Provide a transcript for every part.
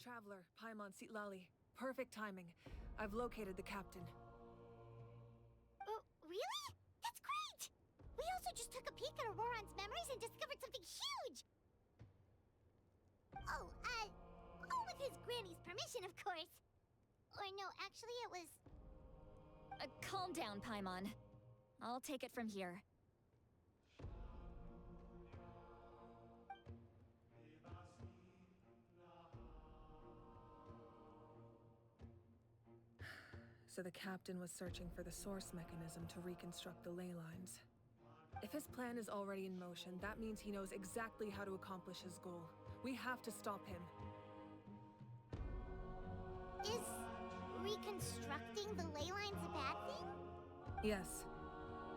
Traveler, Paimon Sitlali. Perfect timing. I've located the captain. Oh, really? That's great! We also just took a peek at Auroran's memories and discovered something huge! Oh, with his granny's permission, of course. Or no, actually it was... Calm down, Paimon. I'll take it from here. So the captain was searching for the source mechanism to reconstruct the ley lines. If his plan is already in motion, that means he knows exactly how to accomplish his goal. We have to stop him. Is reconstructing the ley lines a bad thing? Yes.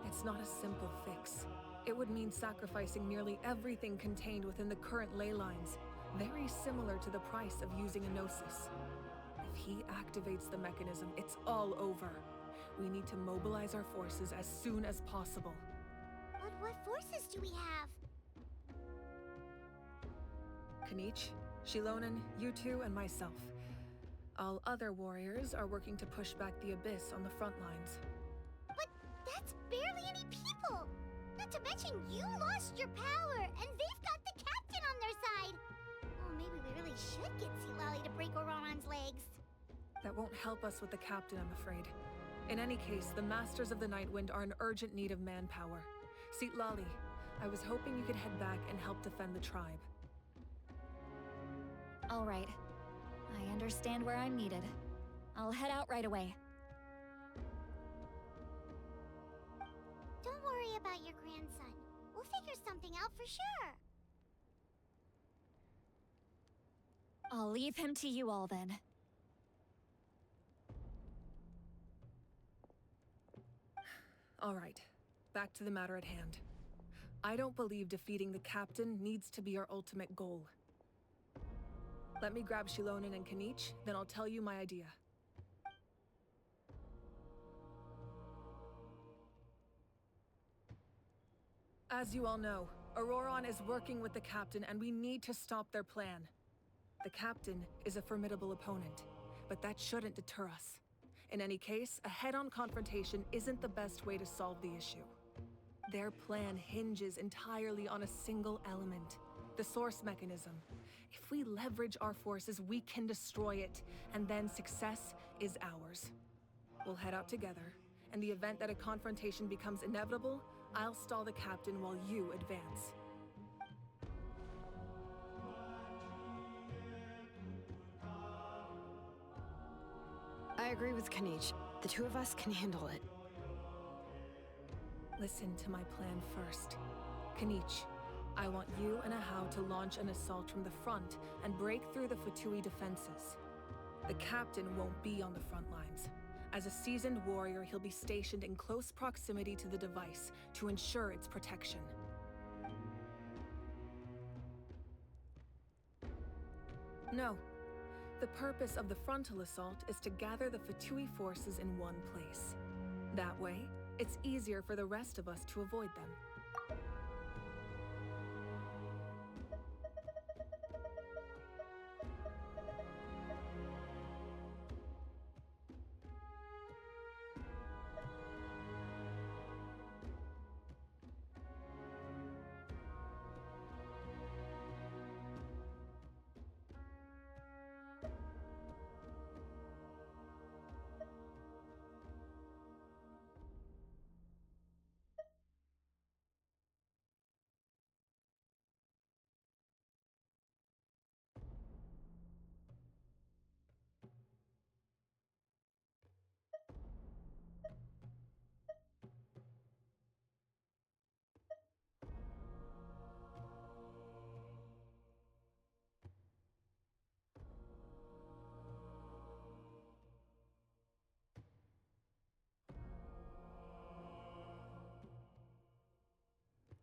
It's not a simple fix. It would mean sacrificing nearly everything contained within the current ley lines, very similar to the price of using a gnosis. If he activates the mechanism, it's all over. We need to mobilize our forces as soon as possible. But what forces do we have? Kanich, Shilonen, you two, and myself. All other warriors are working to push back the Abyss on the front lines. But that's barely any people! Not to mention you lost your power, and they've got the captain on their side! Oh, maybe we really should get Sitlali to break Auroran's legs. That won't help us with the captain, I'm afraid. In any case, the Masters of the Nightwind are in urgent need of manpower. Sitlali, I was hoping you could head back and help defend the tribe. All right. I understand where I'm needed. I'll head out right away. Don't worry about your grandson. We'll figure something out for sure. I'll leave him to you all then. All right, back to the matter at hand. I don't believe defeating the captain needs to be our ultimate goal. Let me grab Shilonen and Kanich, then I'll tell you my idea. As you all know, Auroran is working with the captain and we need to stop their plan. The captain is a formidable opponent, but that shouldn't deter us. In any case, a head-on confrontation isn't the best way to solve the issue. Their plan hinges entirely on a single element, the source mechanism. If we leverage our forces, we can destroy it, and then success is ours. We'll head out together. In the event that a confrontation becomes inevitable, I'll stall the captain while you advance. I agree with Kanich. The two of us can handle it. Listen to my plan first. Kanich, I want you and Ahau to launch an assault from the front and break through the Fatui defenses. The captain won't be on the front lines. As a seasoned warrior, he'll be stationed in close proximity to the device to ensure its protection. No. The purpose of the frontal assault is to gather the Fatui forces in one place. That way, it's easier for the rest of us to avoid them.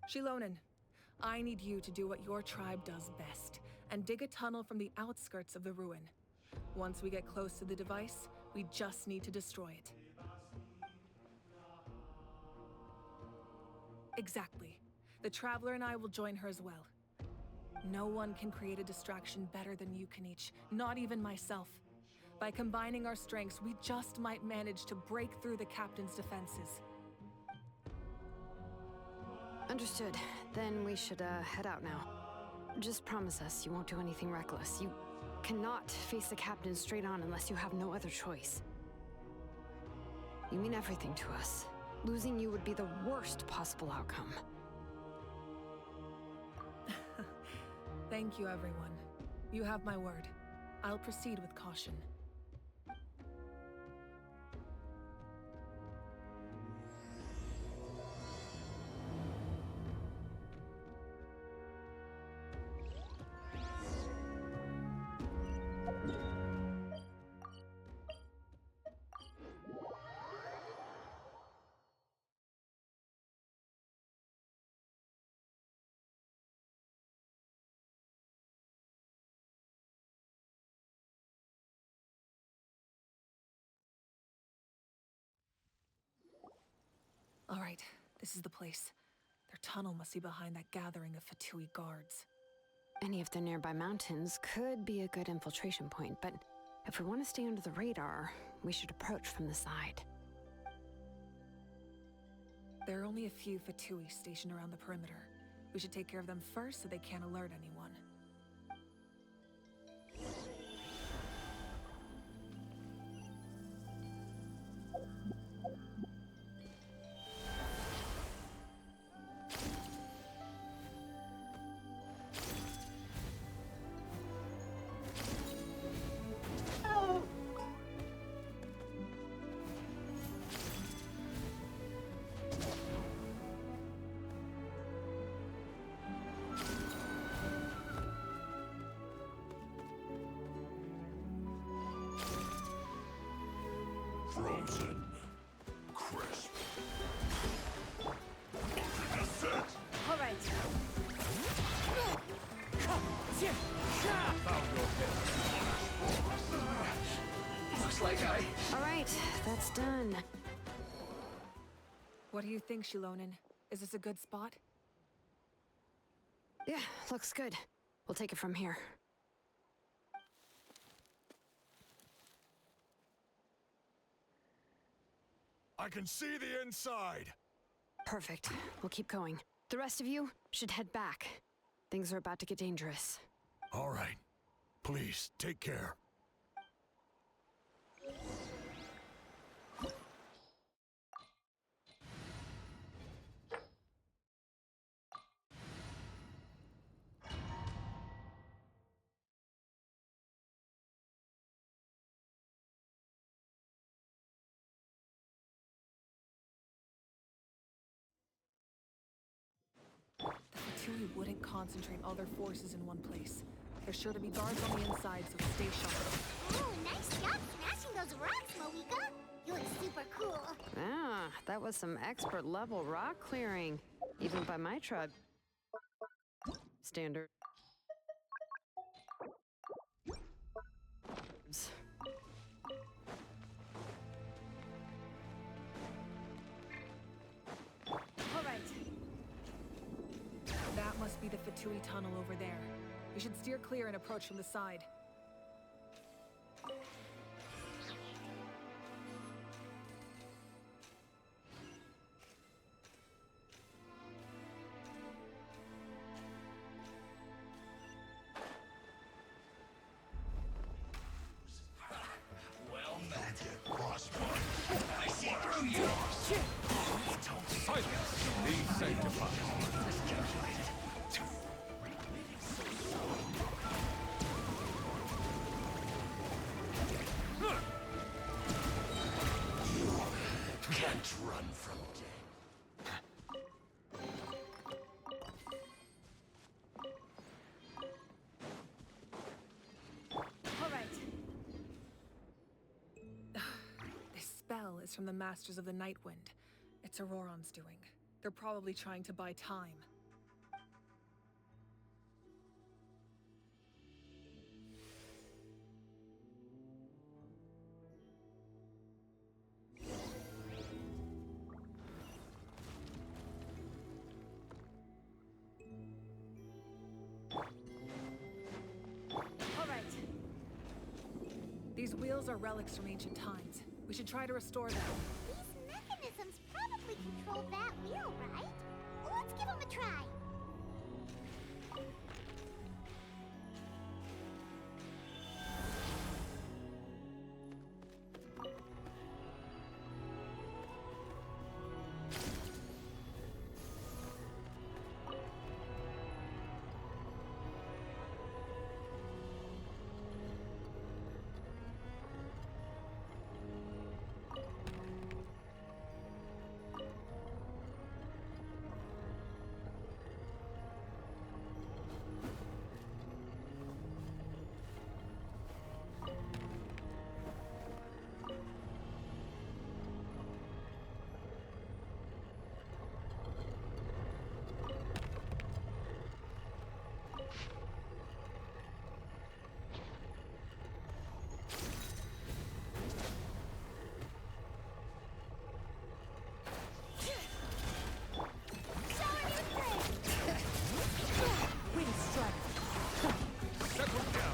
Shilonen, I need you to do what your tribe does best, and dig a tunnel from the outskirts of the ruin. Once we get close to the device, we just need to destroy it. Exactly. The Traveler and I will join her as well. No one can create a distraction better than you, Kanich, not even myself. By combining our strengths, we just might manage to break through the Captain's defenses. Understood. Then we should, head out now. Just promise us you won't do anything reckless. You cannot face the Captain straight on unless you have no other choice. You mean everything to us. Losing you would be the worst possible outcome. Thank you, everyone. You have my word. I'll proceed with caution. All right, this is the place. Their tunnel must be behind that gathering of Fatui guards. Any of the nearby mountains could be a good infiltration point, but if we want to stay under the radar, we should approach from the side. There are only a few Fatui stationed around the perimeter. We should take care of them first so they can't alert anyone. Frozen. Crisp. All right. Looks like All right, that's done. What do you think, Shilonin? Is this a good spot? Yeah, looks good. We'll take it from here. I can see the inside. Perfect. We'll keep going. The rest of you should head back. Things are about to get dangerous. All right. Please, take care. The Fatui wouldn't concentrate all their forces in one place. There's sure to be guards on the inside, so stay sharp. Oh, nice job smashing those rocks, Moika. You look super cool. Ah, that was some expert level rock clearing. Even by my tribe standard. All right. That must be the Fatui tunnel over there. We should steer clear and approach from the side. well met. Crossbar. I see through you. Silence! Be sanctified. Can't run from death. All right. This spell is from the Masters of the Nightwind. It's Auroron's doing. They're probably trying to buy time. These wheels are relics from ancient times. We should try to restore them. These mechanisms probably control that wheel, right? Let's give them a try. Settle down.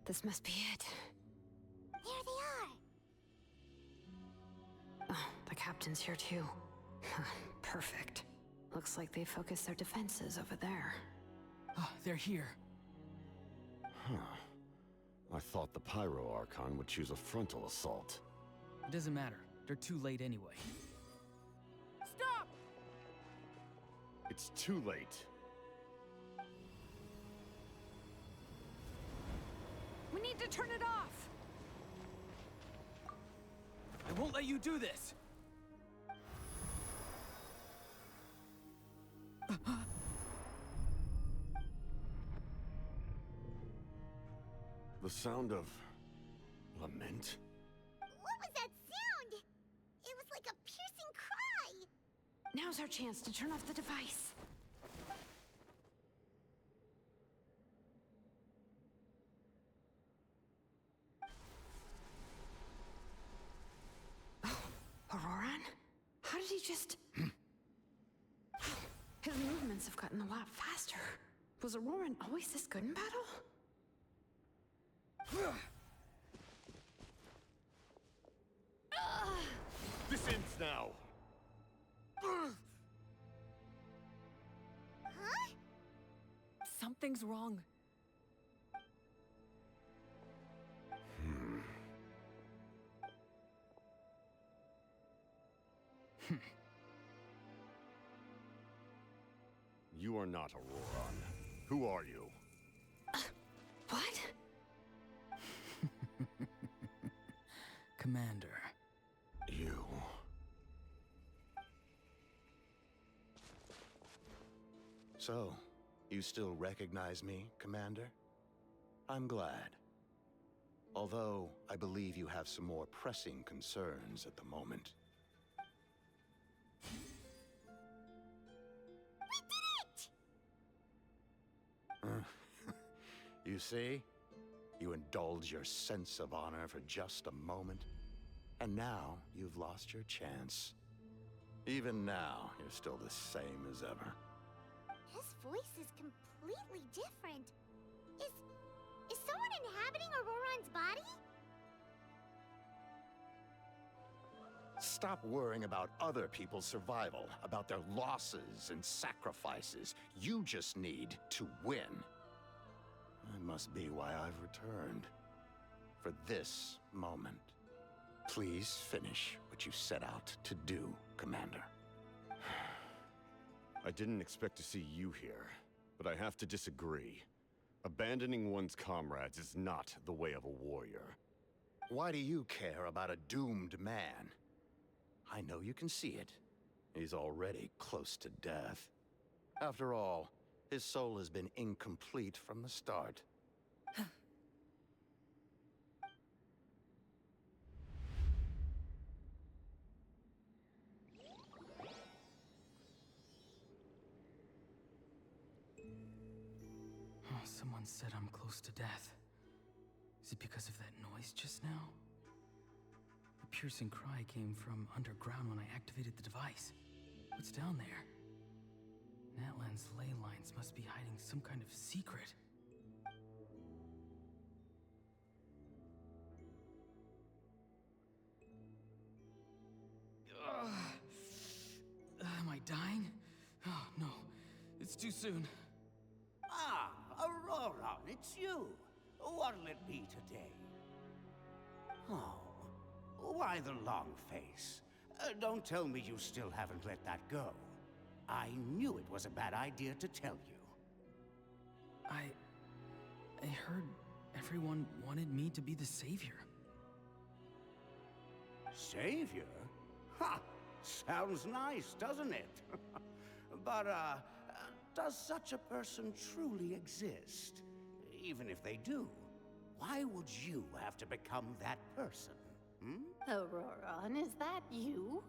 This must be it. There they are. Oh, the captain's here too. Perfect. Looks like they focused their defenses over there. Ah, they're here. Huh. I thought the Pyro Archon would choose a frontal assault. It doesn't matter. They're too late anyway. Stop! It's too late. We need to turn it off! I won't let you do this! The sound of... lament? What was that sound? It was like a piercing cry. Now's our chance to turn off the device. Oh, Auroran? How did he just... His movements have gotten a lot faster. Was Auroran always this good in battle? This ends now. Huh? Something's wrong. You are not Auroran. Who are you? What? Commander. You. So, you still recognize me, Commander? I'm glad. Although, I believe you have some more pressing concerns at the moment. You see? You indulge your sense of honor for just a moment, and now you've lost your chance. Even now, you're still the same as ever. His voice is completely different. Is someone inhabiting Auroran's body? Stop worrying about other people's survival, about their losses and sacrifices. You just need to win. That must be why I've returned. For this moment. Please finish what you set out to do, Commander. I didn't expect to see you here, but I have to disagree. Abandoning one's comrades is not the way of a warrior. Why do you care about a doomed man? I know you can see it. He's already close to death. After all, his soul has been incomplete from the start. Oh, someone said I'm close to death. Is it because of that noise just now? The piercing cry came from underground when I activated the device. What's down there? Natlan's ley lines must be hiding some kind of secret. Am I dying? Oh, no. It's too soon. Ah, Auroran, it's you. What'll it be today? Oh, why the long face? Don't tell me you still haven't let that go. I knew it was a bad idea to tell you. I heard everyone wanted me to be the savior. Savior? Ha! Sounds nice, doesn't it? But, does such a person truly exist? Even if they do, why would you have to become that person? Auroran, is that you?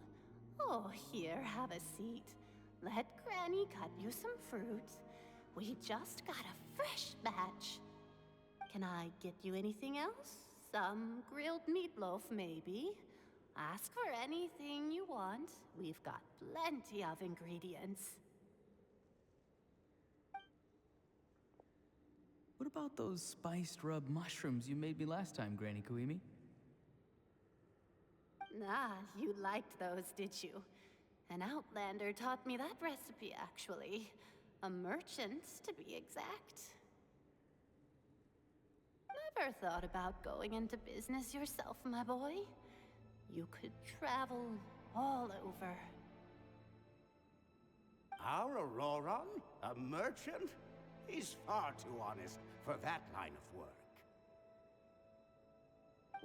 Oh, here, have a seat. Let Granny cut you some fruit. We just got a fresh batch. Can I get you anything else? Some grilled meatloaf, maybe? Ask for anything you want. We've got plenty of ingredients. What about those spiced rub mushrooms you made me last time, Granny Kuimi? Ah, you liked those, did you? An outlander taught me that recipe, actually. A merchant, to be exact. Never thought about going into business yourself, my boy? You could travel all over. Our Auroran? A merchant? He's far too honest for that line of work.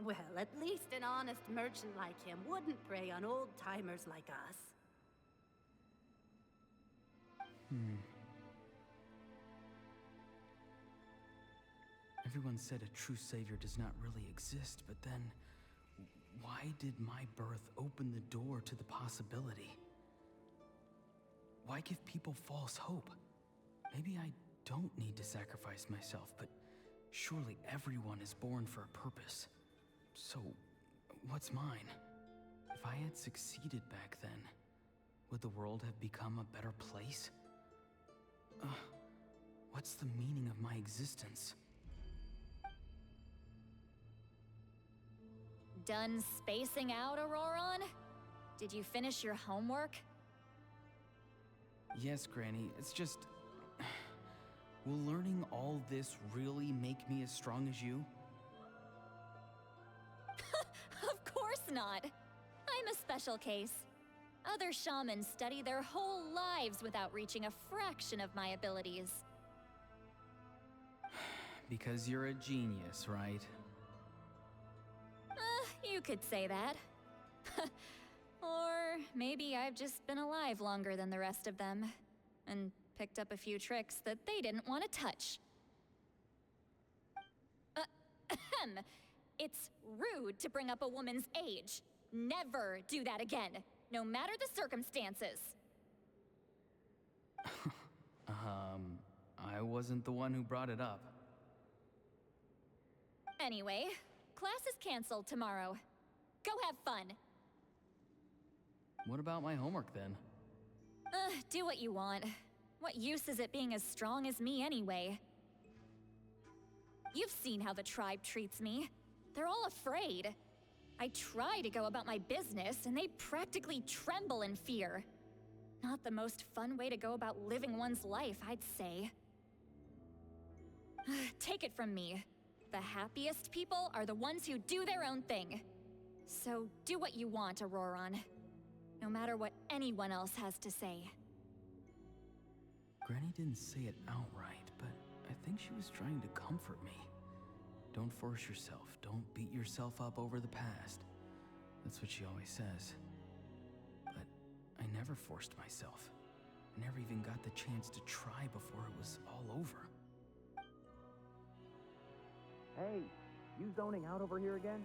Well, at least an honest merchant like him wouldn't prey on old-timers like us. Everyone said a true savior does not really exist, but then why did my birth open the door to the possibility? why give people false hope? Maybe I don't need to sacrifice myself, but surely everyone is born for a purpose. So, what's mine? If I had succeeded back then, would the world have become a better place? What's the meaning of my existence? Done spacing out, Auroron? Did you finish your homework? Yes, Granny, it's just... Will learning all this really make me as strong as you? Of course not. I'm a special case. Other shamans study their whole lives without reaching a fraction of my abilities. Because you're a genius, right? You could say that. Or maybe I've just been alive longer than the rest of them, and picked up a few tricks that they didn't want to touch. It's rude to bring up a woman's age. Never do that again, no matter the circumstances. I wasn't the one who brought it up. Anyway, class is canceled tomorrow. Go have fun. What about my homework then? Do what you want. What use is it being as strong as me anyway? You've seen how the tribe treats me. They're all afraid. I try to go about my business, and they practically tremble in fear. Not the most fun way to go about living one's life, I'd say. Take it from me. The happiest people are the ones who do their own thing. So do what you want, Auroron. No matter what anyone else has to say. Granny didn't say it outright, but I think she was trying to comfort me. Don't force yourself. Don't beat yourself up over the past. That's what she always says. But I never forced myself. I never even got the chance to try before it was all over. Hey, you zoning out over here again?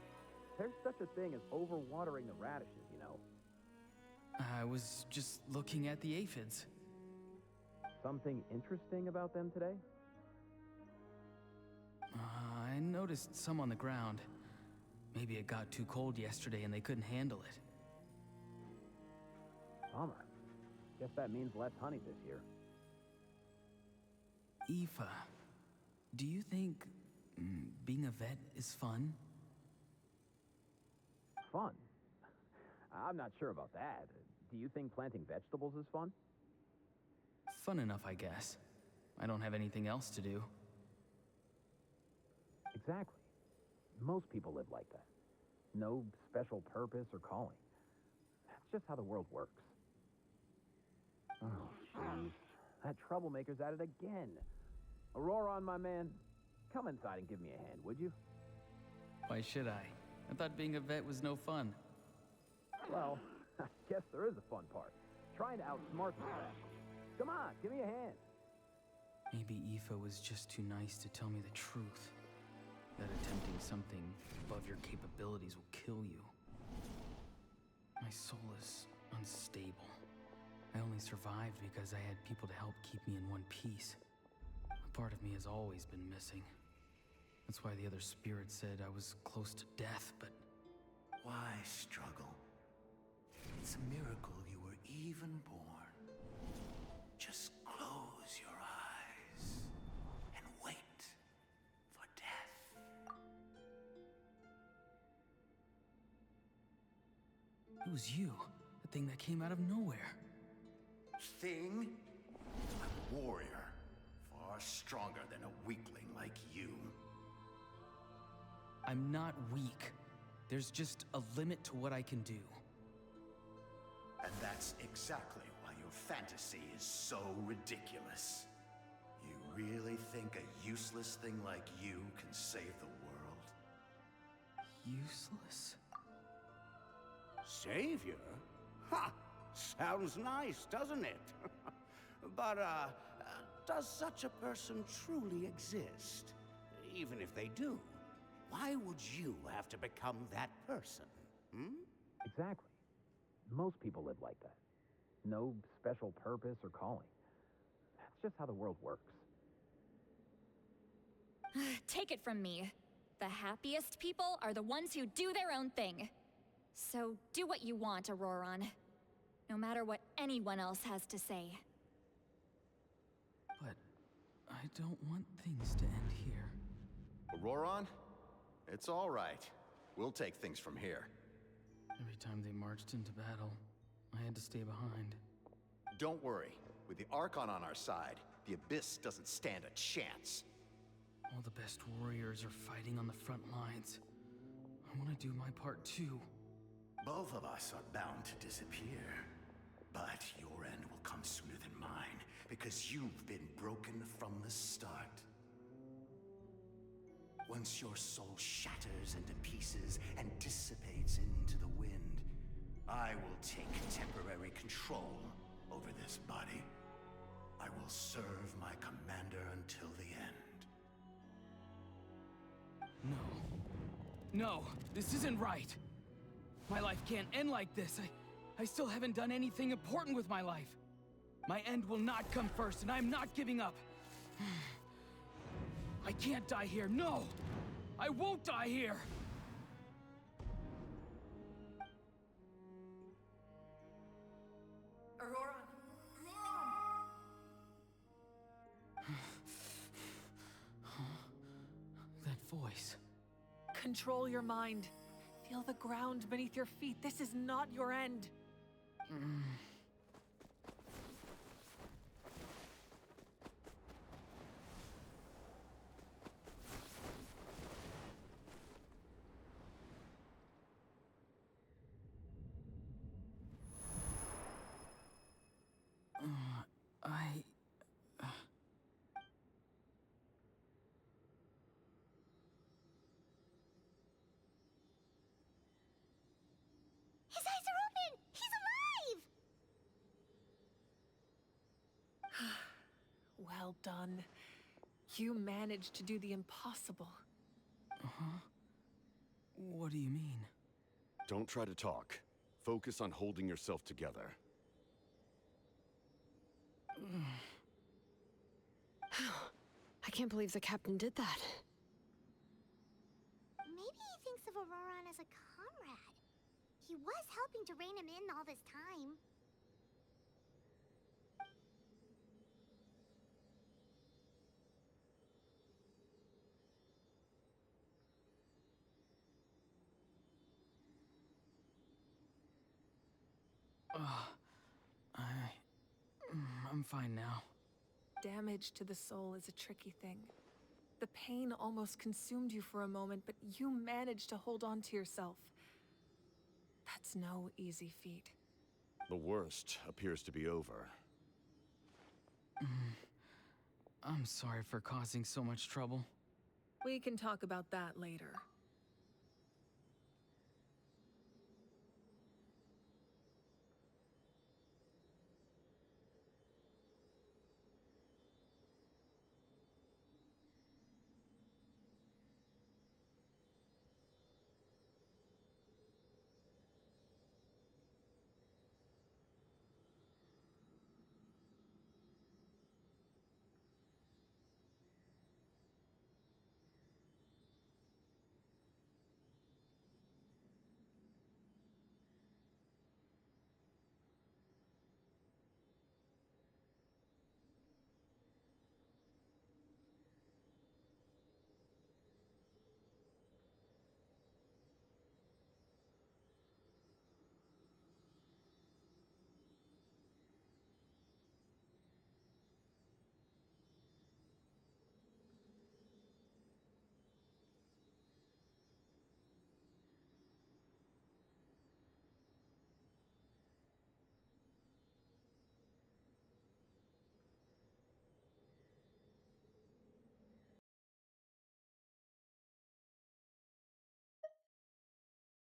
There's such a thing as overwatering the radishes, you know. I was just looking at the aphids. Something interesting about them today? I noticed some on the ground. Maybe it got too cold yesterday and they couldn't handle it. Bummer. Guess that means less honey this year. Aoife, do you think being a vet is fun? Fun? I'm not sure about that. Do you think planting vegetables is fun? Fun enough, I guess. I don't have anything else to do. Exactly. Most people live like that. No special purpose or calling. That's just how the world works. Oh, jeez. That troublemaker's at it again. Auroron, my man, come inside and give me a hand, would you? Why should I? I thought being a vet was no fun. Well, I guess there is a fun part. Trying to outsmart the rest. Come on, give me a hand. Maybe Aoife was just too nice to tell me the truth. That attempting something above your capabilities will kill you. My soul is unstable. I only survived because I had people to help keep me in one piece. A part of me has always been missing. That's why the other spirits said I was close to death, but... Why struggle? It's a miracle you were even born. Just close your eyes and wait for death. It was you, the thing that came out of nowhere. Thing? I'm a warrior. Far stronger than a weakling like you. I'm not weak. There's just a limit to what I can do. And that's exactly why your fantasy is so ridiculous. You really think a useless thing like you can save the world? Useless? Savior? Ha! Sounds nice, doesn't it? But, does such a person truly exist? Even if they do, why would you have to become that person? Hmm? Exactly. Most people live like that. No special purpose or calling. That's just how the world works. Take it from me. The happiest people are the ones who do their own thing. So do what you want, Auroron. No matter what anyone else has to say. But I don't want things to end here. Auroron? It's all right. We'll take things from here. Every time they marched into battle, I had to stay behind. Don't worry. With the Archon on our side, the Abyss doesn't stand a chance. All the best warriors are fighting on the front lines. I want to do my part too. Both of us are bound to disappear. But your end will come sooner than mine, because you've been broken from the start. Once your soul shatters into pieces and dissipates into the wind, I will take temporary control over this body. I will serve my commander until the end. No, this isn't right. My life can't end like this. I still haven't done anything important with my life. My end will not come first, and I'm not giving up. I can't die here, no! I won't die here! Auroron! That voice. Control your mind. Feel the ground beneath your feet. This is not your end. His eyes are open! He's alive! Well done. You managed to do the impossible. Uh-huh. What do you mean? Don't try to talk. Focus on holding yourself together. I can't believe the captain did that. Maybe he thinks of Auroron as a comrade. He was helping to rein him in all this time. I'm fine now. Damage to the soul is a tricky thing. The pain almost consumed you for a moment, but you managed to hold on to yourself. That's no easy feat. The worst appears to be over. I'm sorry for causing so much trouble. We can talk about that later.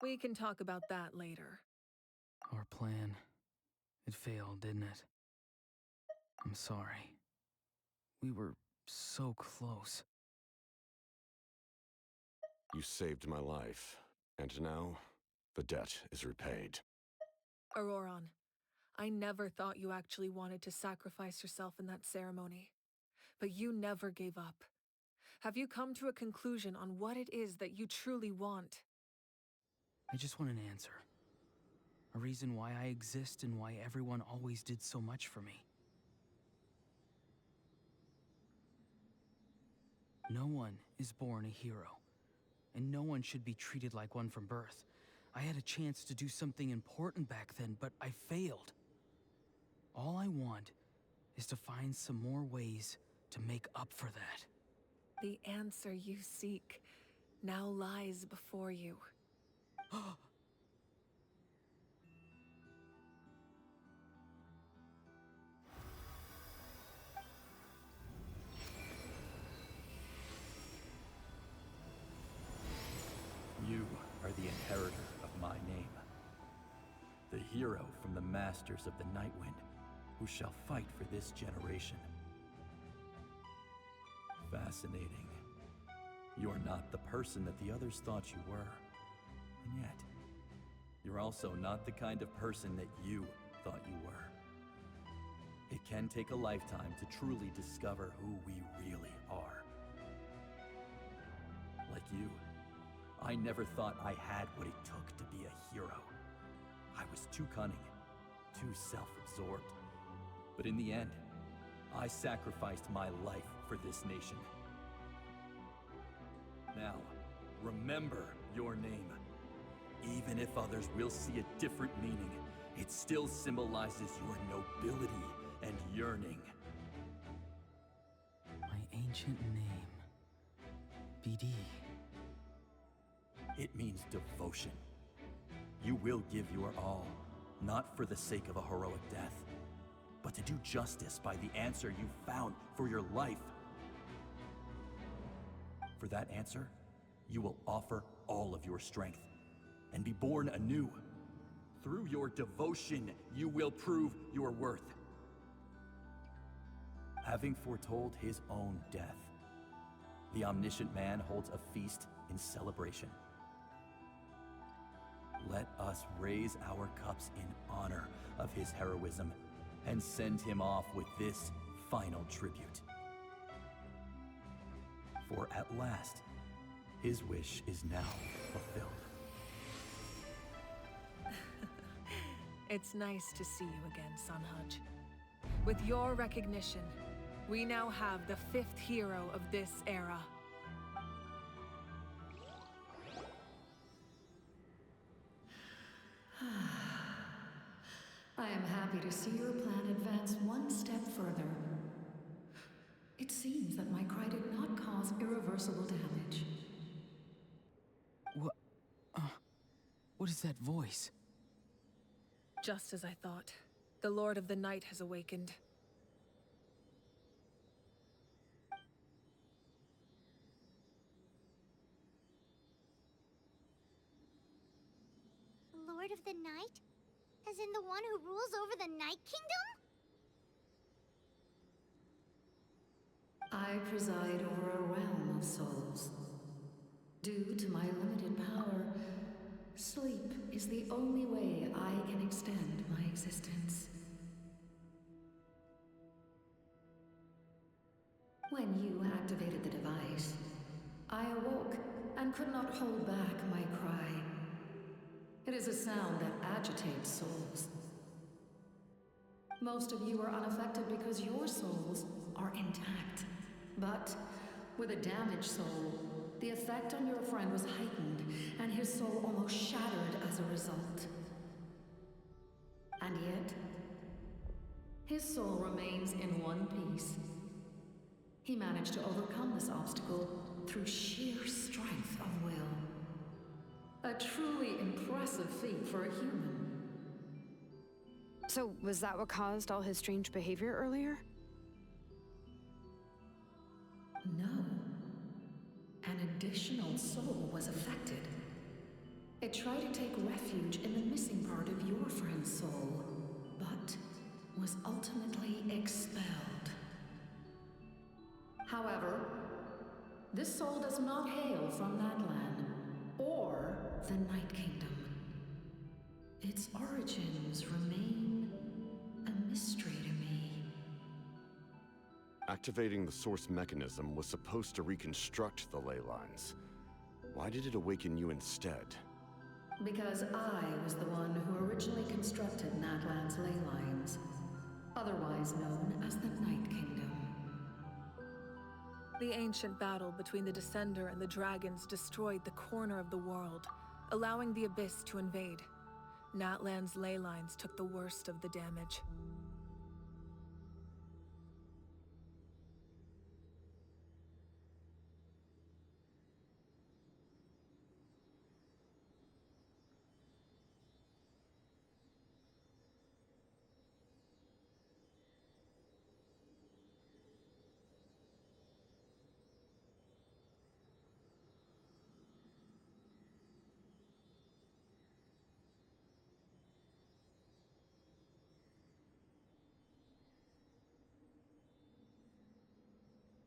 We can talk about that later. Our plan. It failed, didn't it? I'm sorry. We were so close. You saved my life, and now the debt is repaid. Auroron, I never thought you actually wanted to sacrifice yourself in that ceremony. But you never gave up. Have you come to a conclusion on what it is that you truly want? I just want an answer. A reason why I exist and why everyone always did so much for me. No one is born a hero, and no one should be treated like one from birth. I had a chance to do something important back then, but I failed. All I want is to find some more ways to make up for that. The answer you seek now lies before you. You are the inheritor of my name. The hero from the masters of the Nightwind, who shall fight for this generation. Fascinating. You're not the person that the others thought you were. And yet, you're also not the kind of person that you thought you were. It can take a lifetime to truly discover who we really are. Like you, I never thought I had what it took to be a hero. I was too cunning, too self-absorbed. But in the end, I sacrificed my life for this nation. Now, remember your name. Even if others will see a different meaning, it still symbolizes your nobility and yearning. My ancient name. BD. It means devotion. You will give your all, not for the sake of a heroic death, but to do justice by the answer you found for your life. For that answer, you will offer all of your strength and be born anew. Through your devotion, you will prove your worth. Having foretold his own death, the omniscient man holds a feast in celebration. Let us raise our cups in honor of his heroism and send him off with this final tribute. For at last, his wish is now fulfilled. It's nice to see you again, Sunhudge. With your recognition, we now have the 5th hero of this era. I am happy to see your plan advance one step further. It seems that my cry did not cause irreversible damage. What is that voice? Just as I thought. The Lord of the Night has awakened. Lord of the Night? As in the one who rules over the Night Kingdom? I preside over a realm of souls. Due to my limited power, sleep is the only way I can extend my existence. When you activated the device, I awoke and could not hold back my cry. It is a sound that agitates souls. Most of you are unaffected because your souls are intact. But with a damaged soul, the effect on your friend was heightened, and his soul almost shattered as a result. And yet, his soul remains in one piece. He managed to overcome this obstacle through sheer strength of will. A truly impressive feat for a human. So, was that what caused all his strange behavior earlier? No. An additional soul was affected. It tried to take refuge in the missing part of your friend's soul, but was ultimately expelled. However, this soul does not hail from Natlan, or the Night Kingdom. Its origins remain mystery to me. Activating the source mechanism was supposed to reconstruct the ley lines. Why did it awaken you instead? Because I was the one who originally constructed Natlan's ley lines, otherwise known as the Night Kingdom. The ancient battle between the Descender and the dragons destroyed the corner of the world, allowing the Abyss to invade. Natlan's ley lines took the worst of the damage.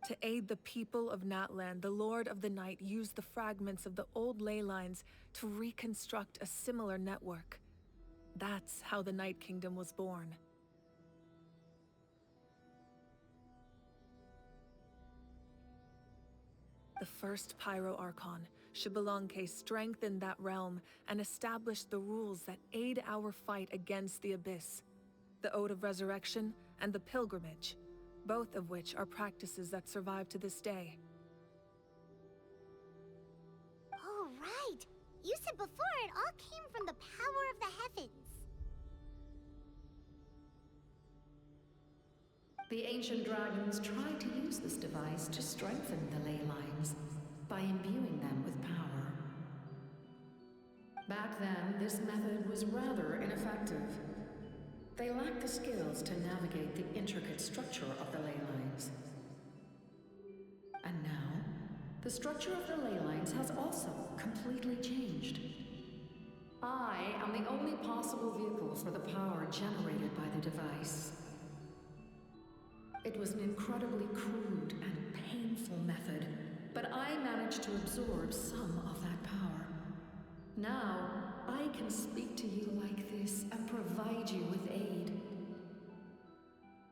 To aid the people of Natlan, the Lord of the Night used the fragments of the old ley lines to reconstruct a similar network. That's how the Night Kingdom was born. The first Pyro Archon, Xbalanque, strengthened that realm and established the rules that aid our fight against the Abyss. The Ode of Resurrection and the Pilgrimage, both of which are practices that survive to this day. Oh, right! You said before it all came from the power of the heavens. The ancient dragons tried to use this device to strengthen the ley lines by imbuing them with power. Back then, this method was rather ineffective. They lacked the skills to navigate the intricate structure of the ley lines. And now, the structure of the ley lines has also completely changed. I am the only possible vehicle for the power generated by the device. It was an incredibly crude and painful method, but I managed to absorb some of that power. Now, I can speak to you like this and provide you with aid.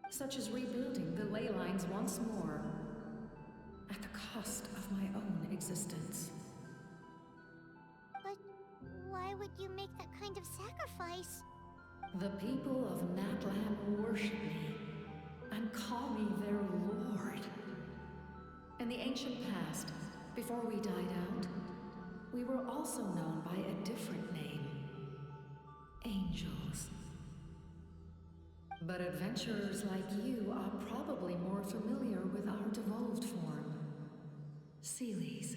Such as rebuilding the ley lines once more, at the cost of my own existence. But why would you make that kind of sacrifice? The people of Natlan worship me and call me their lord. In the ancient past, before we died out, we were also known by a different name. Angels. But adventurers like you are probably more familiar with our devolved form. Seelies.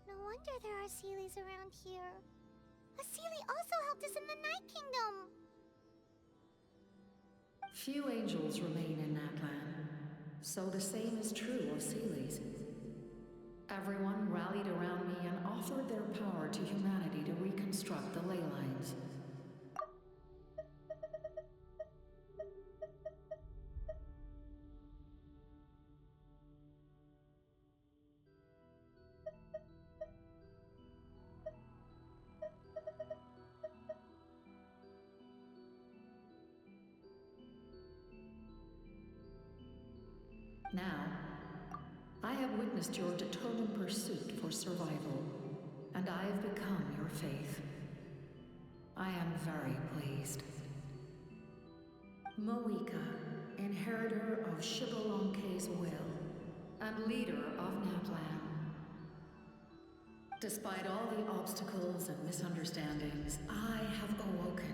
No wonder there are Seelies around here. A Seelie also helped us in the Night Kingdom. Few angels remain in Natlan, so the same is true of Seelies. Everyone rallied around me and offered their power to humanity to reconstruct the ley lines. Now, I have witnessed your determined pursuit for survival, and I have become your faith. I am very pleased. Moika, inheritor of Xbalanque's will, and leader of Natlan. Despite all the obstacles and misunderstandings, I have awoken.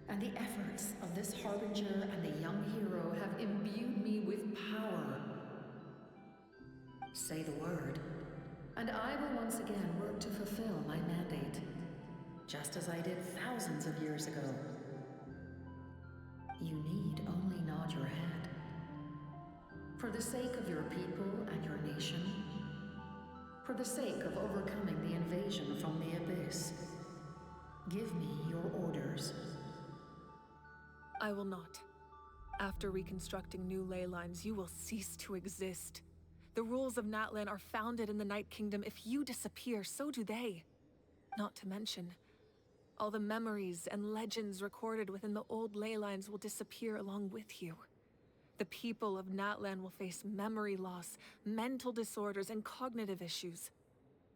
And the efforts of this harbinger and the young hero have imbued me with power. Say the word, and I will once again work to fulfill my mandate, just as I did thousands of years ago. You need only nod your head. For the sake of your people and your nation, for the sake of overcoming the invasion from the Abyss, give me your orders. I will not. After reconstructing new ley lines, you will cease to exist. The rules of Natlan are founded in the Night Kingdom. If you disappear, so do they. Not to mention, all the memories and legends recorded within the old ley lines will disappear along with you. The people of Natlan will face memory loss, mental disorders, and cognitive issues.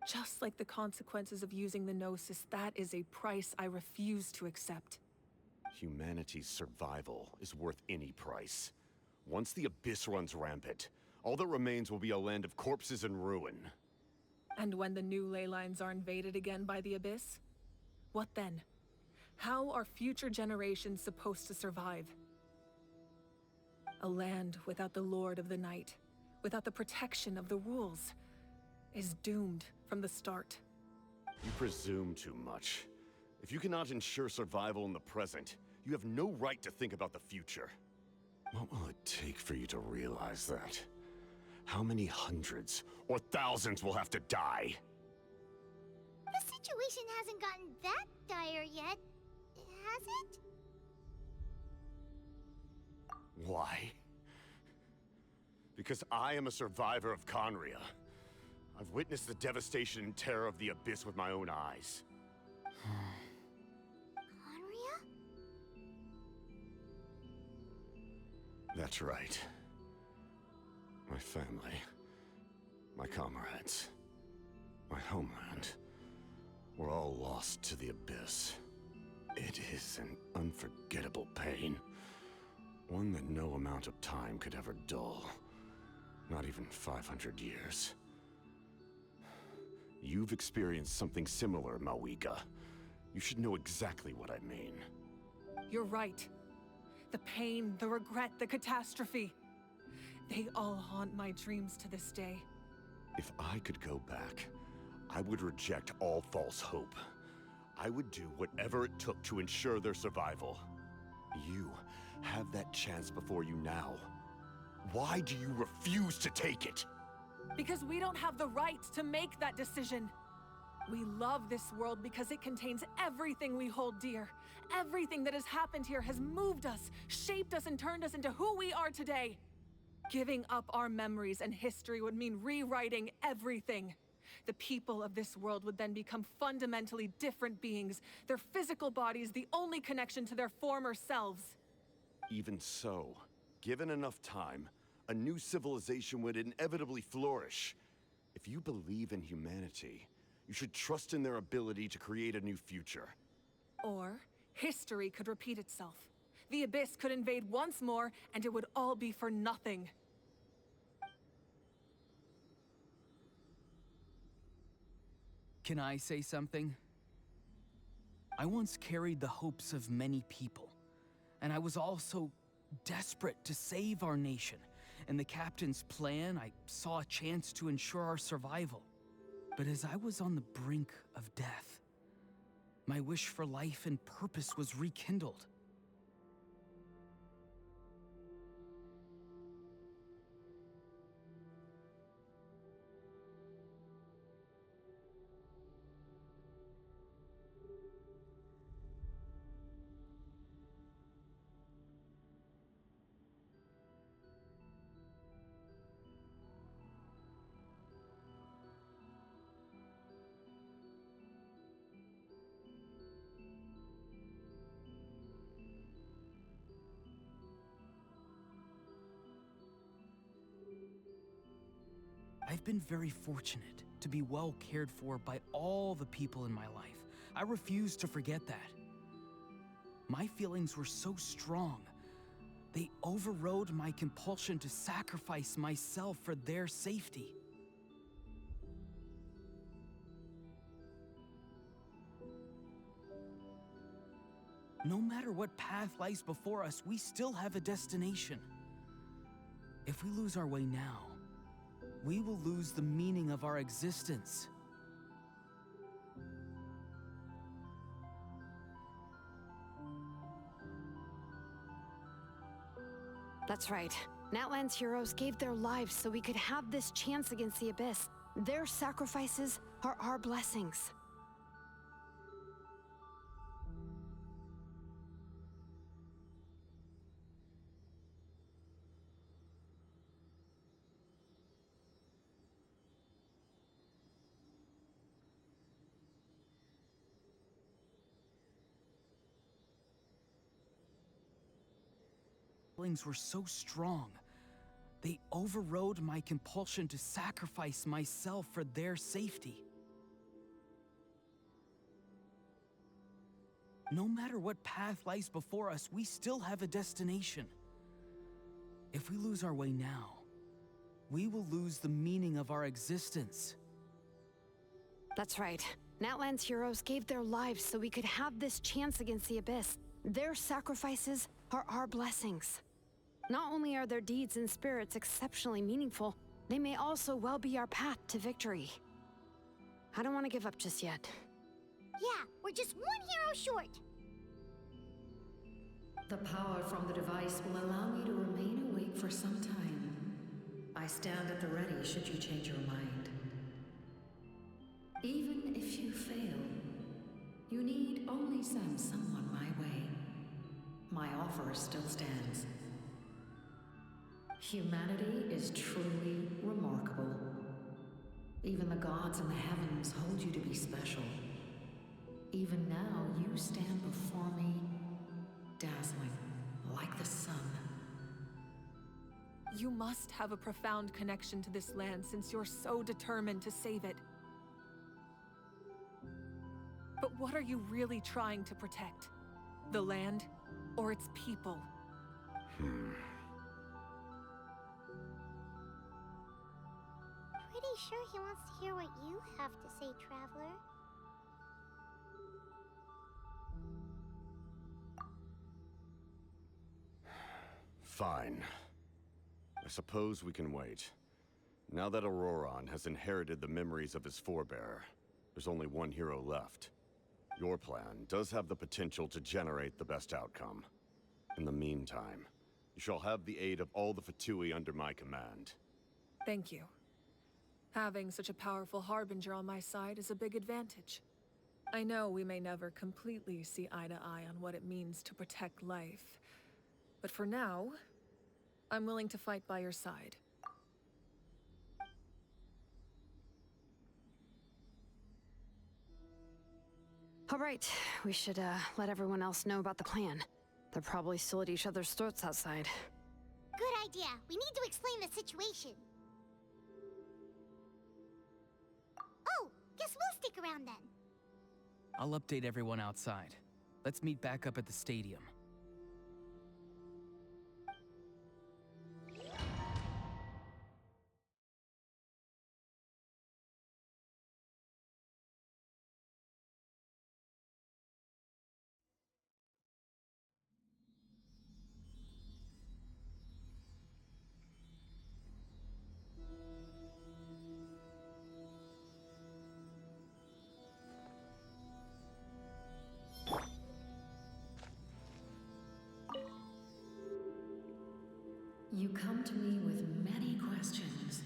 Just like the consequences of using the Gnosis, that is a price I refuse to accept. Humanity's survival is worth any price. Once the Abyss runs rampant, all that remains will be a land of corpses and ruin. And when the new ley lines are invaded again by the Abyss? What then? How are future generations supposed to survive? A land without the Lord of the Night, without the protection of the rules, is doomed from the start. You presume too much. If you cannot ensure survival in the present, you have no right to think about the future. What will it take for you to realize that? How many hundreds or thousands will have to die? The situation hasn't gotten that dire yet, has it? Why? Because I am a survivor of Conria. I've witnessed the devastation and terror of the Abyss with my own eyes. Conria? That's right. My family, my comrades, my homeland, were all lost to the Abyss. It is an unforgettable pain. One that no amount of time could ever dull. Not even 500 years. You've experienced something similar, Mawika. You should know exactly what I mean. You're right. The pain, the regret, the catastrophe. They all haunt my dreams to this day. If I could go back, I would reject all false hope. I would do whatever it took to ensure their survival. You have that chance before you now. Why do you refuse to take it? Because we don't have the right to make that decision. We love this world because it contains everything we hold dear. Everything that has happened here has moved us, shaped us, and turned us into who we are today. Giving up our memories and history would mean rewriting everything. The people of this world would then become fundamentally different beings, their physical bodies the only connection to their former selves. Even so, given enough time, a new civilization would inevitably flourish. If you believe in humanity, you should trust in their ability to create a new future. Or, history could repeat itself. The Abyss could invade once more, and it would all be for nothing. Can I say something? I once carried the hopes of many people, and I was also desperate to save our nation. In the Captain's plan, I saw a chance to ensure our survival. But as I was on the brink of death, my wish for life and purpose was rekindled. I've been very fortunate to be well cared for by all the people in my life. I refuse to forget that. My feelings were so strong, they overrode my compulsion to sacrifice myself for their safety. No matter what path lies before us, we still have a destination. If we lose our way now, we will lose the meaning of our existence. That's right. Natlan's heroes gave their lives so we could have this chance against the Abyss. Their sacrifices are our blessings. Feelings were so strong. They overrode my compulsion to sacrifice myself for their safety. No matter what path lies before us, we still have a destination. If we lose our way now, we will lose the meaning of our existence. That's right. Natlan's heroes gave their lives so we could have this chance against the Abyss. Their sacrifices are our blessings. Not only are their deeds and spirits exceptionally meaningful, they may also well be our path to victory. I don't want to give up just yet. Yeah, we're just one hero short. The power from the device will allow me to remain awake for some time. I stand at the ready should you change your mind. Even if you fail, you need only send someone my way. My offer still stands. Humanity is truly remarkable. Even the gods in the heavens hold you to be special. Even now, you stand before me, dazzling like the sun. You must have a profound connection to this land since you're so determined to save it. But what are you really trying to protect? The land or its people? Pretty sure he wants to hear what you have to say, Traveler. Fine. I suppose we can wait. Now that Auroron has inherited the memories of his forebearer, there's only one hero left. Your plan does have the potential to generate the best outcome. In the meantime, you shall have the aid of all the Fatui under my command. Thank you. Having such a powerful harbinger on my side is a big advantage. I know we may never completely see eye to eye on what it means to protect life, but for now, I'm willing to fight by your side. All right, we should let everyone else know about the plan. They're probably still at each other's throats outside. Good idea. We need to explain the situation. Oh, guess we'll stick around then. I'll update everyone outside. Let's meet back up at the stadium. You come to me with many questions,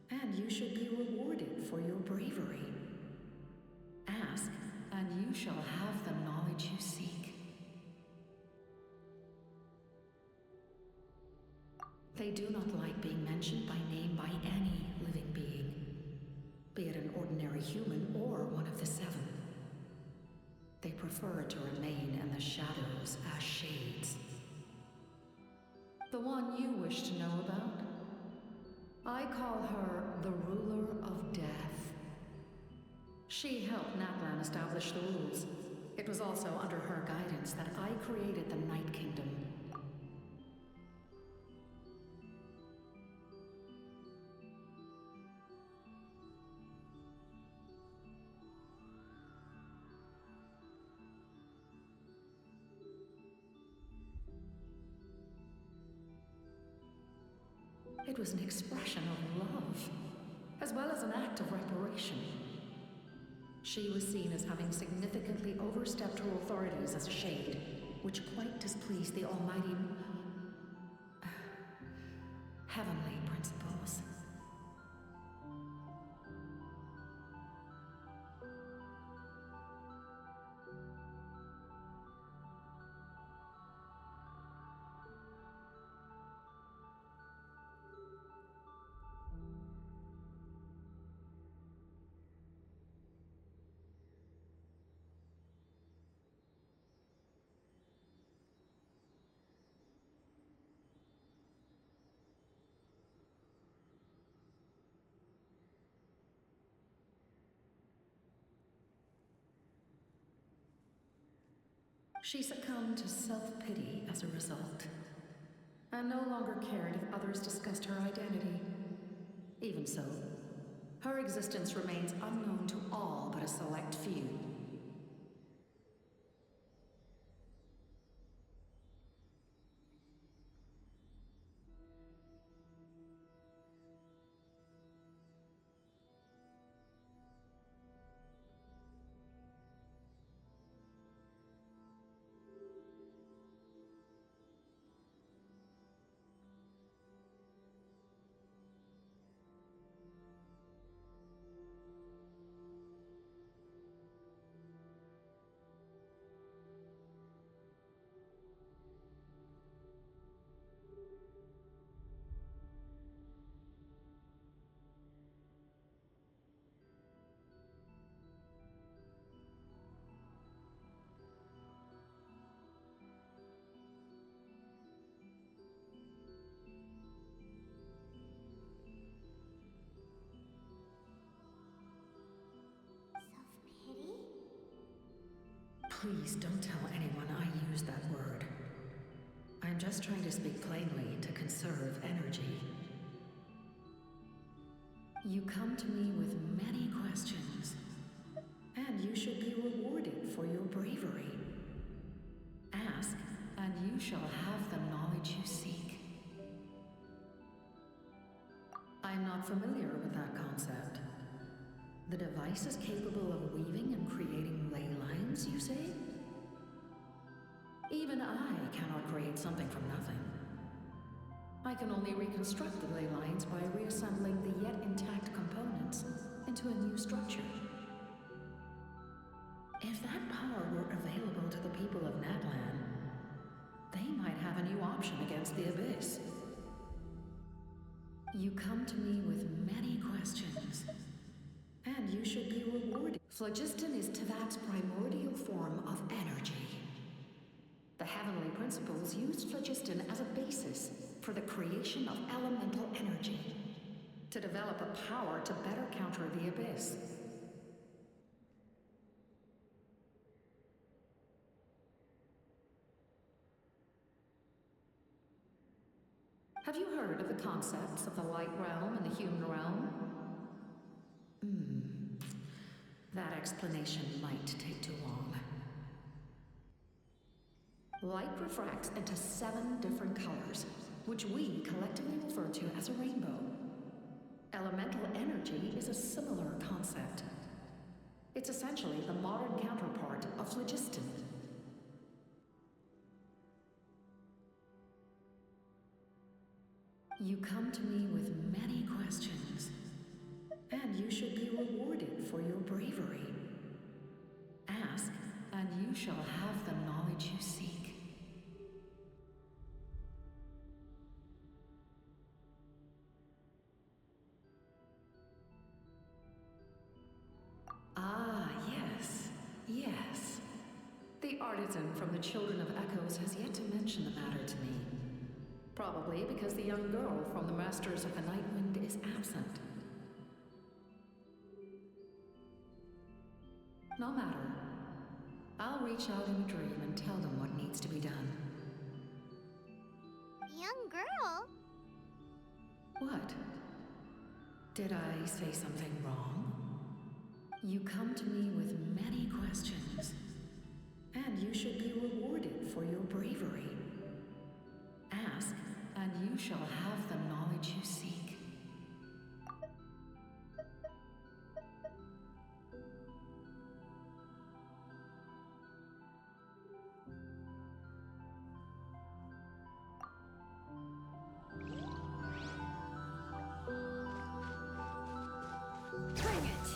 and you should be rewarded for your bravery. Ask, and you shall have the knowledge you seek. They do not like being mentioned by name by any living being, be it an ordinary human or one of the seven. They prefer to remain in the shadows as shades. The one you wish to know about? I call her the Ruler of Death. She helped Natlan establish the rules. It was also under her guidance that I created the Night Kingdom. It was an expression of love, as well as an act of reparation. She was seen as having significantly overstepped her authorities as a shade, which quite displeased the almighty heavenly principles. She succumbed to self-pity as a result, and no longer cared if others discussed her identity. Even so, her existence remains unknown to all but a select few. Self-pity? Please don't tell anyone I used that word. I'm just trying to speak plainly to conserve energy. You come to me with many questions, and you should be rewarded for your bravery. Ask, and you shall have the knowledge you seek. I'm not familiar with that concept. The device is capable of weaving and creating ley lines, you say? Even I cannot create something from nothing. I can only reconstruct the ley lines by reassembling the yet intact components into a new structure. If that power were available to the people of Natlan, they might have a new option against the Abyss. You come to me with many questions, and you should be rewarded. Phlogiston is Teyvat's primordial form of energy. The heavenly principles used phlogiston as a basis for the creation of elemental energy, to develop a power to better counter the Abyss. Have you heard of the concepts of the light realm and the human realm? That explanation might take too long. Light refracts into 7 different colors, which we collectively refer to as a rainbow. Elemental energy is a similar concept. It's essentially the modern counterpart of phlogiston. You come to me with many questions, and you should be rewarded for your bravery. Ask, and you shall have the knowledge you seek. Ah, yes, yes. The artisan from the Children of Echoes has yet to mention the matter to me. Probably because the young girl from the Masters of the Night Wind is absent. No matter. I'll reach out in a dream and tell them what needs to be done. Young girl? What? Did I say something wrong? You come to me with many questions, and you should be rewarded for your bravery. Ask, and you shall have the knowledge knowledge you seek. Bring it!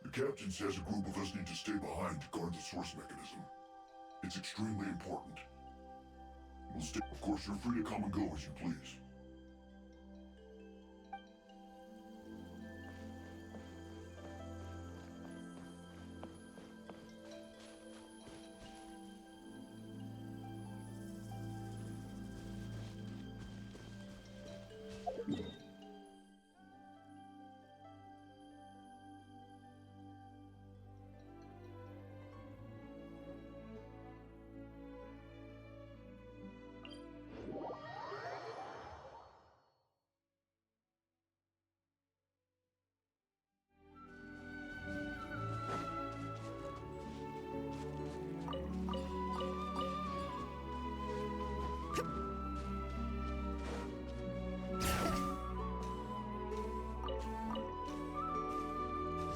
The captain says a group of us need to stay behind to guard the source mechanism. It's extremely important. We'll stay. Of course, you're free to come and go as you please.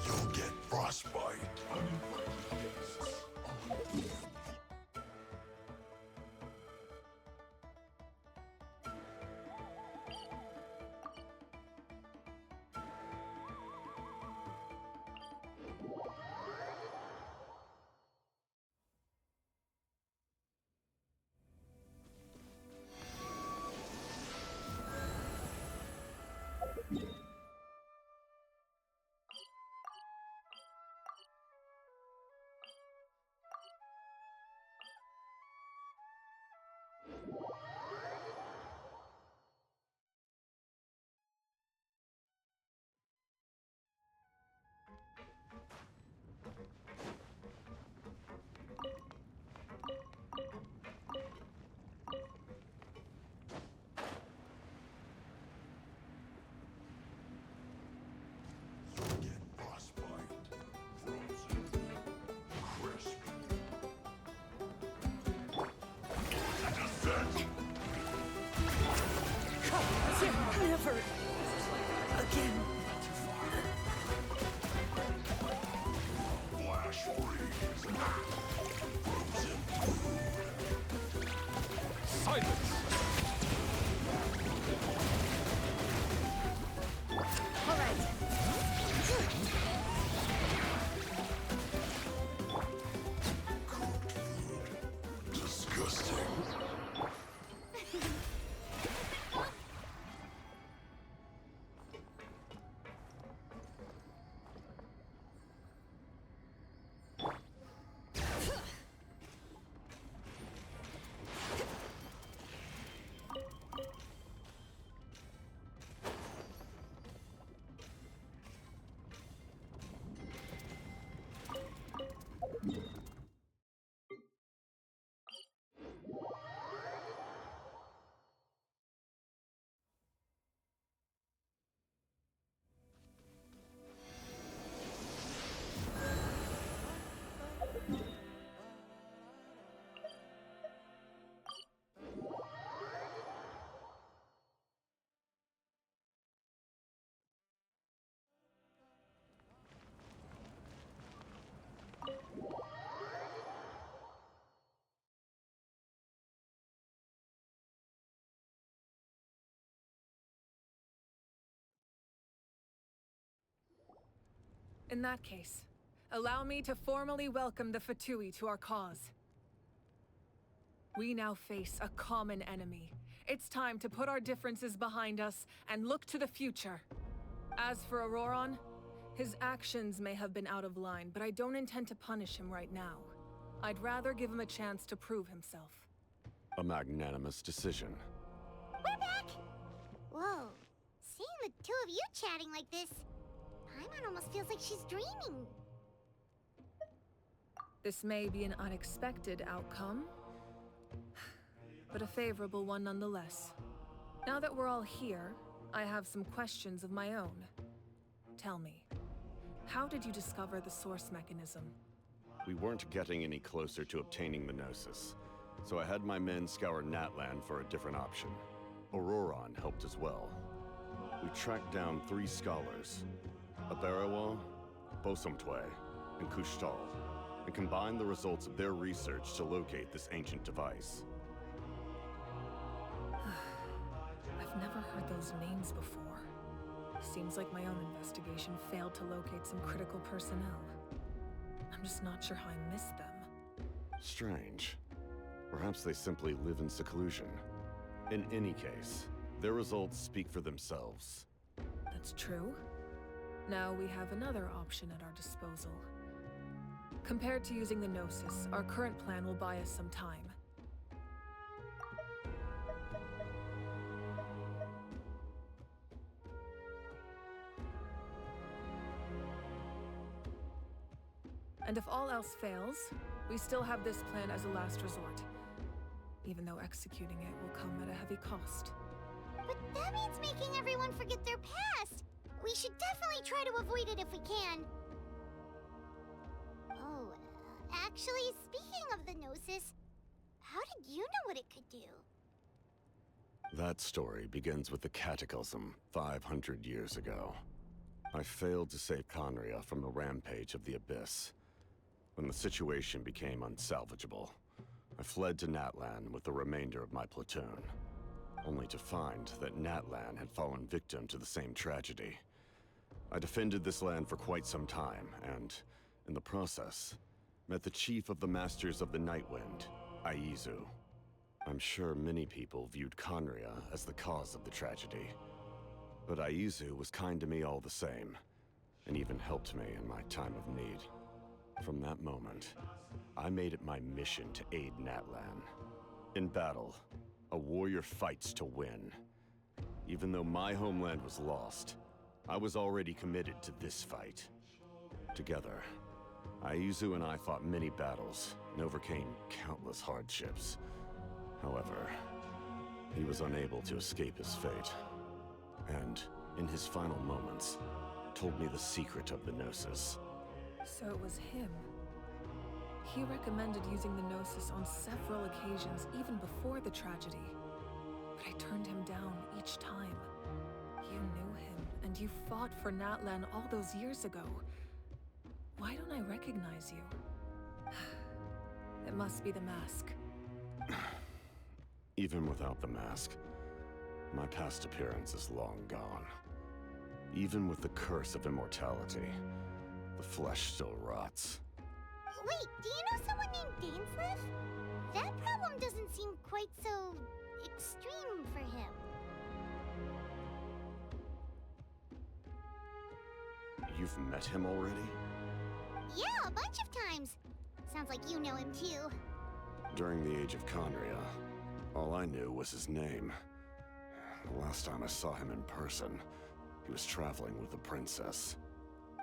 You'll get frostbite. Never again. Flash freeze. Frozen food. Silence! All right. Disgusting. In that case, allow me to formally welcome the Fatui to our cause. We now face a common enemy. It's time to put our differences behind us and look to the future. As for Auroron, his actions may have been out of line, but I don't intend to punish him right now. I'd rather give him a chance to prove himself. A magnanimous decision. We're back! Whoa. Seeing the two of you chatting like this, Paimon almost feels like she's dreaming. This may be an unexpected outcome, but a favorable one nonetheless. Now that we're all here, I have some questions of my own. Tell me, how did you discover the source mechanism? We weren't getting any closer to obtaining the Gnosis, so I had my men scour Natlan for a different option. Auroron helped as well. We tracked down 3 scholars, Aberawa, Bosomtwe, and Kushtal, and combined the results of their research to locate this ancient device. I've never heard those names before. Seems like my own investigation failed to locate some critical personnel. I'm just not sure how I missed them. Strange. Perhaps they simply live in seclusion. In any case, their results speak for themselves. That's true. Now we have another option at our disposal. Compared to using the Gnosis, our current plan will buy us some time. And if all else fails, we still have this plan as a last resort. Even though executing it will come at a heavy cost. But that means making everyone forget their past! We should definitely try to avoid it if we can. Oh, actually, speaking of the Gnosis, how did you know what it could do? That story begins with the Cataclysm 500 years ago. I failed to save Conria from the rampage of the Abyss. When the situation became unsalvageable, I fled to Natlan with the remainder of my platoon, only to find that Natlan had fallen victim to the same tragedy. I defended this land for quite some time, and, in the process, met the chief of the Masters of the Nightwind, Aizu. I'm sure many people viewed Conria as the cause of the tragedy, but Aizu was kind to me all the same, and even helped me in my time of need. From that moment, I made it my mission to aid Natlan. In battle, a warrior fights to win. Even though my homeland was lost, I was already committed to this fight. Together, Aizu and I fought many battles and overcame countless hardships. However, he was unable to escape his fate, and, in his final moments, told me the secret of the Gnosis. So it was him. He recommended using the Gnosis on several occasions, even before the tragedy. But I turned him down each time. You knew him, and you fought for Natlan all those years ago. Why don't I recognize you? It must be the mask. Even without the mask, my past appearance is long gone. Even with the curse of immortality, the flesh still rots. Wait, do you know someone named Dainsleif? That problem doesn't seem quite so extreme for him. You've met him already? Yeah, a bunch of times. Sounds like you know him too. During the Age of Conria, all I knew was his name. The last time I saw him in person, he was traveling with the princess.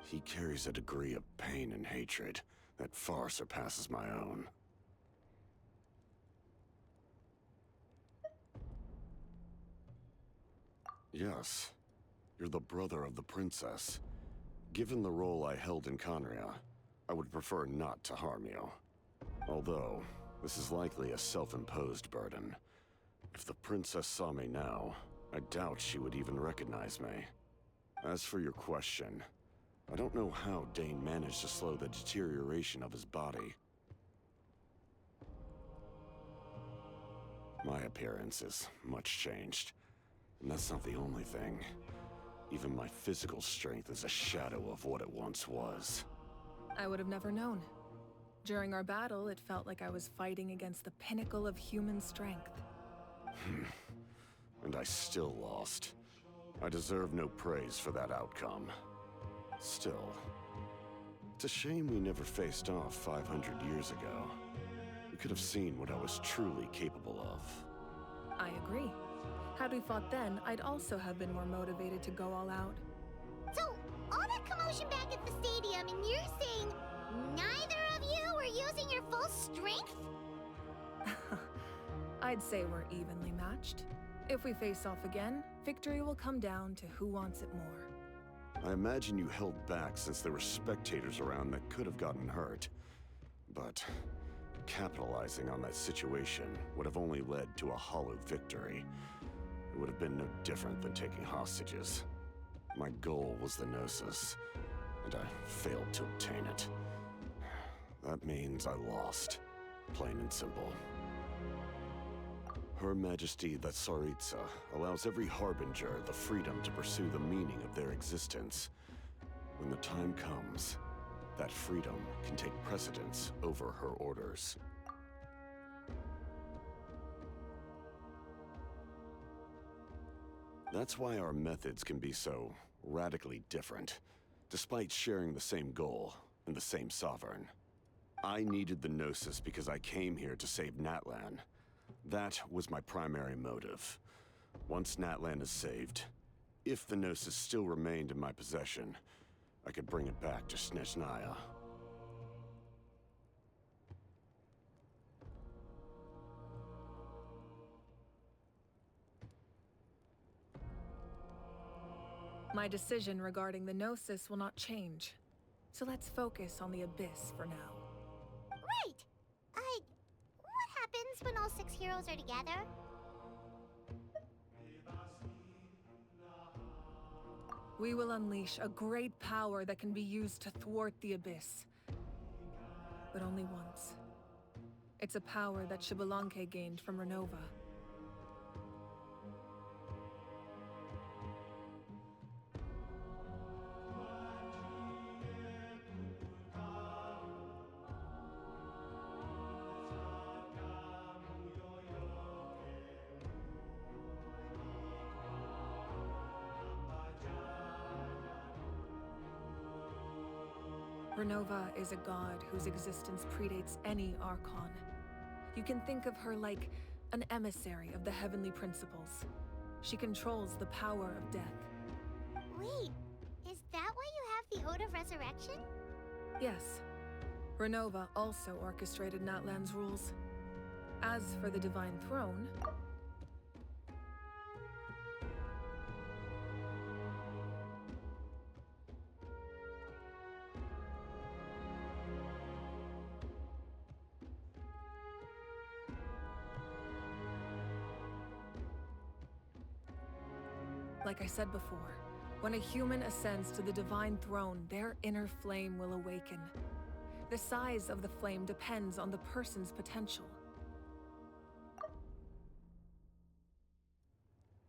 He carries a degree of pain and hatred that far surpasses my own. Yes, you're the brother of the princess. Given the role I held in Conria, I would prefer not to harm you. Although, this is likely a self-imposed burden. If the princess saw me now, I doubt she would even recognize me. As for your question, I don't know how Dane managed to slow the deterioration of his body. My appearance is much changed, and that's not the only thing. Even my physical strength is a shadow of what it once was. I would have never known. During our battle, it felt like I was fighting against the pinnacle of human strength. And I still lost. I deserve no praise for that outcome. Still, it's a shame we never faced off 500 years ago. We could have seen what I was truly capable of. I agree. Had we fought then, I'd also have been more motivated to go all out. So, all that commotion back at the stadium, and you're saying neither of you were using your full strength? I'd say we're evenly matched. If we face off again, victory will come down to who wants it more. I imagine you held back since there were spectators around that could have gotten hurt. But capitalizing on that situation would have only led to a hollow victory. It would have been no different than taking hostages. My goal was the Gnosis, and I failed to obtain it. That means I lost, plain and simple. Her Majesty the Tsaritsa allows every Harbinger the freedom to pursue the meaning of their existence. When the time comes, that freedom can take precedence over her orders. That's why our methods can be so radically different, despite sharing the same goal and the same sovereign. I needed the Gnosis because I came here to save Natlan. That was my primary motive. Once Natlan is saved, if the Gnosis still remained in my possession, I could bring it back to Snezhnaya. My decision regarding the Gnosis will not change. So let's focus on the Abyss for now. Right! What happens when all 6 heroes are together? We will unleash a great power that can be used to thwart the Abyss. But only once. It's a power that Xbalanque gained from Renova. Renova is a god whose existence predates any Archon. You can think of her like an emissary of the heavenly principles. She controls the power of death. Wait, is that why you have the Ode of Resurrection? Yes. Renova also orchestrated Natlan's rules. As for the Divine Throne, like I said before, when a human ascends to the Divine Throne, their inner flame will awaken. The size of the flame depends on the person's potential.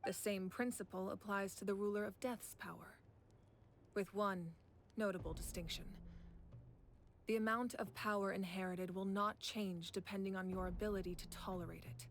The same principle applies to the ruler of Death's power, with one notable distinction. The amount of power inherited will not change depending on your ability to tolerate it.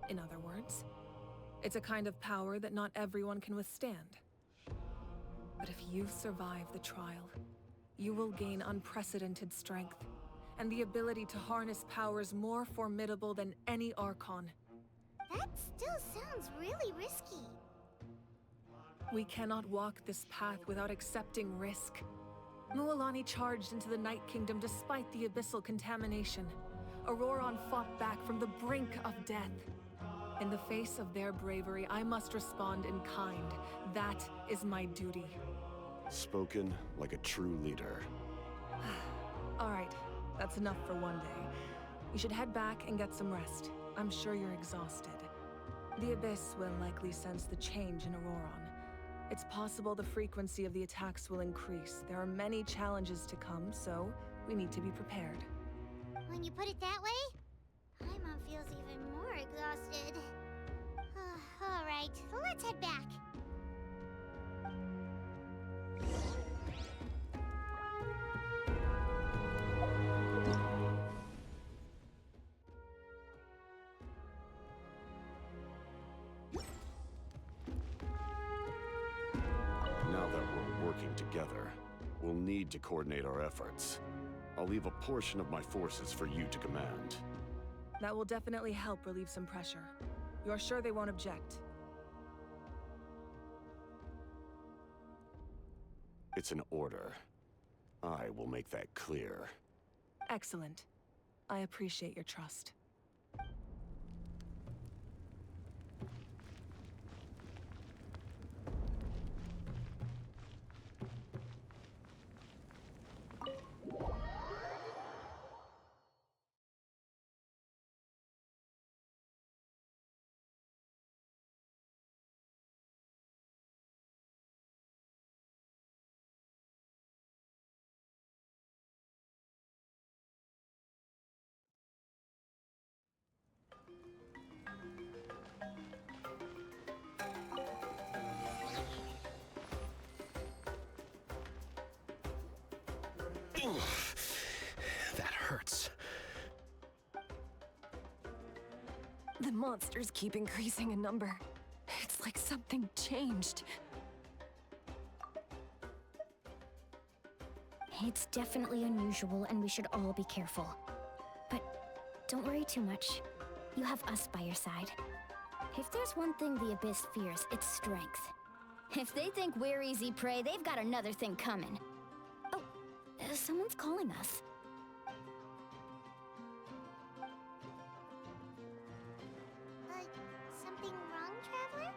In other words, it's a kind of power that not everyone can withstand. But if you survive the trial, you will gain unprecedented strength, and the ability to harness powers more formidable than any Archon. That still sounds really risky. We cannot walk this path without accepting risk. Mualani charged into the Night Kingdom despite the abyssal contamination. Auroron fought back from the brink of death. In the face of their bravery, I must respond in kind. That is my duty. Spoken like a true leader. All right, that's enough for one day. You should head back and get some rest. I'm sure you're exhausted. The Abyss will likely sense the change in Auroron. It's possible the frequency of the attacks will increase. There are many challenges to come, so we need to be prepared. When you put it that way, Paimon feels even more exhausted. Alright, let's head back. Now that we're working together, we'll need to coordinate our efforts. I'll leave a portion of my forces for you to command. That will definitely help relieve some pressure. You're sure they won't object? It's an order. I will make that clear. Excellent. I appreciate your trust. That hurts. The monsters keep increasing in number. It's like something changed. It's definitely unusual, and we should all be careful. But don't worry too much. You have us by your side. If there's one thing the Abyss fears, it's strength. If they think we're easy prey, they've got another thing coming. Oh, someone's calling us. Something wrong, Traveler?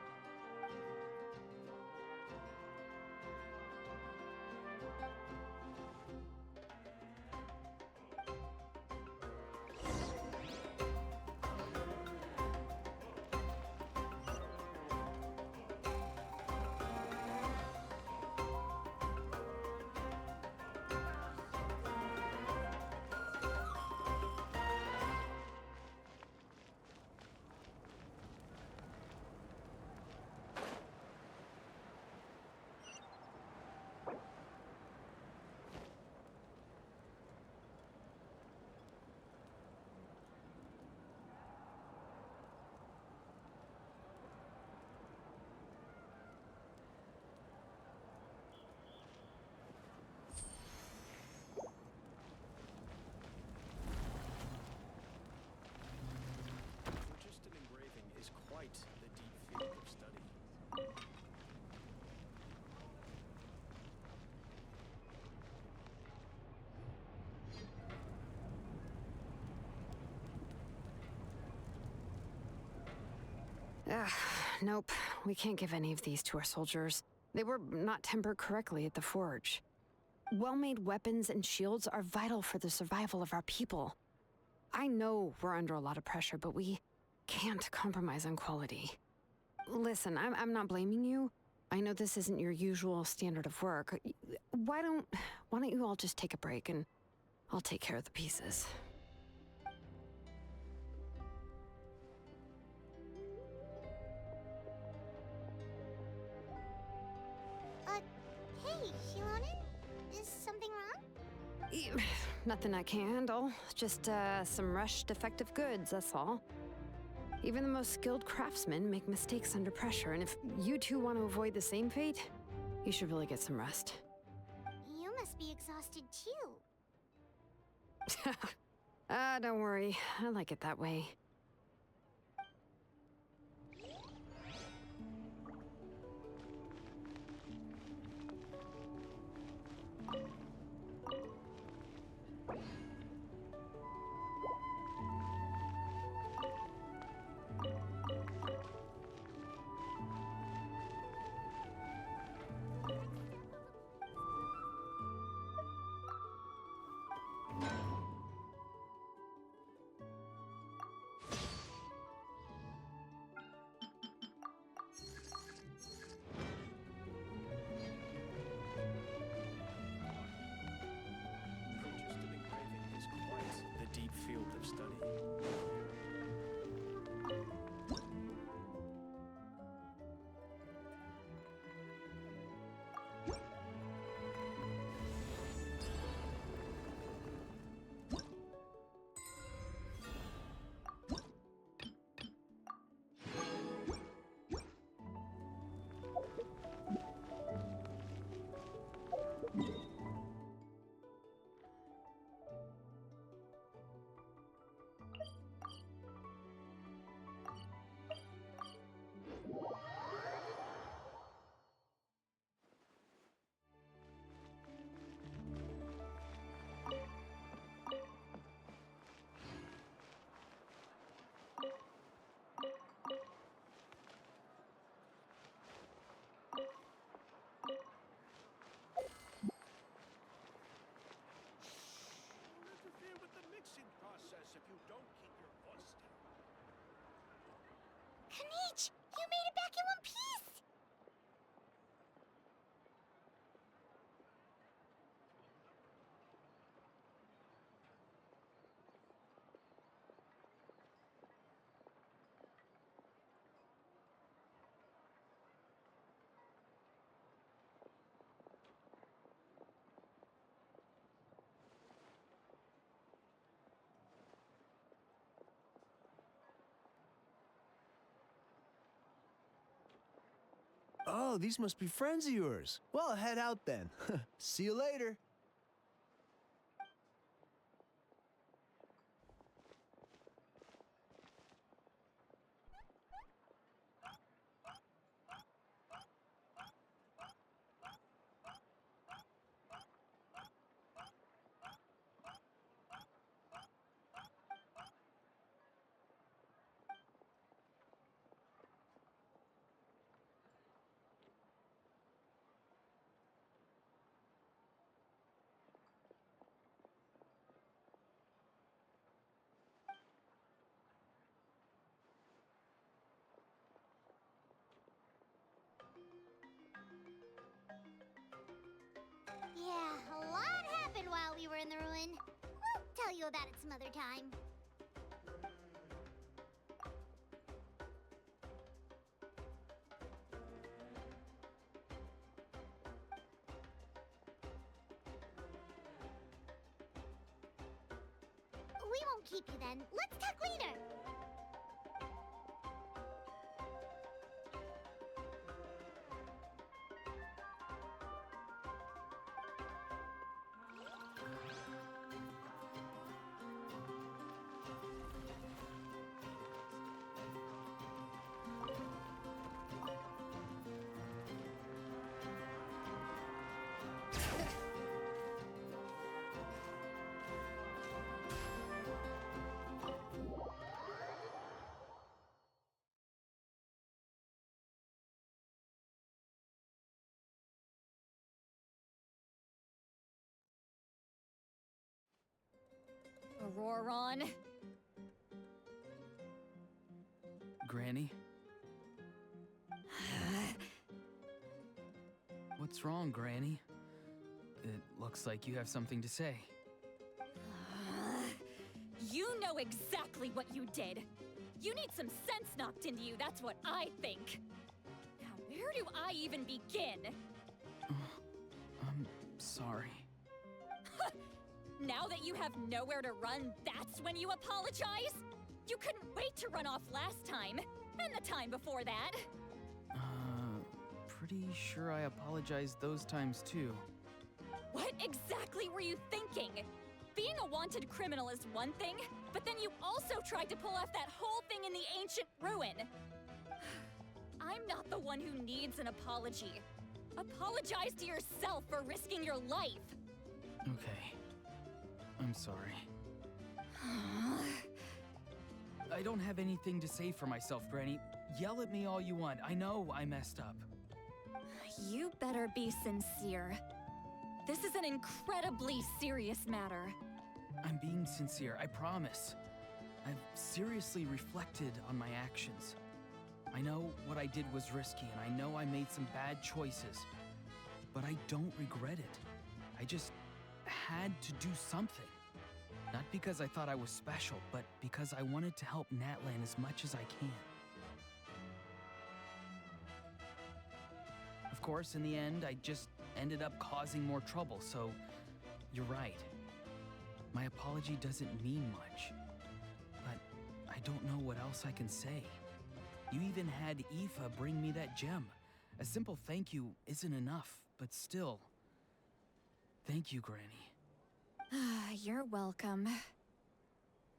Quite the deep field of study. Nope. We can't give any of these to our soldiers. They were not tempered correctly at the forge. Well-made weapons and shields are vital for the survival of our people. I know we're under a lot of pressure, but we can't compromise on quality. Listen, I'm not blaming you. I know this isn't your usual standard of work. Why don't you all just take a break and I'll take care of the pieces. Hey, Shilonen? Is something wrong? Nothing I can handle. Just, some rushed defective goods, that's all. Even the most skilled craftsmen make mistakes under pressure, and if you two want to avoid the same fate, you should really get some rest. You must be exhausted too. Don't worry. I like it that way. Oh, these must be friends of yours. Well, head out then. See you later. Yeah, a lot happened while we were in the ruin. We'll tell you about it some other time. We won't keep you then. Let's talk later. Auroron. Granny? What's wrong, Granny? It looks like you have something to say. You know exactly what you did. You need some sense knocked into you, that's what I think. Now, where do I even begin? I'm sorry. Now that you have nowhere to run, that's when you apologize? You couldn't wait to run off last time, and the time before that. Pretty sure I apologized those times too. What exactly were you thinking? Being a wanted criminal is one thing, but then you also tried to pull off that whole thing in the ancient ruin. I'm not the one who needs an apology. Apologize to yourself for risking your life. Okay. I'm sorry. I don't have anything to say for myself, Granny. Yell at me all you want. I know I messed up. You better be sincere. This is an incredibly serious matter. I'm being sincere, I promise. I've seriously reflected on my actions. I know what I did was risky, and I know I made some bad choices. But I don't regret it. I just had to do something. Not because I thought I was special, but because I wanted to help Natlan as much as I can. Of course, in the end, I just ended up causing more trouble, so you're right. My apology doesn't mean much, but I don't know what else I can say. You even had Aoife bring me that gem. A simple thank you isn't enough, but still. Thank you, Granny. You're welcome.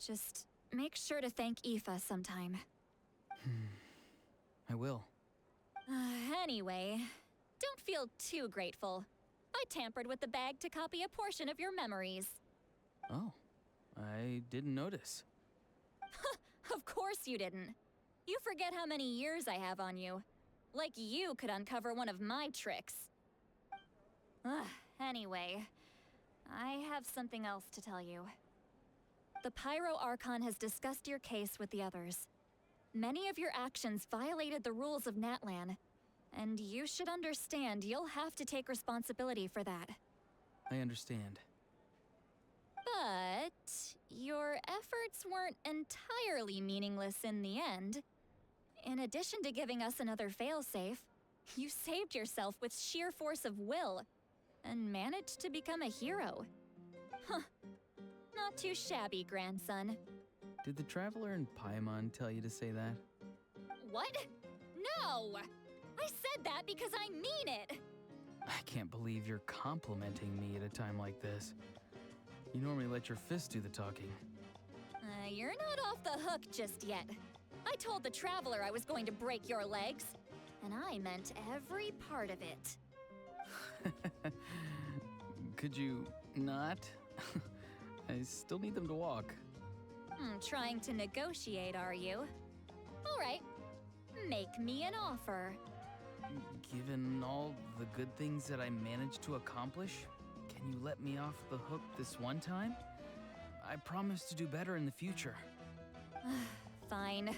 Just make sure to thank Aoife sometime. I will. Anyway, don't feel too grateful. I tampered with the bag to copy a portion of your memories. Oh, I didn't notice. Of course you didn't. You forget how many years I have on you. Like you could uncover one of my tricks. Anyway, I have something else to tell you. The Pyro Archon has discussed your case with the others. Many of your actions violated the rules of Natlan, and you should understand you'll have to take responsibility for that. I understand. But your efforts weren't entirely meaningless in the end. In addition to giving us another failsafe, you saved yourself with sheer force of will and managed to become a hero. Huh. Not too shabby, grandson. Did the Traveler in Paimon tell you to say that? What? No! I said that because I mean it! I can't believe you're complimenting me at a time like this. You normally let your fists do the talking. You're not off the hook just yet. I told the Traveler I was going to break your legs, and I meant every part of it. Could you not? I still need them to walk. Trying to negotiate, are you? All right, make me an offer. Given all the good things that I managed to accomplish, can you let me off the hook this one time? I promise to do better in the future. Fine.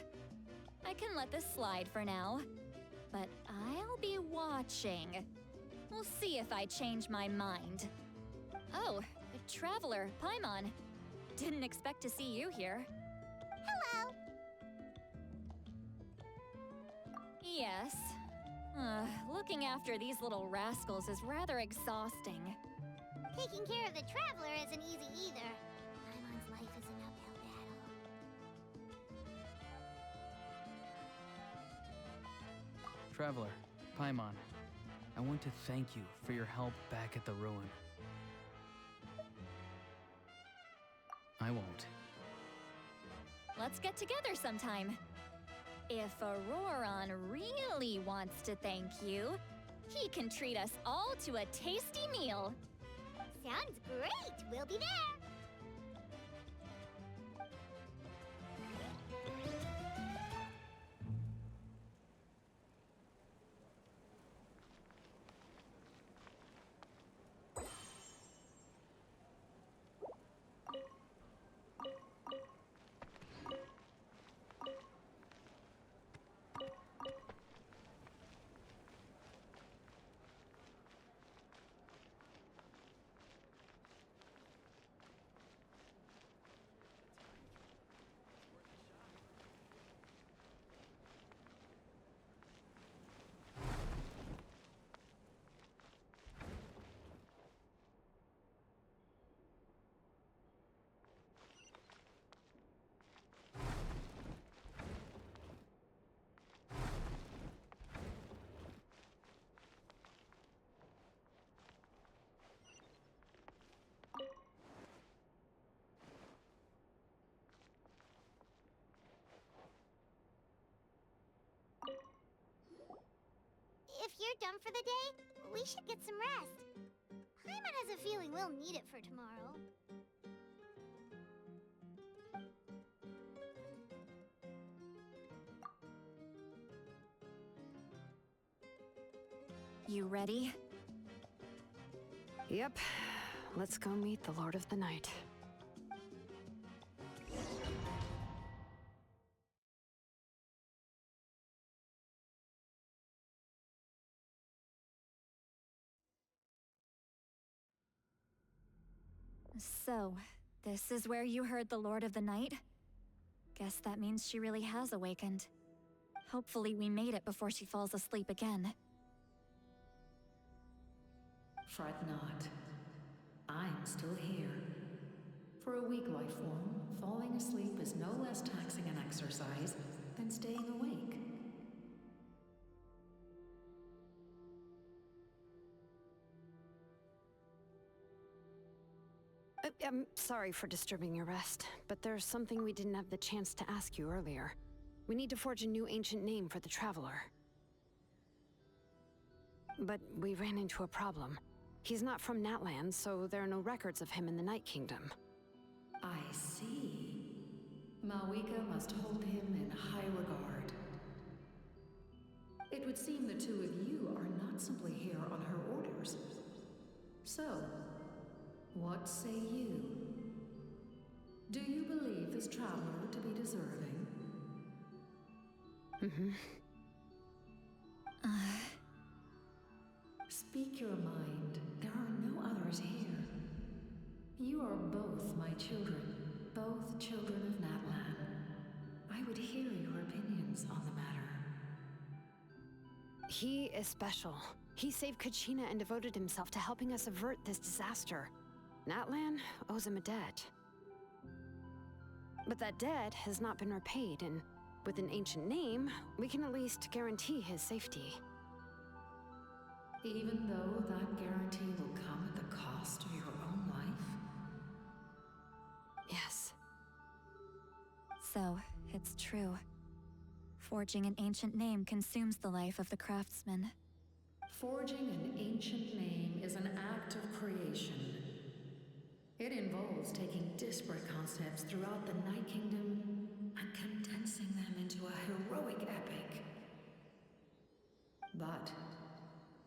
I can let this slide for now. But I'll be watching. We'll see if I change my mind. Oh, Traveler, Paimon. Didn't expect to see you here. Hello! Yes. Looking after these little rascals is rather exhausting. Taking care of the Traveler isn't easy either. Paimon's life is an uphill battle. Traveler, Paimon, I want to thank you for your help back at the ruin. I won't. Let's get together sometime. If Auroron really wants to thank you, he can treat us all to a tasty meal. Sounds great! We'll be there! If you're done for the day, we should get some rest. Paimon has a feeling we'll need it for tomorrow. You ready? Yep. Let's go meet the Lord of the Night. So, this is where you heard the Lord of the Night? Guess that means she really has awakened. Hopefully we made it before she falls asleep again. Fret not. I'm still here. For a weak life form, falling asleep is no less taxing an exercise than staying awake. I'm sorry for disturbing your rest, but there's something we didn't have the chance to ask you earlier. We need to forge a new ancient name for the Traveler. But we ran into a problem. He's not from Natlan, so there are no records of him in the Night Kingdom. I see. Mawika must hold him in high regard. It would seem the two of you are not simply here on her orders. So, what say you? Do you believe this traveler to be deserving? Speak your mind. There are no others here. You are both my children, both children of Natlan. I would hear your opinions on the matter. He is special. He saved Kachina and devoted himself to helping us avert this disaster. Natlan owes him a debt. But that debt has not been repaid, and with an ancient name, we can at least guarantee his safety. Even though that guarantee will come at the cost of your own life? Yes. So, it's true. Forging an ancient name consumes the life of the craftsman. Forging an ancient name is an act of creation. It involves taking disparate concepts throughout the Night Kingdom and condensing them into a heroic epic. But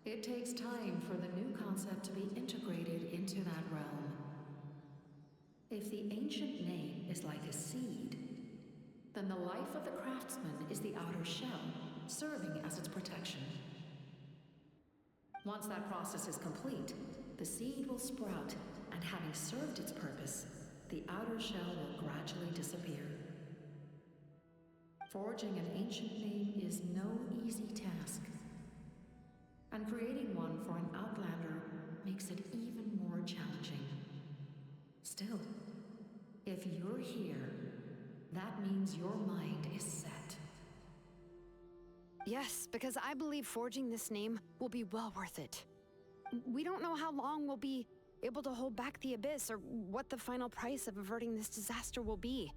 it takes time for the new concept to be integrated into that realm. If the ancient name is like a seed, then the life of the craftsman is the outer shell, serving as its protection. Once that process is complete, the seed will sprout, and having served its purpose, the outer shell will gradually disappear. Forging an ancient name is no easy task, and creating one for an outlander makes it even more challenging. Still, if you're here, that means your mind is set. Yes, because I believe forging this name will be well worth it. We don't know how long we'll be able to hold back the Abyss or what the final price of averting this disaster will be.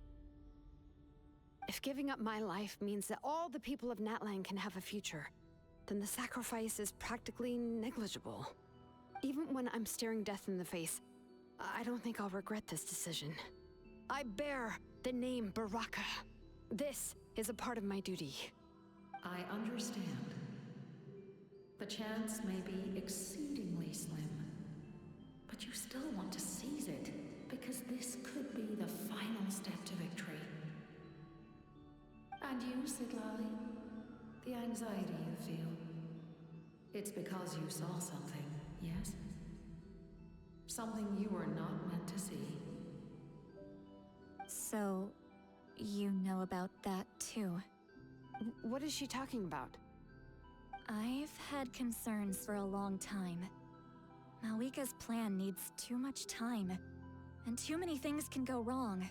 If giving up my life means that all the people of Natlan can have a future, then the sacrifice is practically negligible. Even when I'm staring death in the face, I don't think I'll regret this decision. I bear the name Baraka. This is a part of my duty. I understand. The chance may be exceedingly slim, but you still want to seize it, because this could be the final step to victory. And you, Siglali? The anxiety you feel. It's because you saw something, yes? Something you were not meant to see. So, you know about that too? What is she talking about? I've had concerns for a long time. Malika's plan needs too much time, and too many things can go wrong.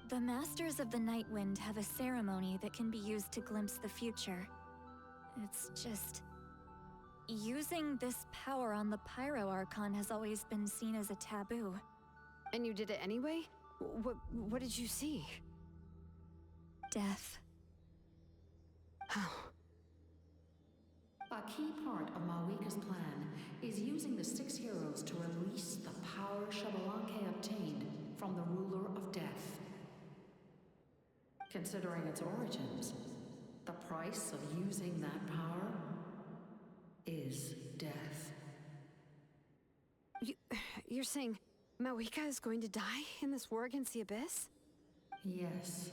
The Masters of the Night Wind have a ceremony that can be used to glimpse the future. It's just... using this power on the Pyro Archon has always been seen as a taboo. And you did it anyway? What did you see? Death. How? A key part of Malika's plan is using the 6 heroes to release the power Xbalanque obtained from the ruler of death. Considering its origins, the price of using that power is death. You're saying Malika is going to die in this war against the Abyss? Yes.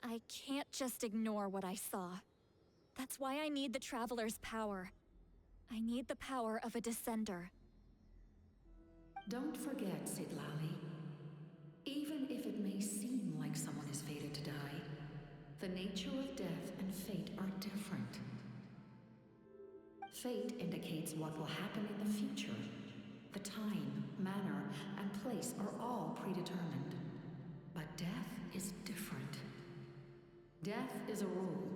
I can't just ignore what I saw. That's why I need the Traveler's power. I need the power of a Descender. Don't forget, Siglali. Even if it may seem like someone is fated to die, the nature of death and fate are different. Fate indicates what will happen in the future. The time, manner, and place are all predetermined. But death is different. Death is a rule.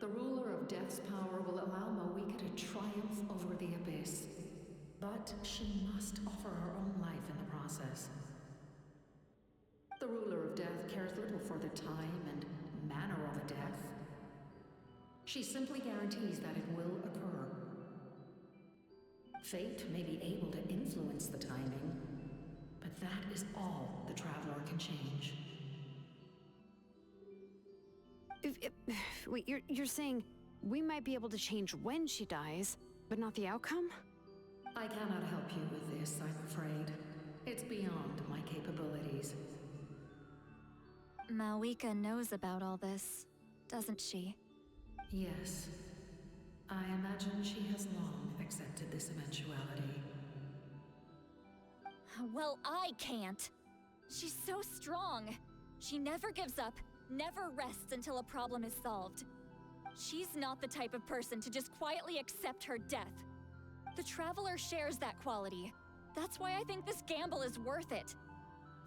The ruler of Death's power will allow Malika to triumph over the Abyss. But she must offer her own life in the process. The ruler of Death cares little for the time and manner of a death. She simply guarantees that it will occur. Fate may be able to influence the timing, but that is all the Traveler can change. Wait, you're saying we might be able to change when she dies, but not the outcome? I cannot help you with this, I'm afraid. It's beyond my capabilities. Malika knows about all this, doesn't she? Yes. I imagine she has long accepted this eventuality. Well, I can't. She's so strong. She never gives up, never rests until a problem is solved. She's not the type of person to just quietly accept her death. The Traveler shares that quality. That's why I think this gamble is worth it.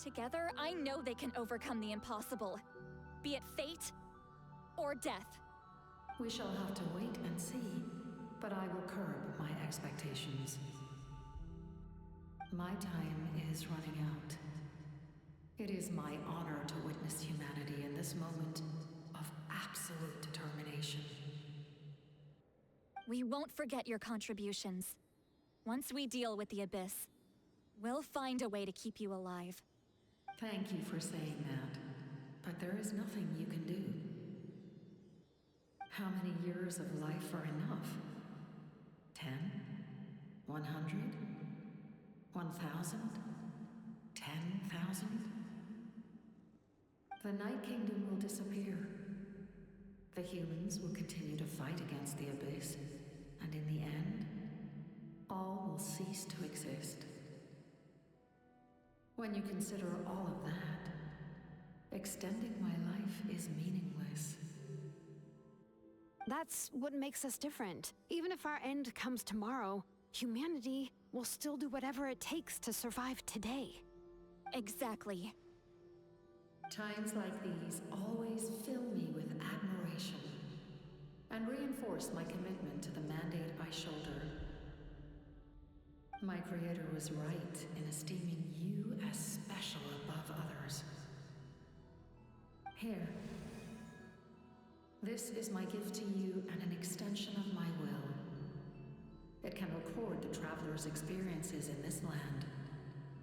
Together, I know they can overcome the impossible. Be it fate or death. We shall have to wait and see, but I will curb my expectations. My time is running out. It is my honor to witness humanity in this moment of absolute determination. We won't forget your contributions. Once we deal with the Abyss, we'll find a way to keep you alive. Thank you for saying that, but there is nothing you can do. How many years of life are enough? 10? 100? 1,000? 10,000? The Night Kingdom will disappear. The humans will continue to fight against the Abyss, and in the end, all will cease to exist. When you consider all of that, extending my life is meaningless. That's what makes us different. Even if our end comes tomorrow, humanity will still do whatever it takes to survive today. Exactly. Times like these always fill me with admiration and reinforce my commitment to the mandate I shoulder. My creator was right in esteeming you as special above others. Here. This is my gift to you and an extension of my will. It can record the traveler's experiences in this land,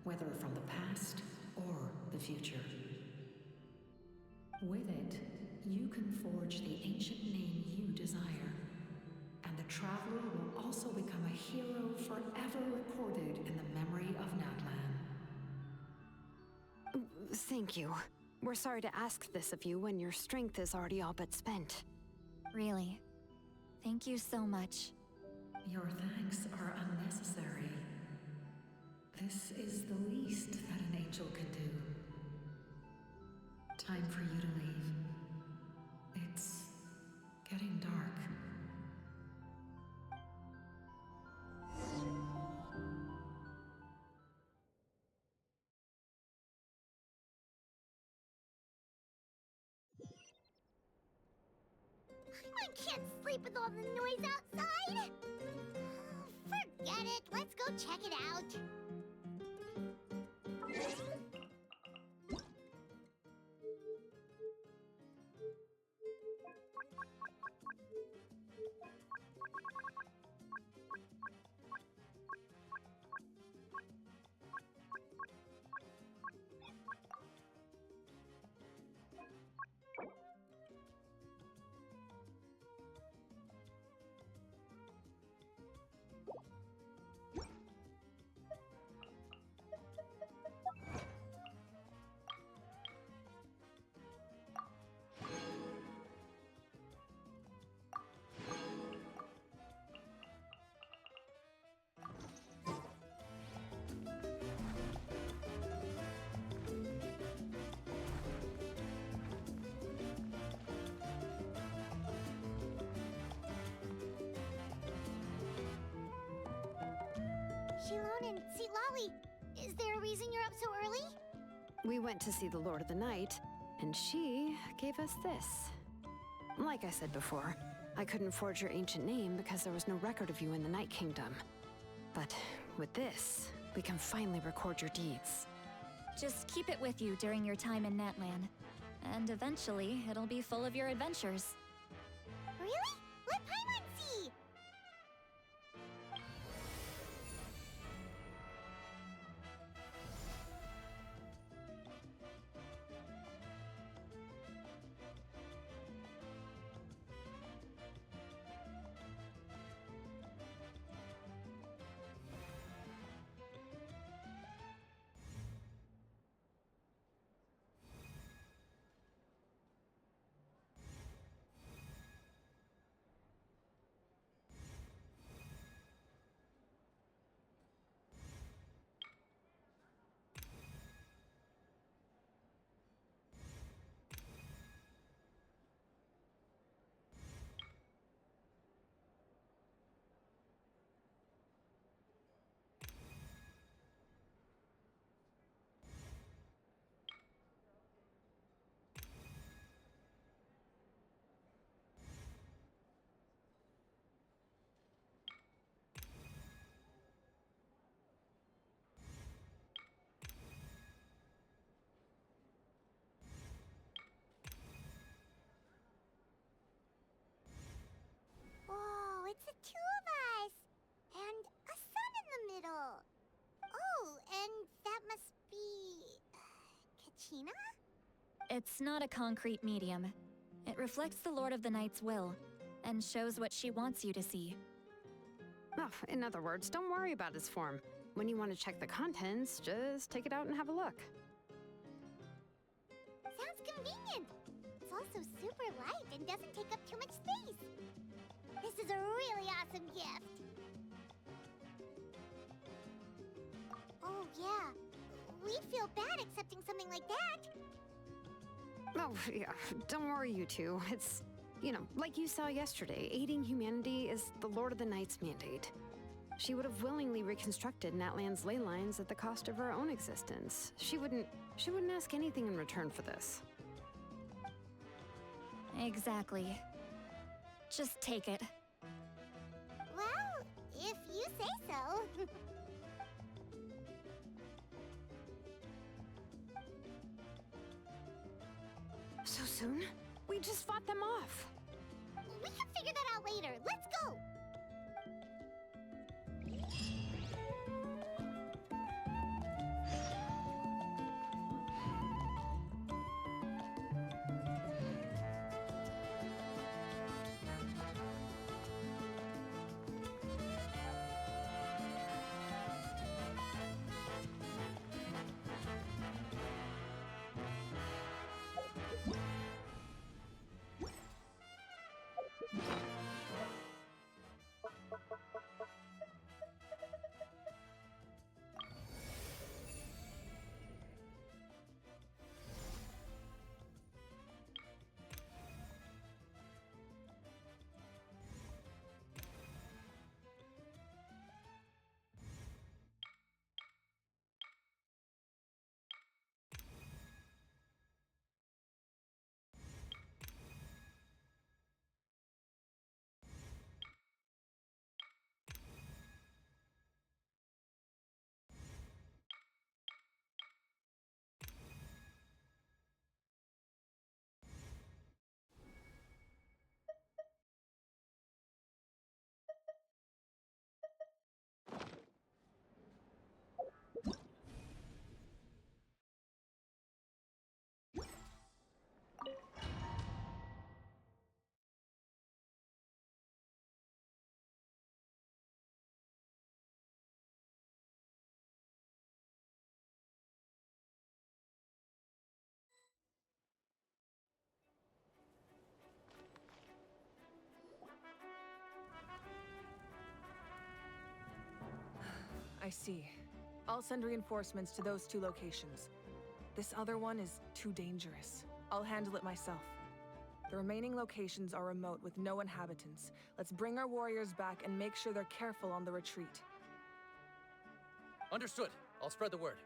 whether from the past or the future. With it, you can forge the ancient name you desire, and the traveler will also become a hero forever recorded in the memory of Natlan. Thank you. We're sorry to ask this of you when your strength is already all but spent. Really. Thank you so much. Your thanks are unnecessary. This is the least that an angel can do. Time for you to leave. It's getting dark. I can't sleep with all the noise outside! Forget it, let's go check it out. Shilon and Lolly, is there a reason you're up so early? We went to see the Lord of the Night, and she gave us this. Like I said before, I couldn't forge your ancient name because there was no record of you in the Night Kingdom. But with this, we can finally record your deeds. Just keep it with you during your time in Natlan. And eventually, it'll be full of your adventures. Really? Let Paimon see! It's not a concrete medium. It reflects the Lord of the Night's will, and shows what she wants you to see. Oh, in other words, don't worry about its form. When you want to check the contents, just take it out and have a look. Sounds convenient. It's also super light and doesn't take up too much space. This is a really awesome gift. Oh, yeah. We'd feel bad accepting something like that. Oh, yeah, don't worry, you two. It's, you know, like you saw yesterday, aiding humanity is the Lord of the Night's mandate. She would have willingly reconstructed Natlan's ley lines at the cost of her own existence. She wouldn't ask anything in return for this. Exactly. Just take it. Well, if you say so. So soon? We just fought them off. We can figure that out later. Let's go! I see. I'll send reinforcements to those 2 locations. This other one is too dangerous. I'll handle it myself. The remaining locations are remote with no inhabitants. Let's bring our warriors back and make sure they're careful on the retreat. Understood. I'll spread the word.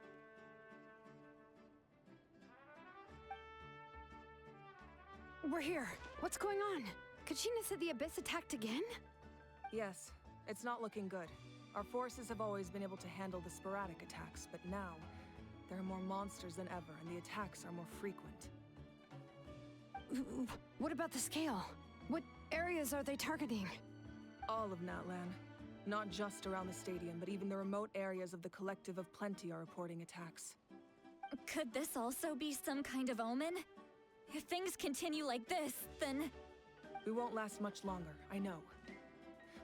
We're here. What's going on? Kachina said the Abyss attacked again? Yes, it's not looking good. Our forces have always been able to handle the sporadic attacks, but now, there are more monsters than ever, and the attacks are more frequent. What about the scale? What areas are they targeting? All of Natlan. Not just around the stadium, but even the remote areas of the Collective of Plenty are reporting attacks. Could this also be some kind of omen? If things continue like this, then... We won't last much longer, I know.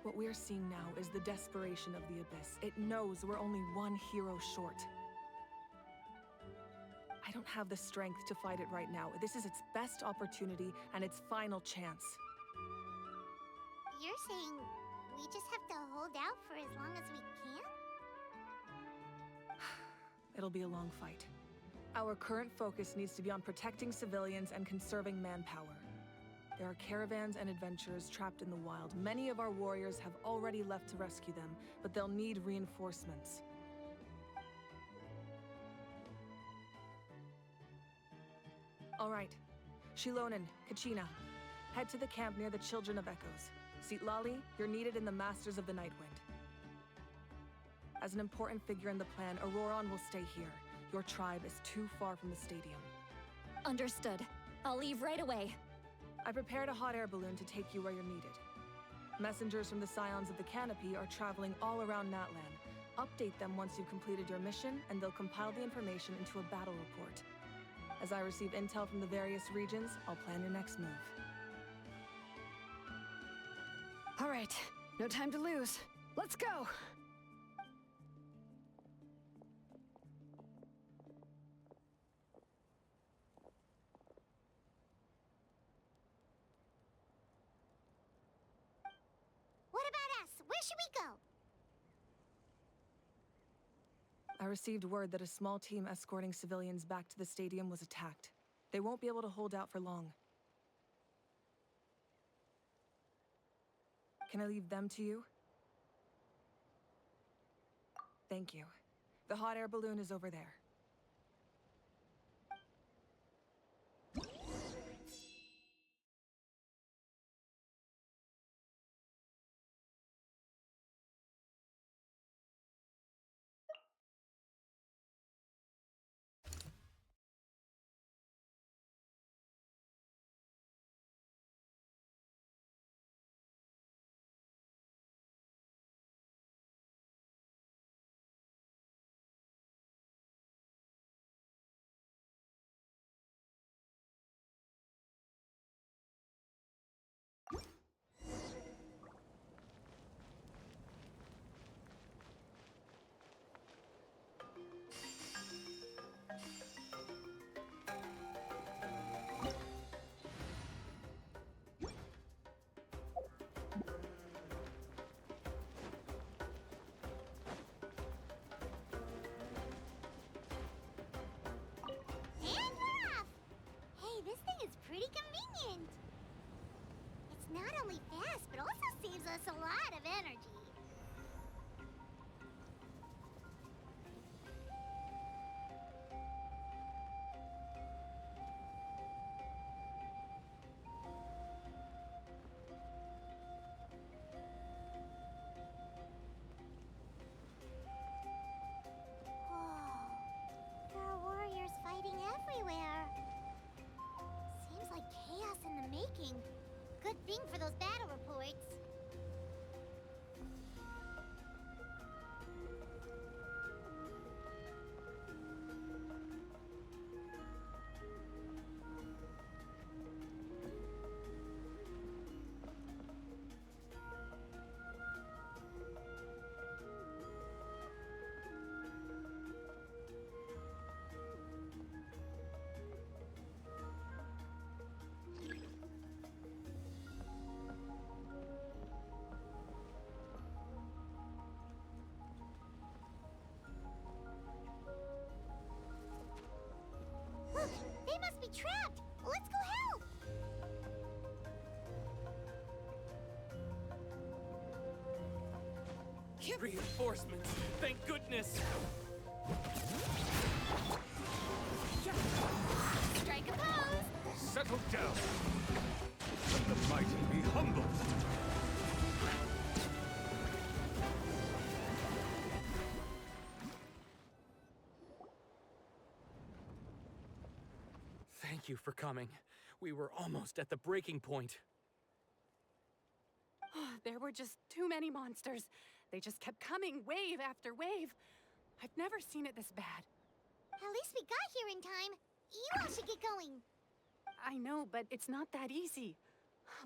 What we're seeing now is the desperation of the Abyss. It knows we're only one hero short. I don't have the strength to fight it right now. This is its best opportunity and its final chance. You're saying we just have to hold out for as long as we can? It'll be a long fight. Our current focus needs to be on protecting civilians and conserving manpower. There are caravans and adventurers trapped in the wild. Many of our warriors have already left to rescue them, but they'll need reinforcements. All right. Shilonen, Kachina, head to the camp near the Children of Echoes. Sitlali, you're needed in the Masters of the Nightwind. As an important figure in the plan, Auroron will stay here. Your tribe is too far from the stadium. Understood. I'll leave right away. I prepared a hot air balloon to take you where you're needed. Messengers from the Scions of the Canopy are traveling all around Natlan. Update them once you've completed your mission, and they'll compile the information into a battle report. As I receive intel from the various regions, I'll plan your next move. All right, no time to lose. Let's go! What about us? Where should we go? I received word that a small team escorting civilians back to the stadium was attacked. They won't be able to hold out for long. Can I leave them to you? Thank you. The hot air balloon is over there. And we're off! Hey, this thing is pretty convenient. It's not only fast, but also saves us a lot of energy. Whoa. There are warriors fighting everywhere. Seems like chaos in the making. Good thing for those battle reports. Look, they must be trapped. Let's go help. Reinforcements! Thank goodness! Strike a pose! Settle down! Let the mighty be humbled! Thank you for coming. We were almost at the breaking point. There were just too many monsters. They just kept coming, wave after wave. I've never seen it this bad. At least we got here in time. You all should get going. I know, but it's not that easy.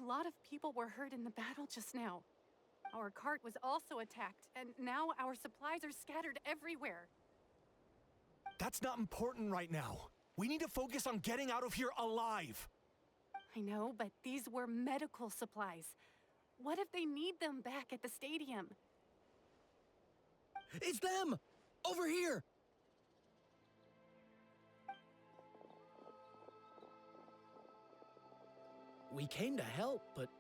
A lot of people were hurt in the battle just now. Our cart was also attacked, and now our supplies are scattered everywhere. That's not important right now. We need to focus on getting out of here alive. I know, but these were medical supplies. What if they need them back at the stadium? It's them! Over here! We came to help, but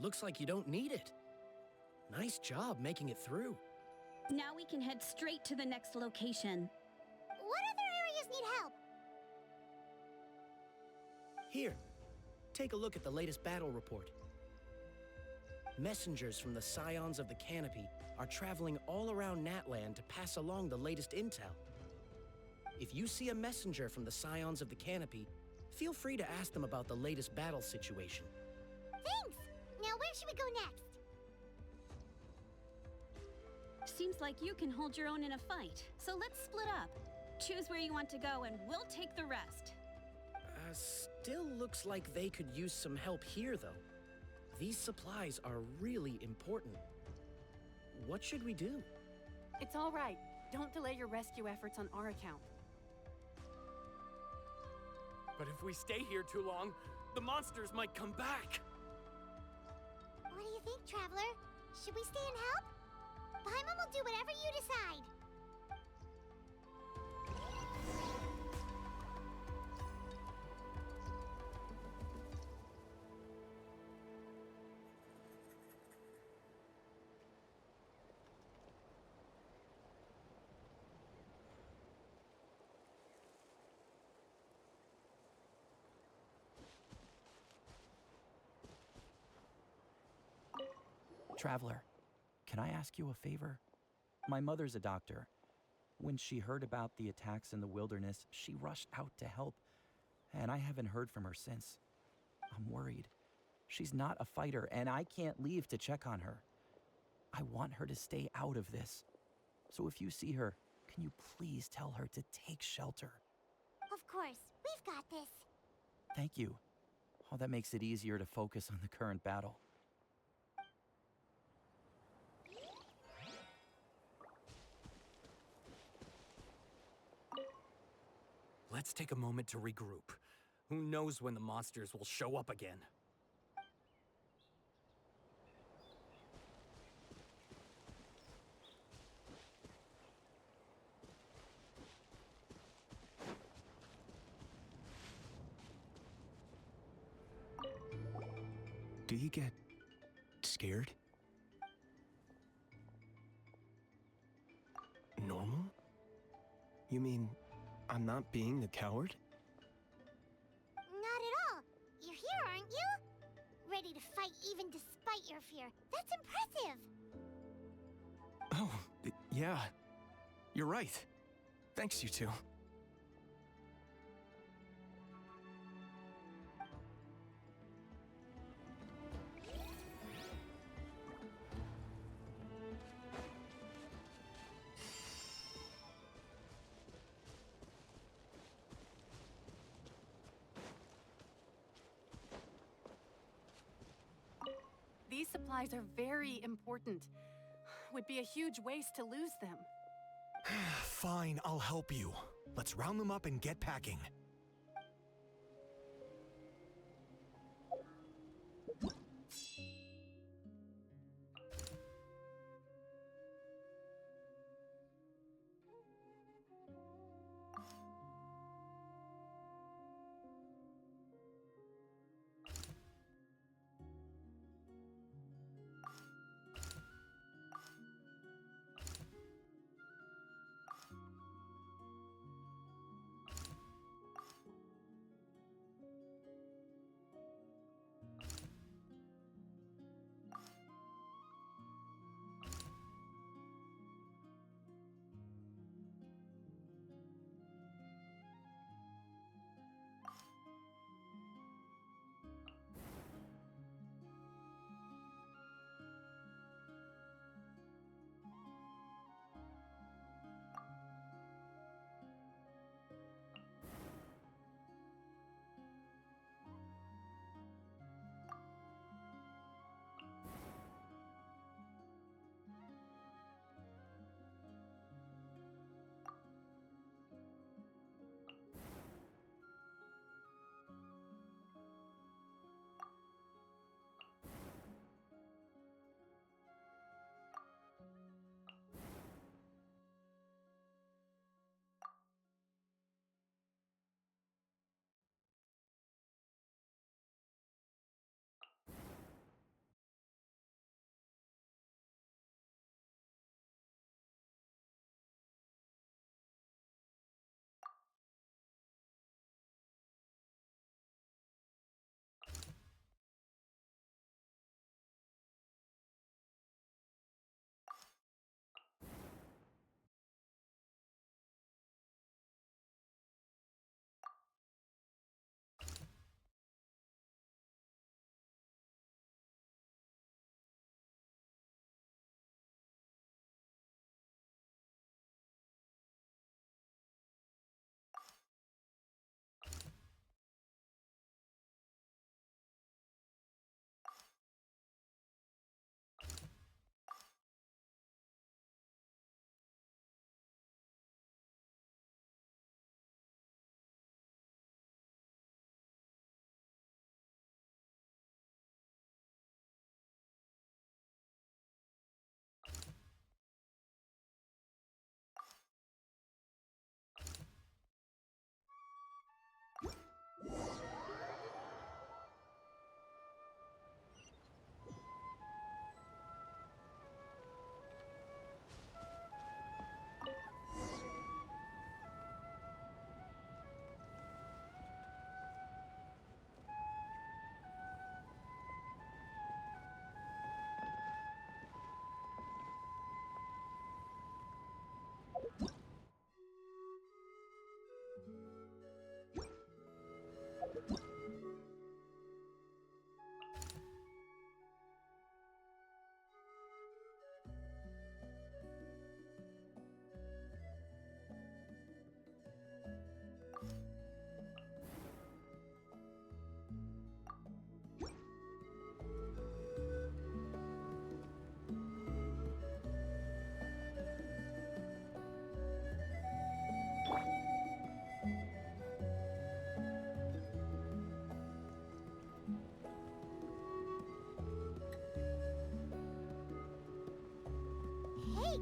looks like you don't need it. Nice job making it through. Now we can head straight to the next location. What other areas need help? Here, take a look at the latest battle report. Messengers from the Scions of the Canopy are traveling all around Natlan to pass along the latest intel. If you see a messenger from the Scions of the Canopy, feel free to ask them about the latest battle situation. Thanks! Now where should we go next? Seems like you can hold your own in a fight, so let's split up. Choose where you want to go and we'll take the rest. Still looks like they could use some help here, though. These supplies are really important. What should we do? It's all right. Don't delay your rescue efforts on our account. But if we stay here too long, the monsters might come back. What do you think, Traveler? Should we stay and help? Paimon will do whatever you decide. Traveler, can I ask you a favor? My mother's a doctor. When she heard about the attacks in the wilderness, she rushed out to help, and I haven't heard from her since. I'm worried. She's not a fighter, and I can't leave to check on her. I want her to stay out of this. So if you see her, can you please tell her to take shelter? Of course, we've got this. Thank you. Oh, that makes it easier to focus on the current battle. Let's take a moment to regroup. Who knows when the monsters will show up again? Do you get scared? Normal? You mean I'm not being the coward? Not at all. You're here, aren't you? Ready to fight even despite your fear. That's impressive. Oh, yeah. You're right. Thanks, you two. These supplies are very important. Would be a huge waste to lose them. Fine, I'll help you. Let's round them up and get packing.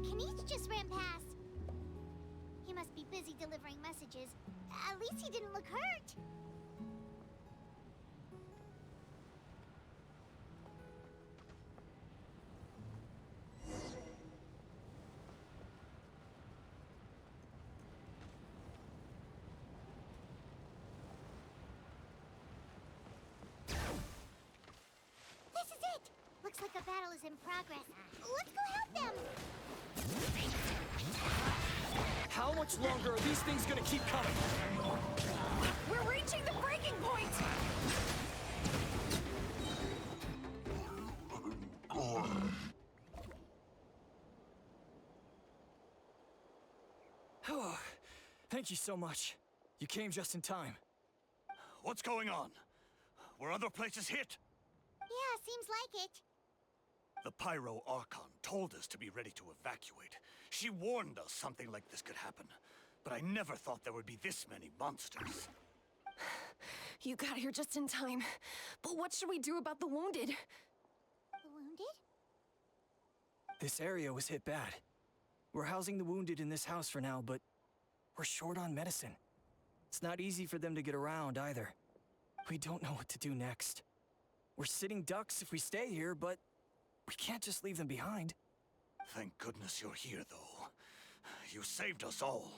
Hey, Kanish just ran past. He must be busy delivering messages. At least he didn't look hurt. This is it! Looks like a battle is in progress. Let's go help them! How much longer are these things gonna keep coming? We're reaching the breaking point! Oh, thank you so much. You came just in time. What's going on? Were other places hit? Yeah, seems like it. The Pyro Archon told us to be ready to evacuate. She warned us something like this could happen. But I never thought there would be this many monsters. You got here just in time. But what should we do about the wounded? The wounded? This area was hit bad. We're housing the wounded in this house for now, but we're short on medicine. It's not easy for them to get around either. We don't know what to do next. We're sitting ducks if we stay here, but we can't just leave them behind. Thank goodness you're here, though. You saved us all.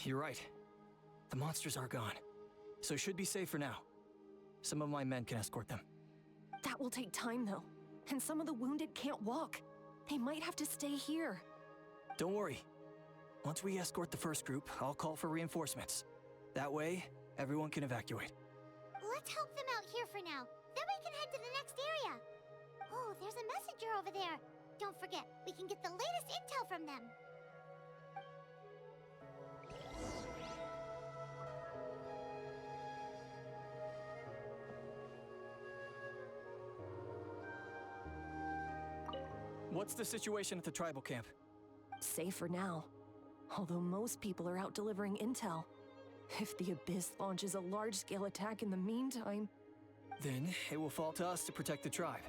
You're right. The monsters are gone, so should be safe for now. Some of my men can escort them. That will take time, though. And some of the wounded can't walk. They might have to stay here. Don't worry. Once we escort the first group, I'll call for reinforcements. That way, everyone can evacuate. Let's help them out here for now. Then we can head to the next area. Oh, there's a messenger over there. Don't forget, we can get the latest intel from them. What's the situation at the tribal camp? Safe for now. Although most people are out delivering intel. If the Abyss launches a large-scale attack in the meantime... Then it will fall to us to protect the tribe.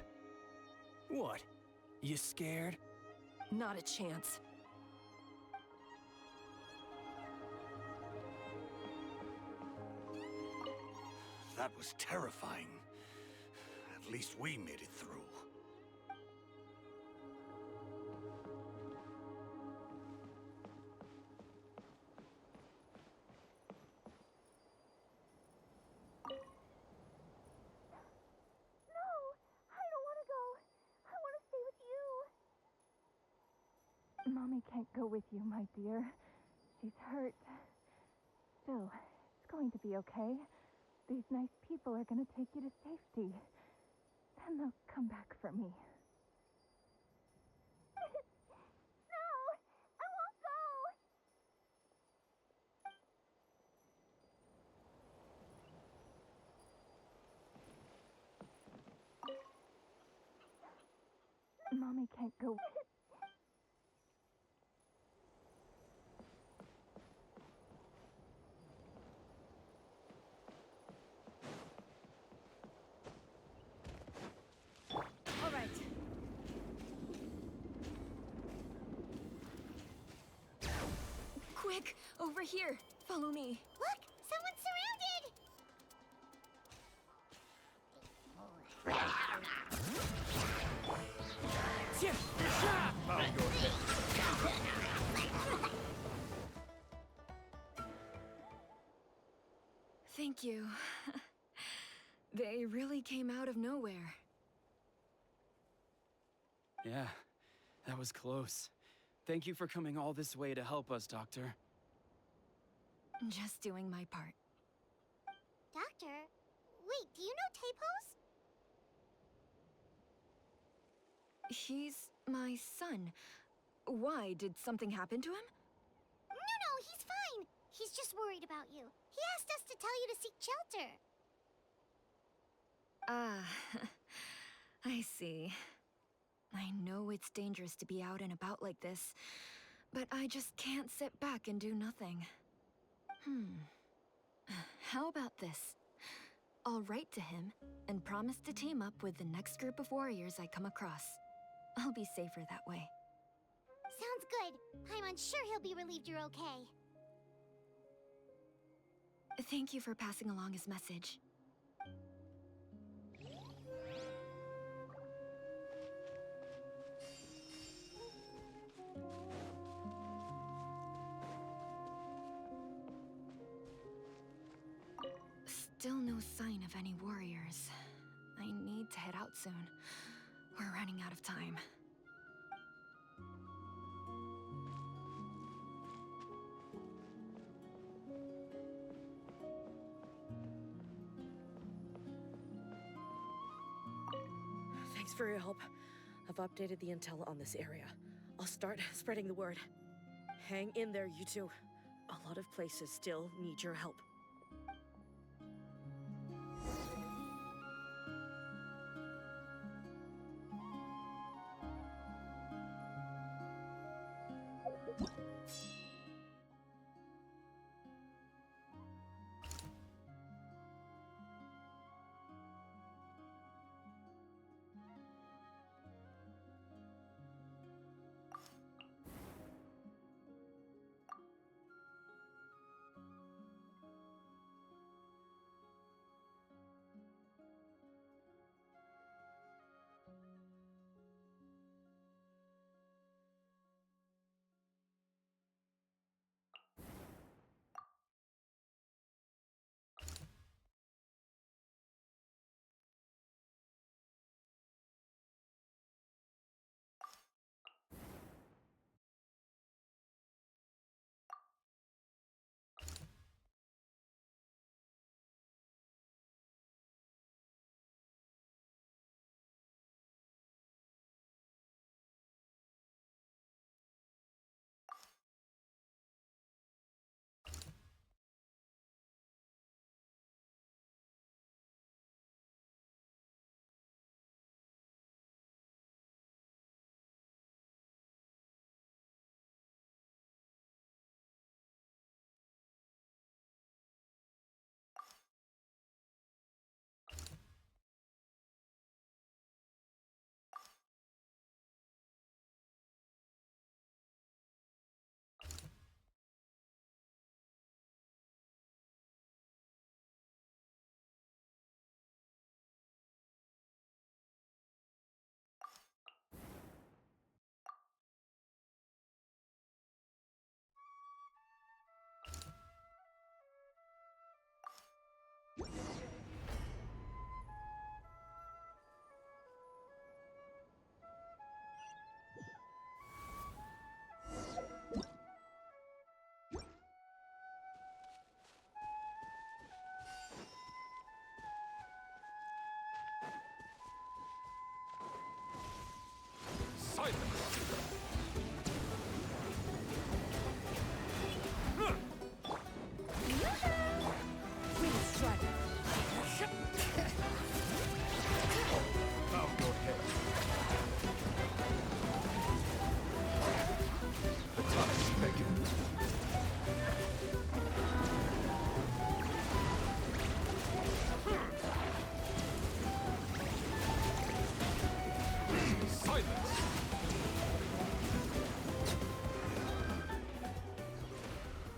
What? You scared? Not a chance. That was terrifying. At least we made it through. Mommy can't go with you, my dear. She's hurt. Still, it's going to be okay. These nice people are gonna take you to safety. Then they'll come back for me. No! I won't go! Mommy can't go. Quick! Over here! Follow me! Look! Someone's Thank you. They really came out of nowhere. Yeah, that was close. Thank you for coming all this way to help us, Doctor. Just doing my part. Doctor? Wait, do you know Tapos? He's my son. Why? Did something happen to him? No, he's fine. He's just worried about you. He asked us to tell you to seek shelter. Ah, I see. I know it's dangerous to be out and about like this, but I just can't sit back and do nothing. How about this? I'll write to him and promise to team up with the next group of warriors I come across. I'll be safer that way. Sounds good. I'm unsure he'll be relieved you're okay. Thank you for passing along his message. Still no sign of any warriors. I need to head out soon. We're running out of time. Thanks for your help. I've updated the intel on this area. I'll start spreading the word. Hang in there, you two. A lot of places still need your help.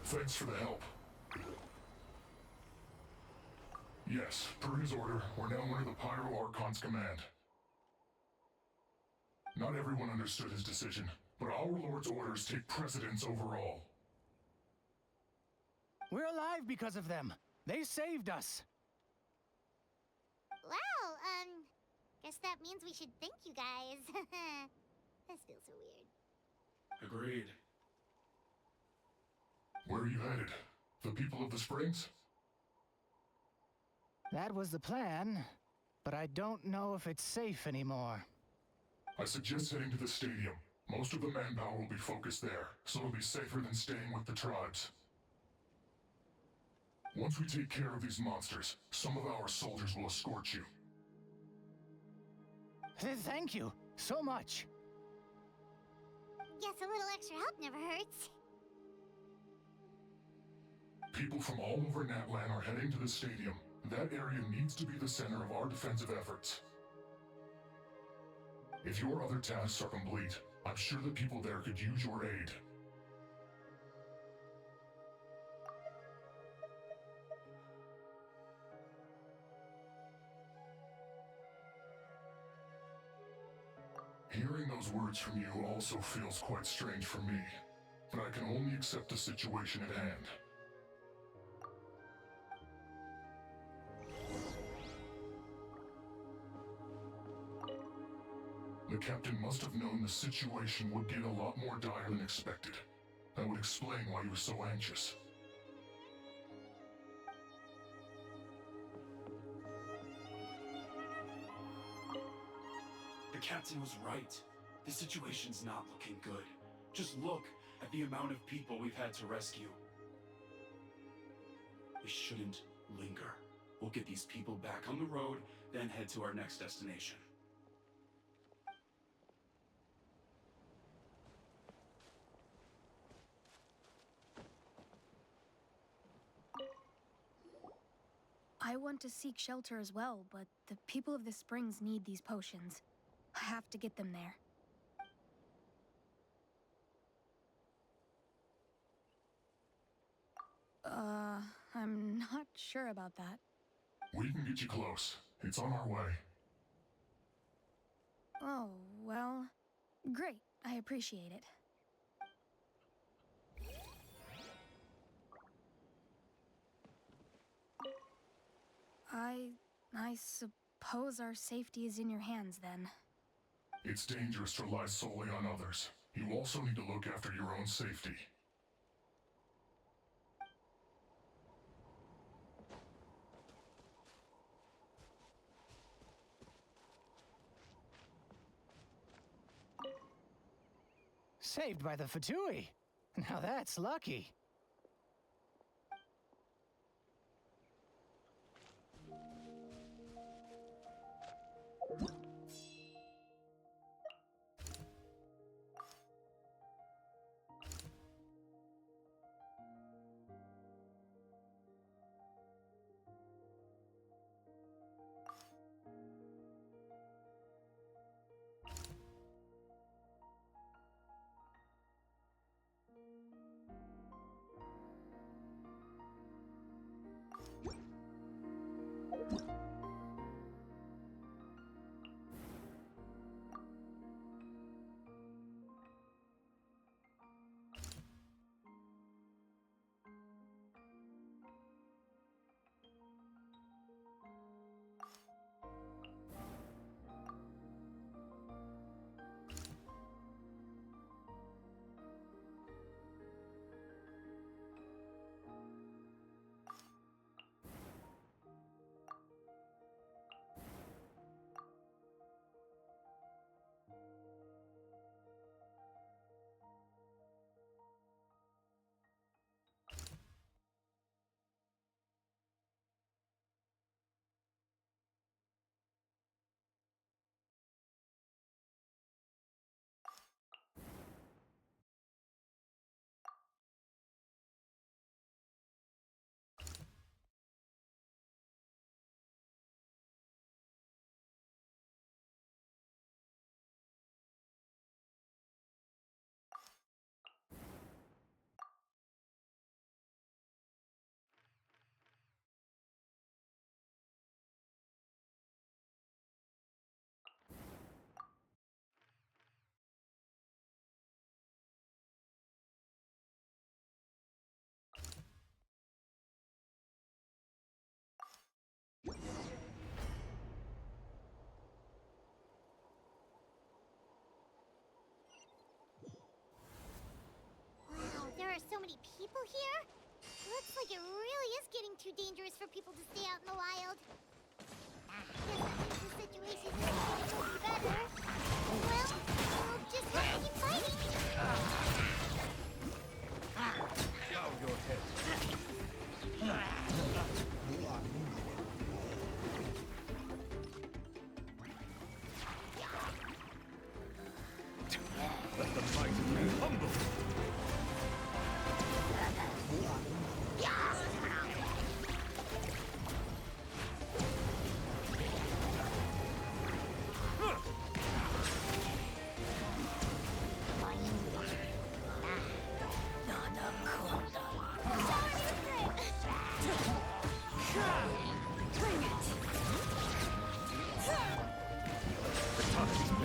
Thanks for the help. Yes, per his order, we're now under the Pyro Archon's command. Not everyone understood his decision, but our Lord's orders take precedence over all. We're alive because of them. They saved us. Wow, guess that means we should thank you guys. This feels so weird. Agreed. Where are you headed? The people of the Springs? That was the plan, but I don't know if it's safe anymore. I suggest heading to the stadium. Most of the manpower will be focused there, so it'll be safer than staying with the tribes. Once we take care of these monsters, some of our soldiers will escort you. Thank you so much. Guess a little extra help never hurts. People from all over Natlan are heading to the stadium, That area needs to be the center of our defensive efforts. If your other tasks are complete, I'm sure the people there could use your aid. Hearing those words from you also feels quite strange for me, but I can only accept the situation at hand. The captain must have known the situation would get a lot more dire than expected. That would explain why he was so anxious. The captain was right. The situation's not looking good. Just look at the amount of people we've had to rescue. We shouldn't linger. We'll get these people back on the road, then head to our next destination. I want to seek shelter as well, but the people of the springs need these potions. I have to get them there. I'm not sure about that. We can get you close. It's on our way. Oh, well, great. I appreciate it. I suppose our safety is in your hands, then. It's dangerous to rely solely on others. You also need to look after your own safety. Saved by the Fatui. Now that's lucky. Wow, there are so many people here? Looks like it really is getting too dangerous for people to stay out in the wild. Guess that means the situation isn't getting better. Well, we'll just have to keep fighting. Bow your head. Let the mighty be humble.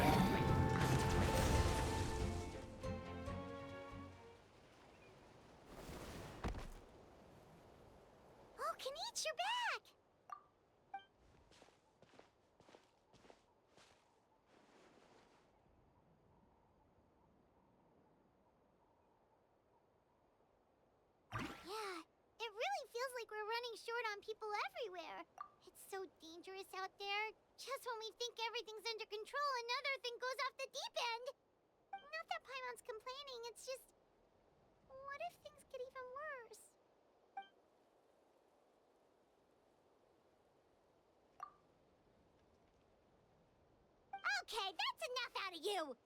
Oh, Kanich, you're back! Yeah, it really feels like we're running short on people everywhere. It's so dangerous out there. Just when we think everything's under control, another thing goes off the deep end. Not that Paimon's complaining, it's just... What if things get even worse? Okay, that's enough out of you!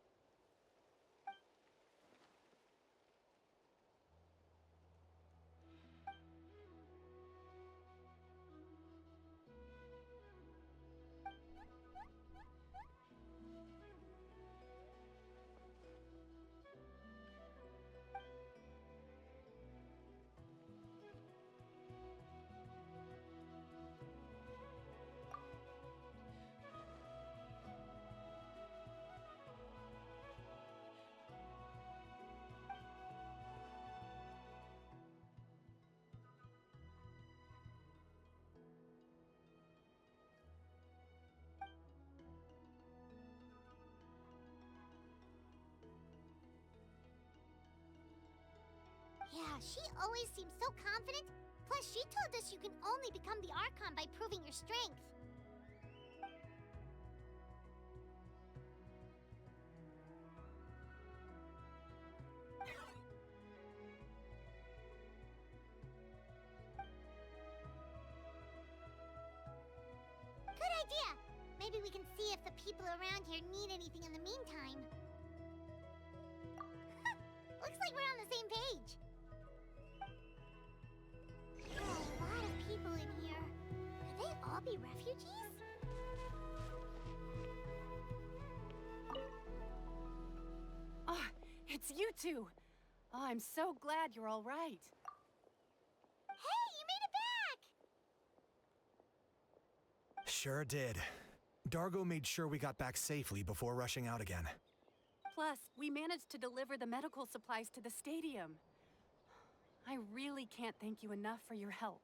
Yeah, she always seems so confident. Plus, she told us you can only become the Archon by proving your strength. Good idea! Maybe we can see if the people around here need anything in the meantime. Looks like we're on the same page. There are a lot of people in here. Could they all be refugees? Ah, it's you two. Oh, I'm so glad you're all right. Hey, you made it back! Sure did. Dargo made sure we got back safely before rushing out again. Plus, we managed to deliver the medical supplies to the stadium. I really can't thank you enough for your help.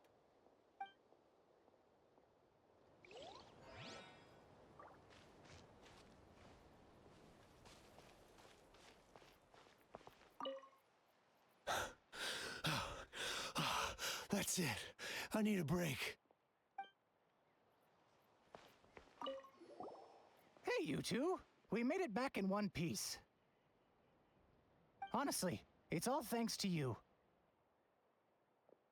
That's it. I need a break. Hey, you two. We made it back in one piece. Honestly, it's all thanks to you.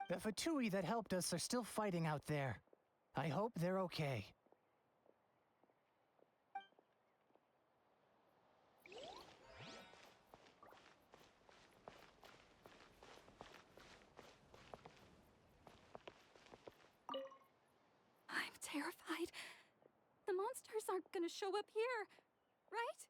The Fatui that helped us are still fighting out there. I hope they're okay. I'm terrified. The monsters aren't gonna show up here, right?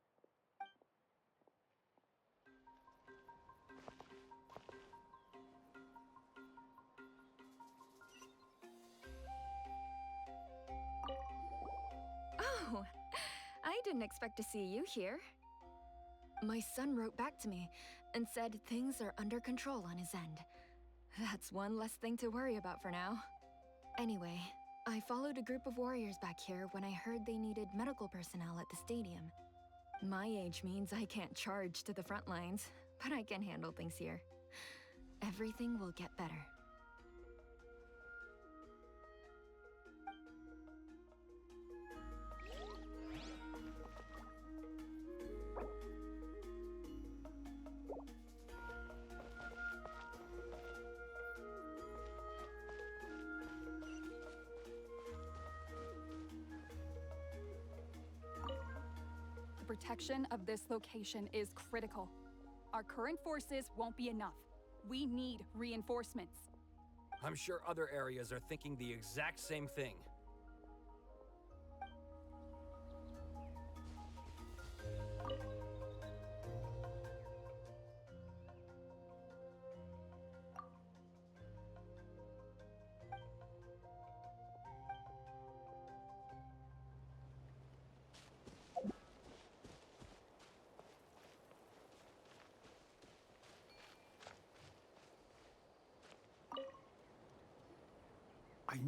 Oh, I didn't expect to see you here. My son wrote back to me and said things are under control on his end. That's one less thing to worry about for now. Anyway, I followed a group of warriors back here when I heard they needed medical personnel at the stadium. My age means I can't charge to the front lines, but I can handle things here. Everything will get better. Protection of this location is critical. Our current forces won't be enough. We need reinforcements. I'm sure other areas are thinking the exact same thing.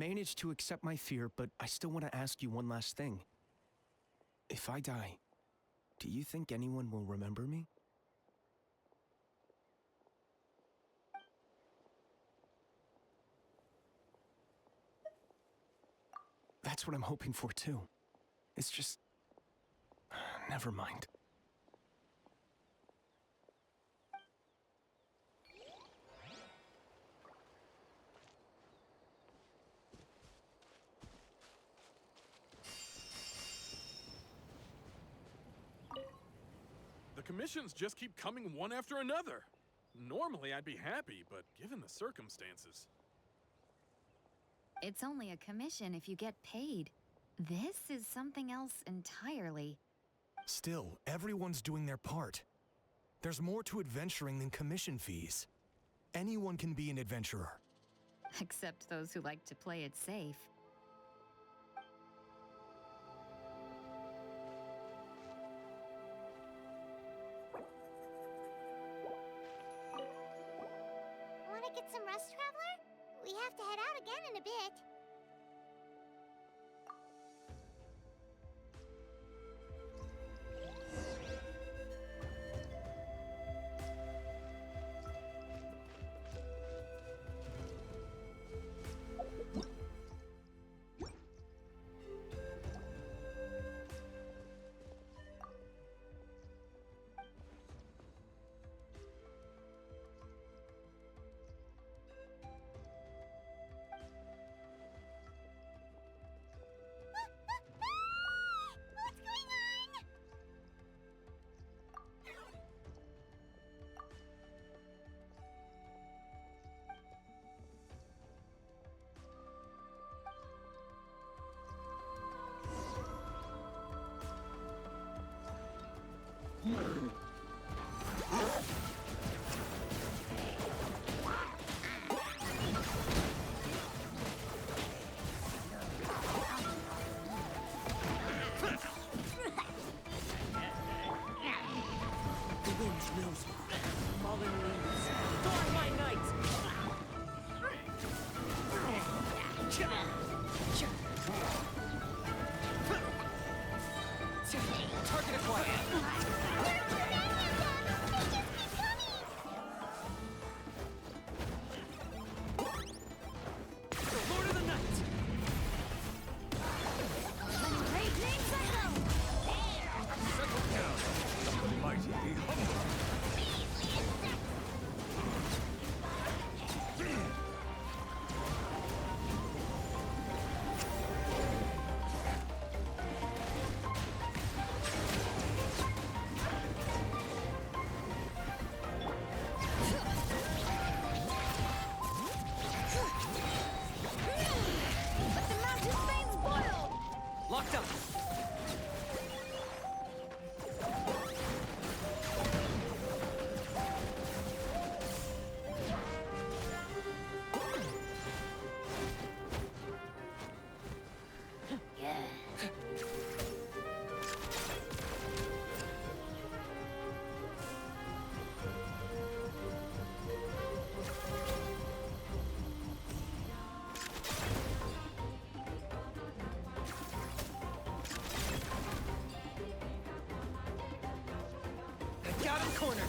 managed to accept my fear, but I still want to ask you one last thing. If I die, do you think anyone will remember me? That's what I'm hoping for, too. It's just... never mind. The commissions just keep coming one after another. Normally I'd be happy, but given the circumstances... It's only a commission if you get paid. This is something else entirely. Still, everyone's doing their part. There's more to adventuring than commission fees. Anyone can be an adventurer. Except those who like to play it safe. Want to get some rest, Traveler? We have to head out again in a bit. The wind knows me. Fallen leaves. Thorn my knight! Target acquired. The Lord of the Night! Settle down. The mighty be humble. Locked up. Got him cornered.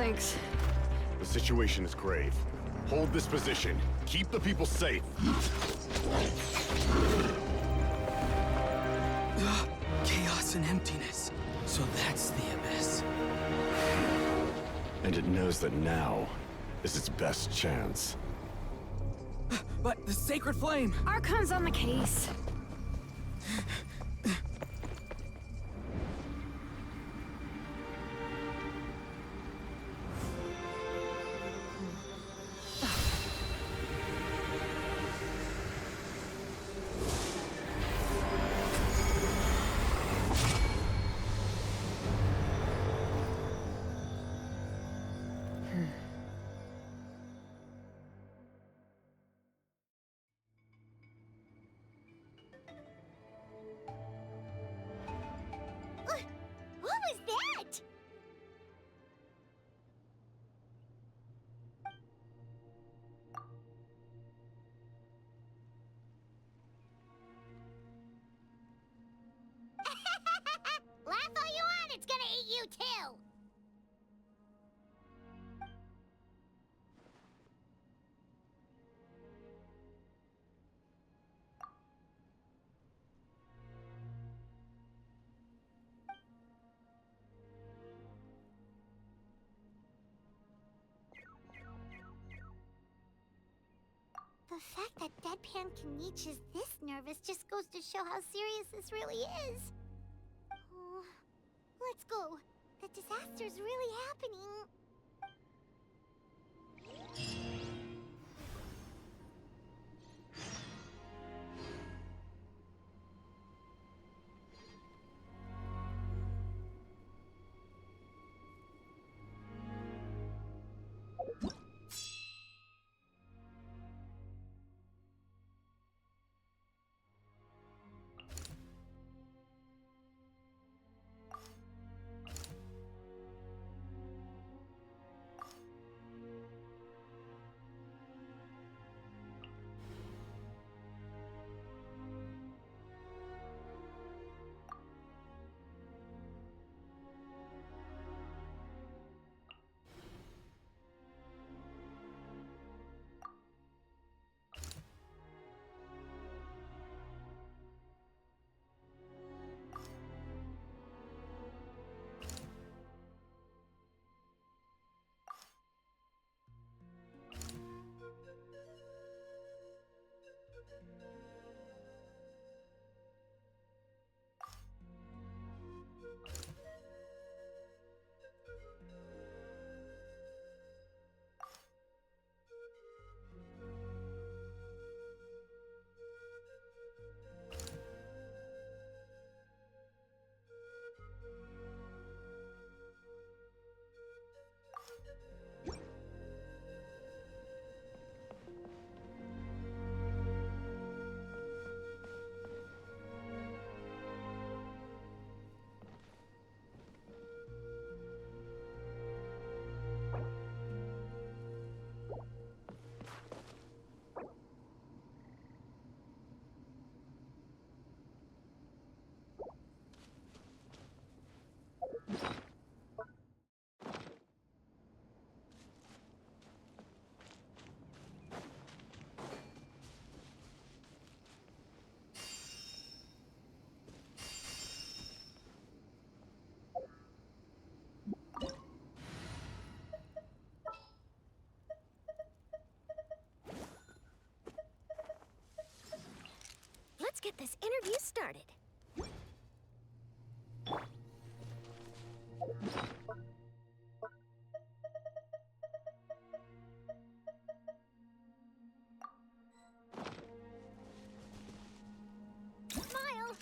Thanks. The situation is grave. Hold this position. Keep the people safe. Chaos and emptiness. So that's the abyss. And it knows that now is its best chance. But the sacred flame! Archon's on the case. What was that? Laugh all you want, it's gonna eat you too! The fact that Deadpan Kaniche is this nervous just goes to show how serious this really is. Oh, let's go. The disaster's really happening. Let's get this interview started. Smile!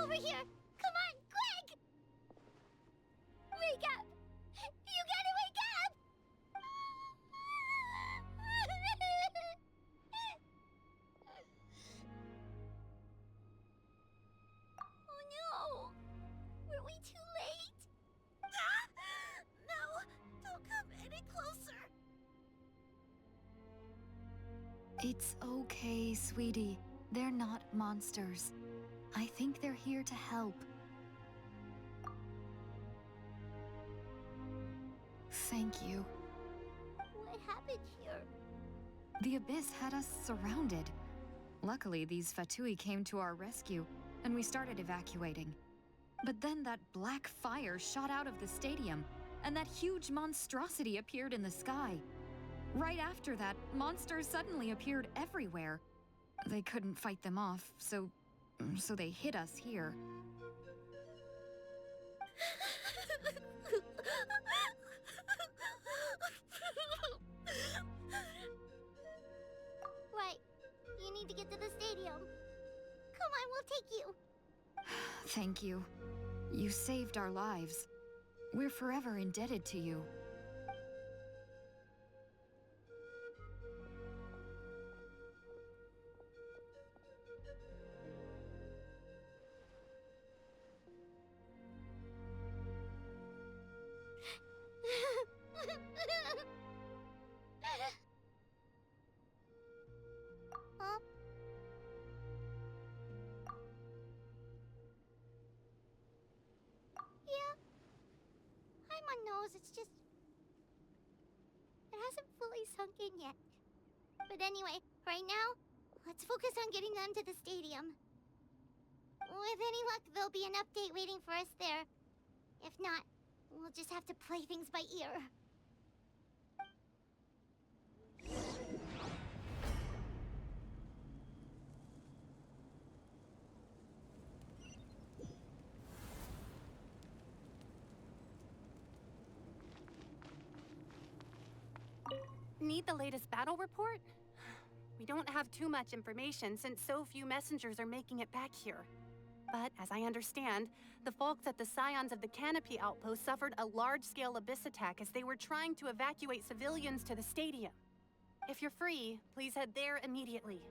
over here! Come on, quick! Wake up! You gotta wake up! Oh no! Were we too late? No! Don't come any closer! It's okay, sweetie. They're not monsters. I think they're here to help. Thank you. What happened here? The Abyss had us surrounded. Luckily, these Fatui came to our rescue, and we started evacuating. But then that black fire shot out of the stadium, and that huge monstrosity appeared in the sky. Right after that, monsters suddenly appeared everywhere. They couldn't fight them off, so they hit us here. Right. You need to get to the stadium. Come on, we'll take you. Thank you. You saved our lives. We're forever indebted to you. Huh? Yeah. Paimon knows, it's just... It hasn't fully sunk in yet. But anyway, right now, let's focus on getting them to the stadium. With any luck, there'll be an update waiting for us there. If not, we'll just have to play things by ear. Need the latest battle report? We don't have too much information since so few messengers are making it back here. But as I understand, the folks at the Scions of the Canopy outpost suffered a large-scale abyss attack as they were trying to evacuate civilians to the stadium. If you're free, please head there immediately.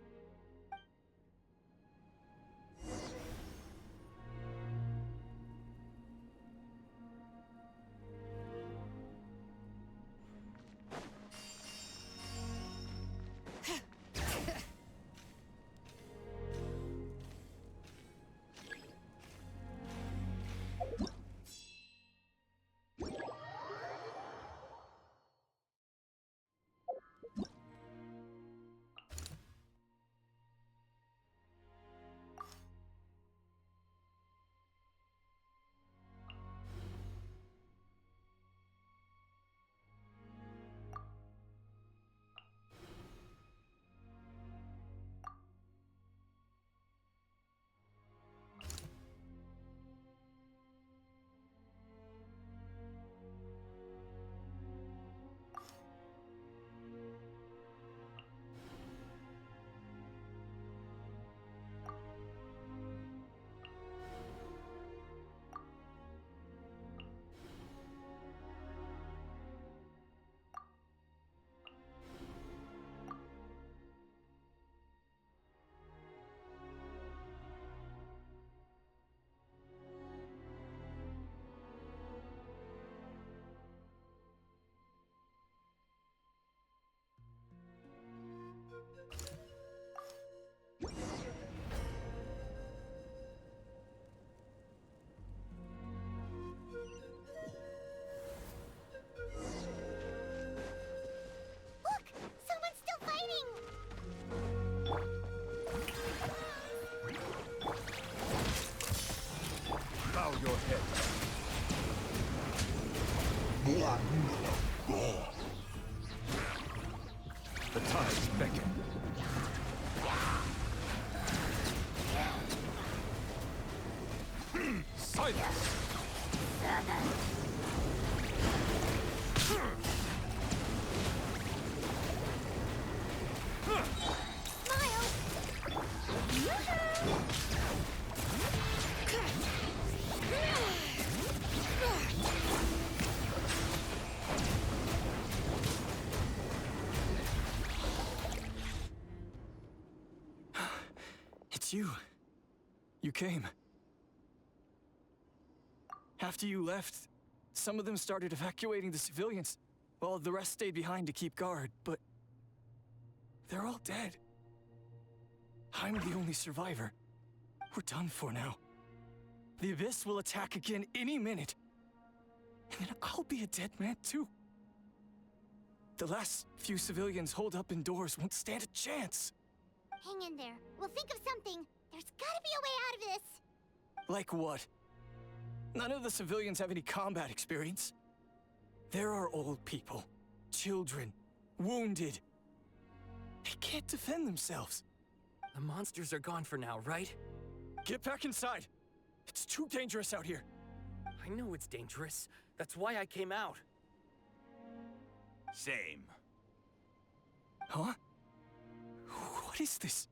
The tides beckon. Silence! It's you. You came. After you left, some of them started evacuating the civilians, while the rest stayed behind to keep guard, but they're all dead. I'm the only survivor. We're done for now. The Abyss will attack again any minute. And then I'll be a dead man too. The last few civilians holed up indoors won't stand a chance. Hang in there. We'll think of something. There's gotta be a way out of this. Like what? None of the civilians have any combat experience. There are old people, children, wounded. They can't defend themselves. The monsters are gone for now, right? Get back inside. It's too dangerous out here. I know it's dangerous. That's why I came out. Same. Huh? What is this?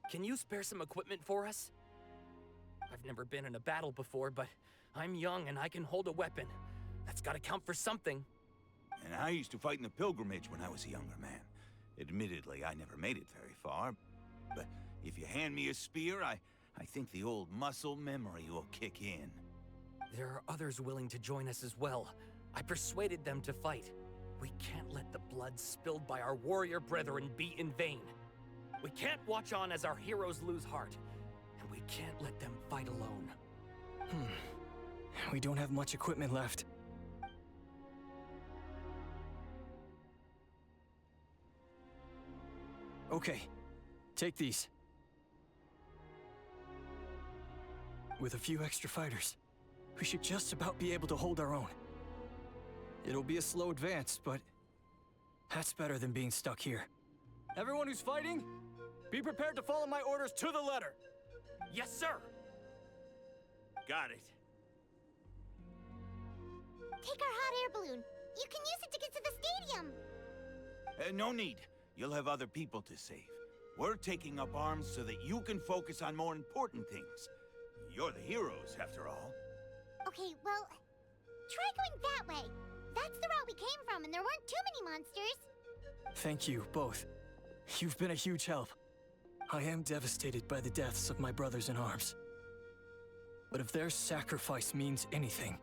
Can you spare some equipment for us? I've never been in a battle before, but I'm young and I can hold a weapon. That's gotta count for something. And I used to fight in the pilgrimage when I was a younger man. Admittedly, I never made it very far. But if you hand me a spear, I think the old muscle memory will kick in. There are others willing to join us as well. I persuaded them to fight. We can't let the blood spilled by our warrior brethren be in vain. We can't watch on as our heroes lose heart. And we can't let them fight alone. We don't have much equipment left. Okay, take these. With a few extra fighters, we should just about be able to hold our own. It'll be a slow advance, but that's better than being stuck here. Everyone who's fighting, be prepared to follow my orders to the letter. Yes, sir! Got it. Take our hot air balloon. You can use it to get to the stadium. No need. You'll have other people to save. We're taking up arms so that you can focus on more important things. You're the heroes, after all. Okay, well, try going that way. That's the route we came from, and there weren't too many monsters. Thank you, both. You've been a huge help. I am devastated by the deaths of my brothers in arms. But if their sacrifice means anything,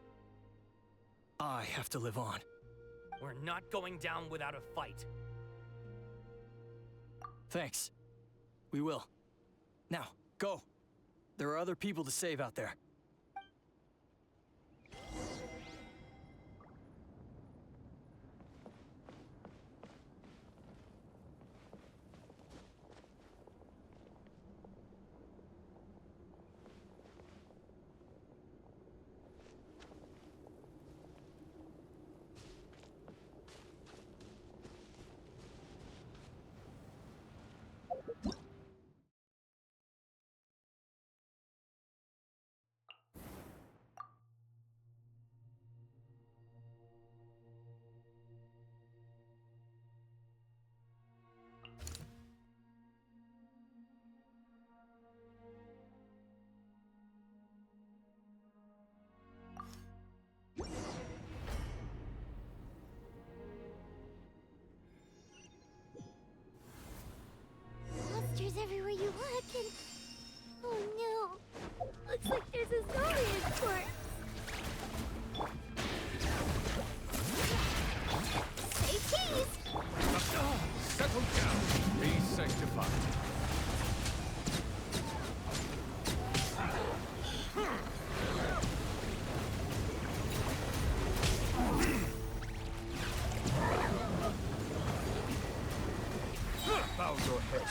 I have to live on. We're not going down without a fight. Thanks. We will. Now, go. There are other people to save out there. Monsters everywhere you look, and... Oh no! Looks like there's a Zolian corpse! Say cheese! Settle down. Be sanctified. Bow your head.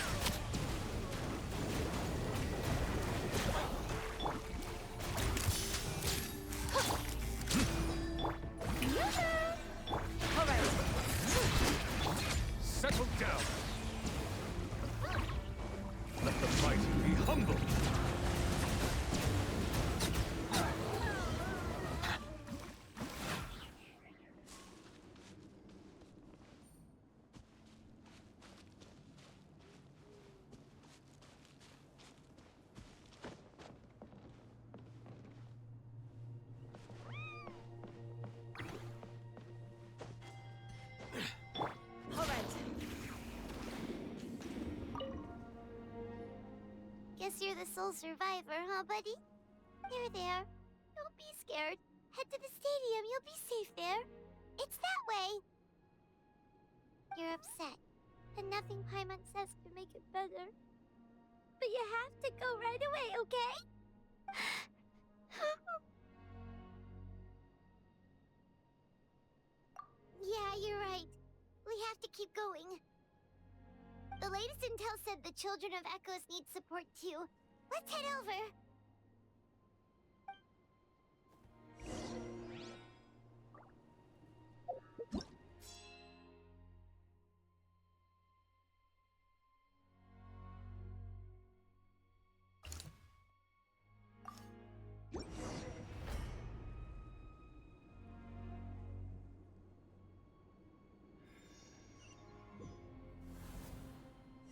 All right. Settle down. Let the mighty be humble. Guess you're the sole survivor, huh, buddy? There. Don't be scared. Head to the stadium, you'll be safe there. It's that way. You're upset, and nothing Paimon says can make it better. But you have to go right away, okay? Yeah, you're right. We have to keep going. The latest intel said the Children of Echoes need support too. Let's head over.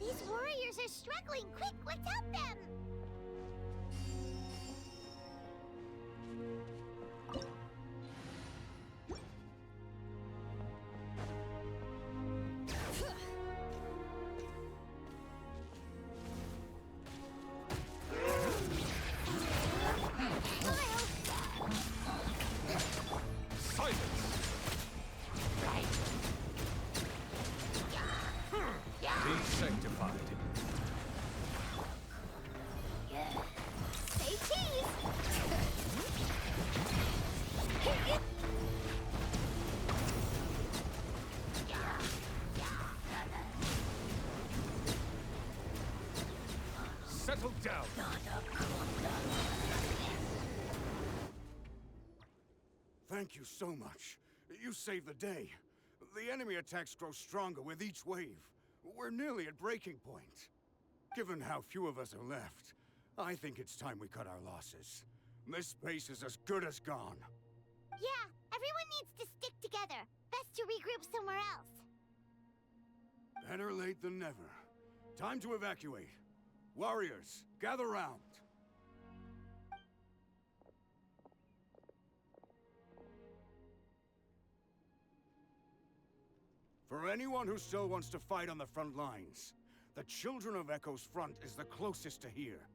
These warriors are struggling. Quick, let's help them! Be sanctified. Say cheese! Settle down. Thank you so much. You saved the day. The enemy attacks grow stronger with each wave. We're nearly at breaking point. Given how few of us are left, I think it's time we cut our losses. This base is as good as gone. Yeah, everyone needs to stick together. Best to regroup somewhere else. Better late than never. Time to evacuate. Warriors, gather round. For anyone who still wants to fight on the front lines, the Children of Echo's front is the closest to here.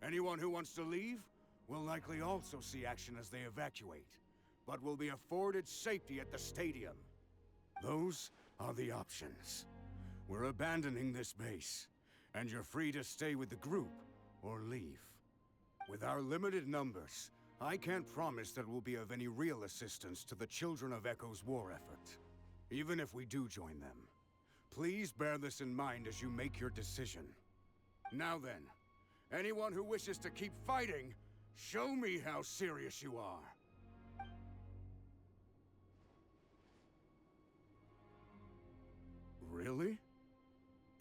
Anyone who wants to leave will likely also see action as they evacuate, but will be afforded safety at the stadium. Those are the options. We're abandoning this base, and you're free to stay with the group or leave. With our limited numbers, I can't promise that we'll be of any real assistance to the Children of Echo's war effort. Even if we do join them, please bear this in mind as you make your decision. Now then, anyone who wishes to keep fighting, show me how serious you are. Really?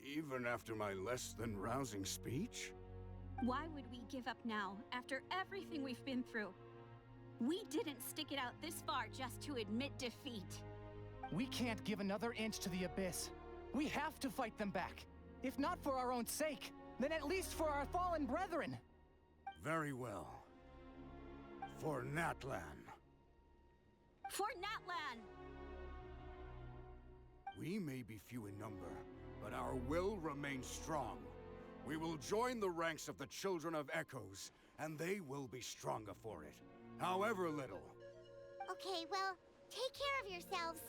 Even after my less than rousing speech? Why would we give up now, after everything we've been through? We didn't stick it out this far just to admit defeat. We can't give another inch to the Abyss. We have to fight them back. If not for our own sake, then at least for our fallen brethren. Very well. For Natlan. For Natlan! We may be few in number, but our will remains strong. We will join the ranks of the Children of Echoes, and they will be stronger for it, however little. Okay, well, take care of yourselves.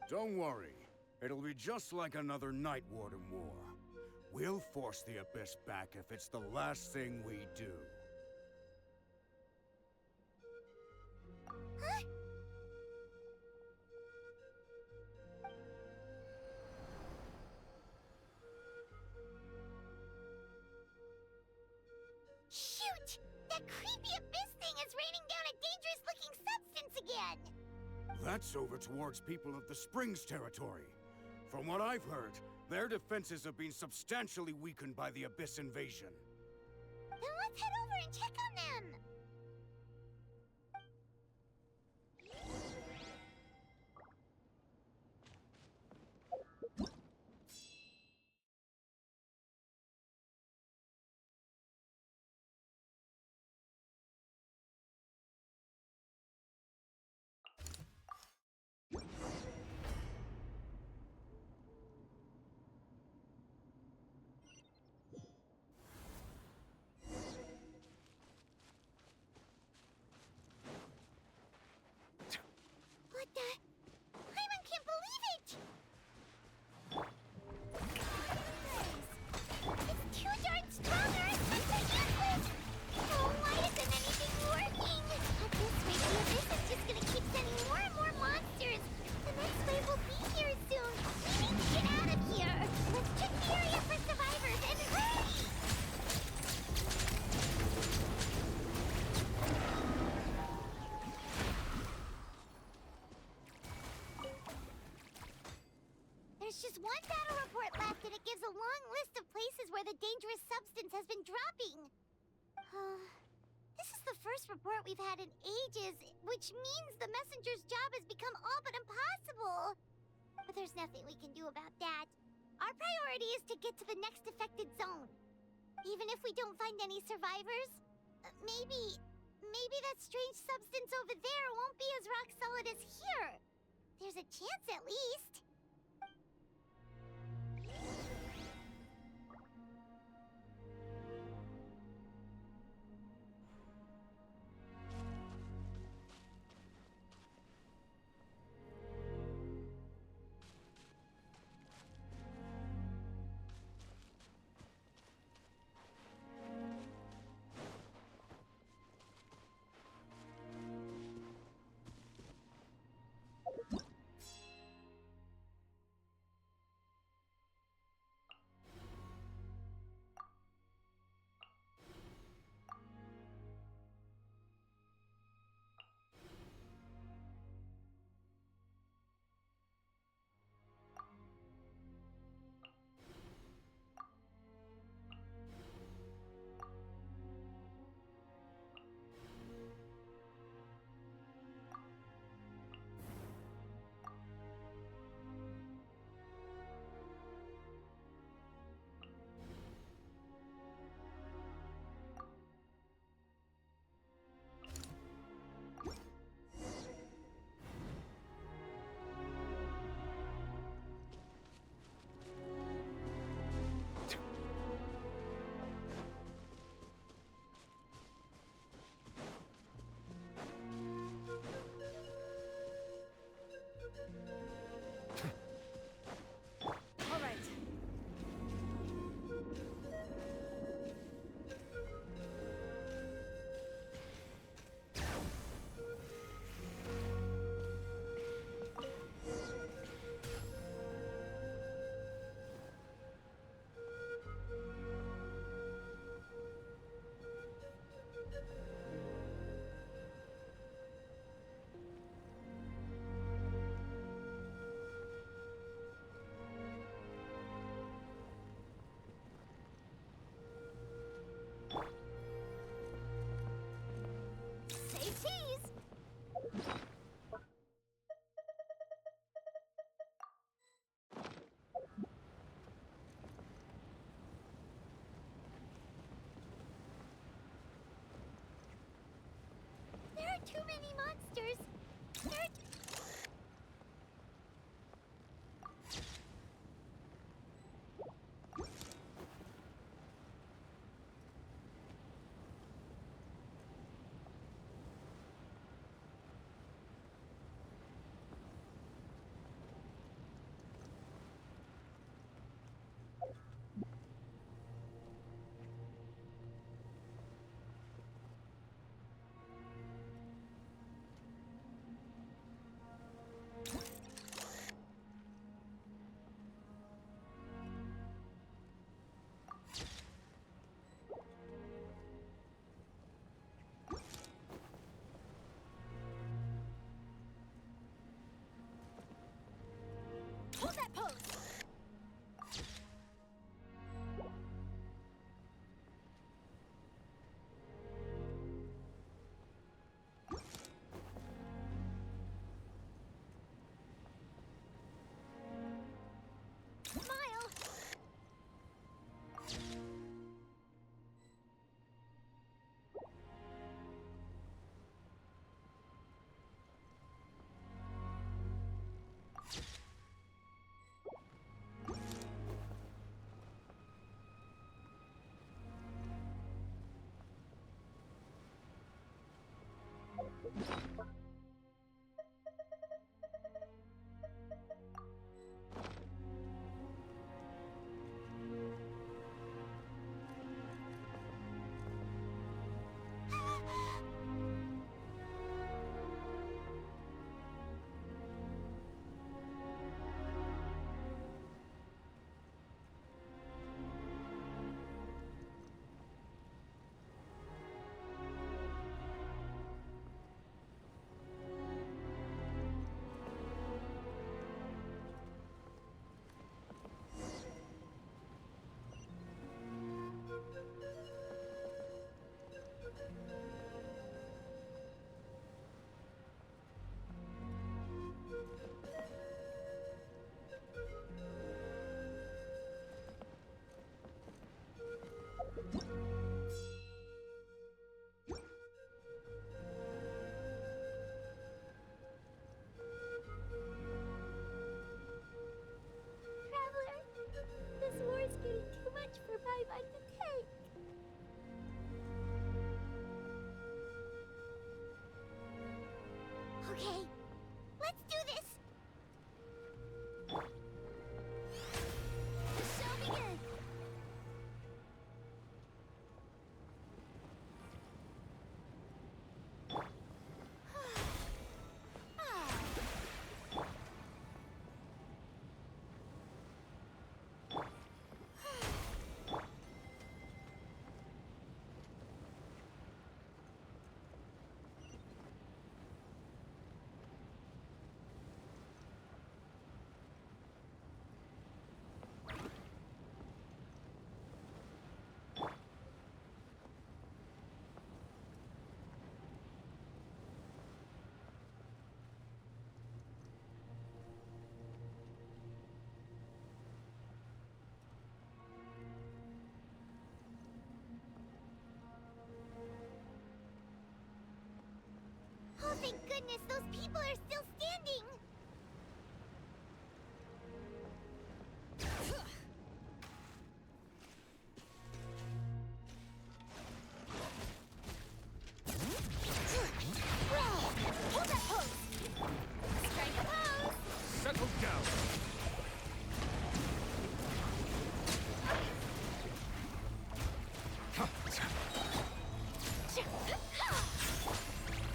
Don't worry. It'll be just like another Night Warden war. We'll force the Abyss back if it's the last thing we do. Huh? Shoot! That creepy Abyss thing is raining down a dangerous-looking substance again! That's over towards people of the Springs territory. From what I've heard, their defenses have been substantially weakened by the Abyss invasion. Then let's head over and check on them! There's just one battle report left, and it gives a long list of places where the dangerous substance has been dropping. This is the first report we've had in ages, which means the messenger's job has become all but impossible. But there's nothing we can do about that. Our priority is to get to the next affected zone. Even if we don't find any survivors, maybe that strange substance over there won't be as rock solid as here. There's a chance at least. thank goodness those people are still standing! Hold that pose! Strike a pose! Settle down!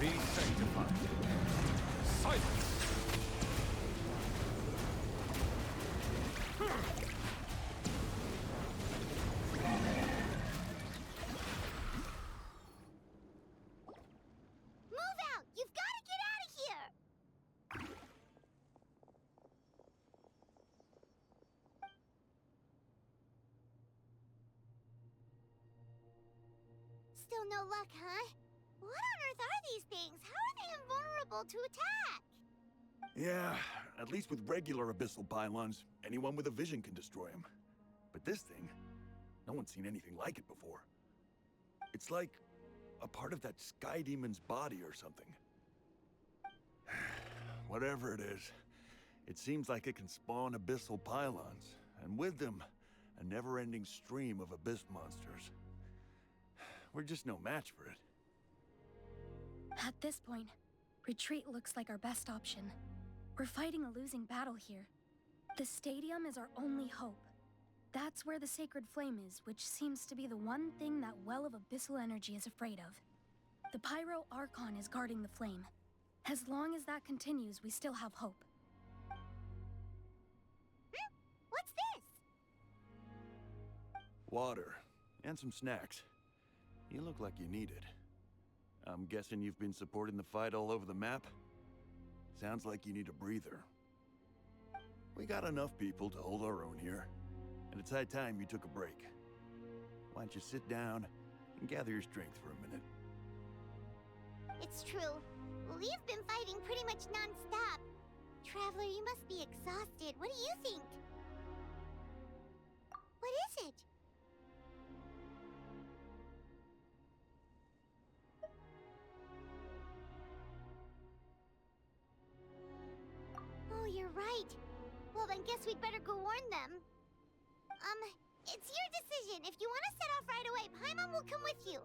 Be sanctified. Silence! Move out! You've got to get out of here! Still no luck, huh? What on earth are these things? How are they invulnerable to attack? Yeah, at least with regular abyssal pylons, anyone with a vision can destroy them. But this thing, no one's seen anything like it before. It's like a part of that sky demon's body or something. Whatever it is, it seems like it can spawn abyssal pylons, and with them, a never-ending stream of abyss monsters. We're just no match for it. At this point, retreat looks like our best option. We're fighting a losing battle here. The stadium is our only hope. That's where the sacred flame is, which seems to be the one thing that well of abyssal energy is afraid of. The Pyro Archon is guarding the flame. As long as that continues, we still have hope. What's this? Water, and some snacks. You look like you need it. I'm guessing you've been supporting the fight all over the map? Sounds like you need a breather. We got enough people to hold our own here, and it's high time you took a break. Why don't you sit down and gather your strength for a minute? It's true. We've been fighting pretty much non-stop. Traveler, you must be exhausted. What do you think? What is it? Oh, you're right. Well, then guess we'd better go warn them. It's your decision. If you want to set off right away, Paimon will come with you.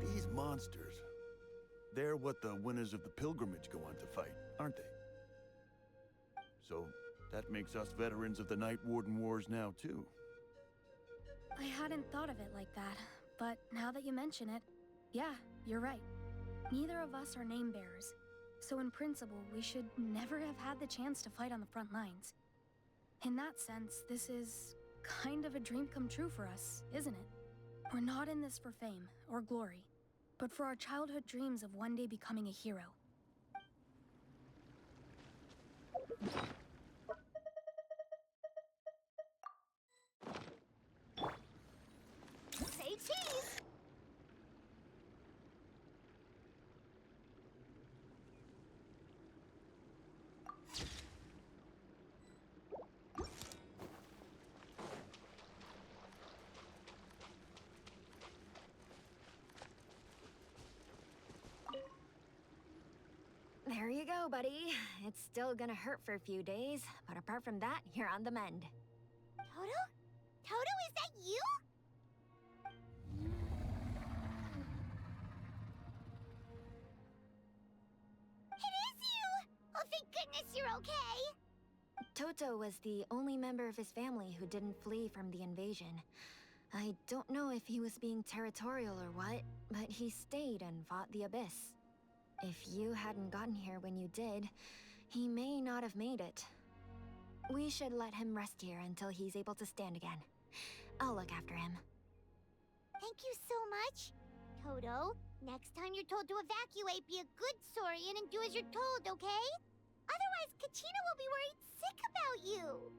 These monsters, they're what the winners of the pilgrimage go on to fight, aren't they? So, that makes us veterans of the Night Warden Wars now, too. I hadn't thought of it like that, but now that you mention it, yeah, you're right. Neither of us are name bearers, so in principle, we should never have had the chance to fight on the front lines. In that sense, this is kind of a dream come true for us, isn't it? We're not in this for fame or glory, but for our childhood dreams of one day becoming a hero. Say cheese! There you go, buddy. It's still gonna hurt for a few days, but apart from that, you're on the mend. Toto? Toto, is that you? It is you! Oh, thank goodness you're okay! Toto was the only member of his family who didn't flee from the invasion. I don't know if he was being territorial or what, but he stayed and fought the Abyss. If you hadn't gotten here when you did, he may not have made it. We should let him rest here until he's able to stand again. I'll look after him. Thank you so much. Toto, next time you're told to evacuate, be a good saurian and do as you're told, okay? Otherwise, Kachina will be worried sick about you.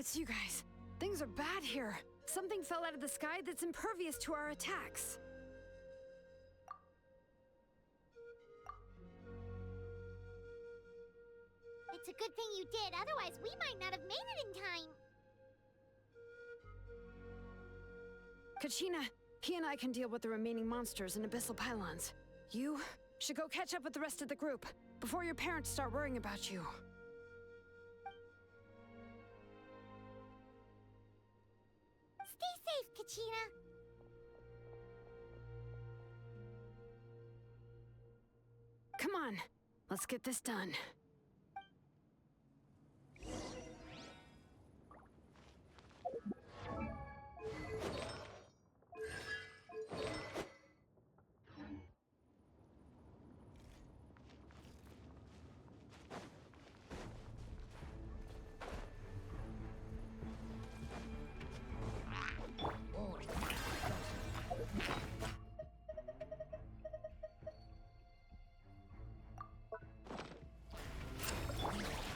It's you guys. Things are bad here. Something fell out of the sky that's impervious to our attacks. It's a good thing you did, otherwise we might not have made it in time. Kachina, he and I can deal with the remaining monsters and abyssal pylons. You should go catch up with the rest of the group before your parents start worrying about you. Stay safe, Kachina. Come on, let's get this done.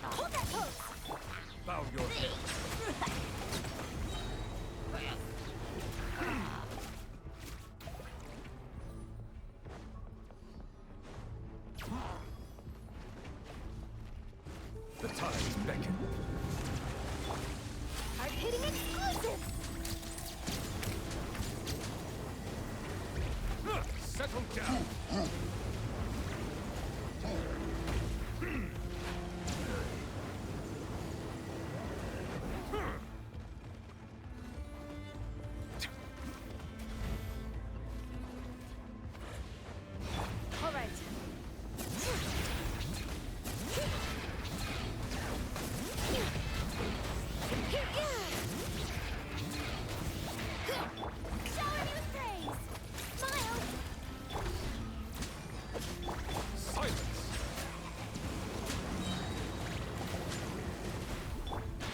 Hold that pose! Bow your head. The tides beckon. Hard-hitting exclusive! Settle down. All right. Shower me with praise! Smile! Silence.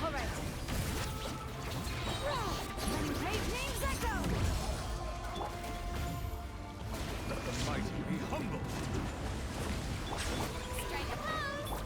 All right. Letting great names echo! Let the mighty be humble. Strike a pose!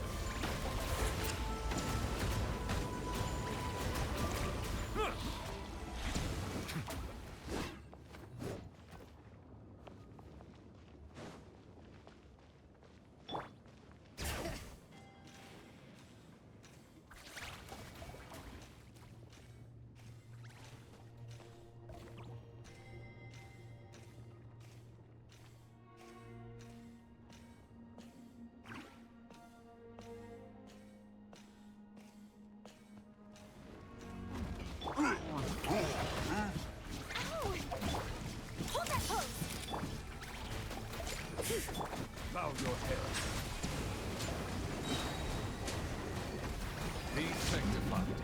Hold that pose! Bow your head. Be sanctified.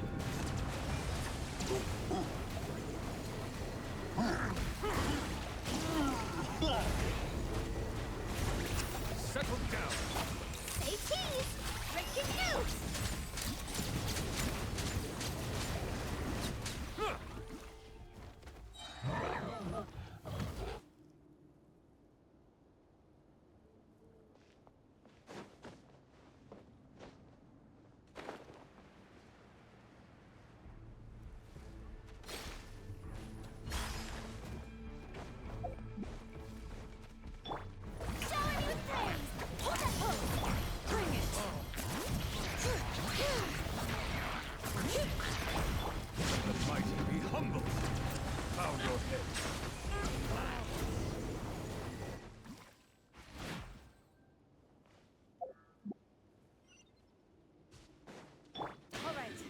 Settle down. Say cheese! Breaking news! Shower me with praise! Hold that pose! Bring it! Let the mighty be humble. Bow your head. All right.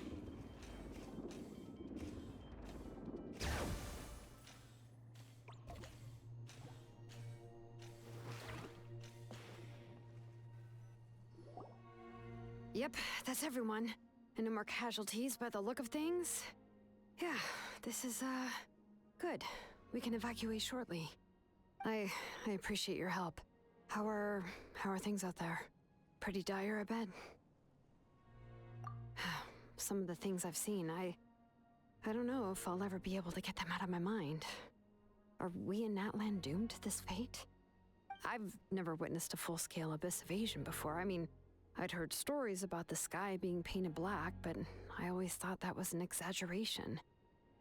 Yep, that's everyone. And no more casualties by the look of things. Yeah, this is, good. We can evacuate shortly. I appreciate your help. How are things out there? Pretty dire, I bet. Some of the things I've seen, I don't know if I'll ever be able to get them out of my mind. Are we in Natlan doomed to this fate? I've never witnessed a full-scale abyss invasion before. I mean, I'd heard stories about the sky being painted black, but I always thought that was an exaggeration.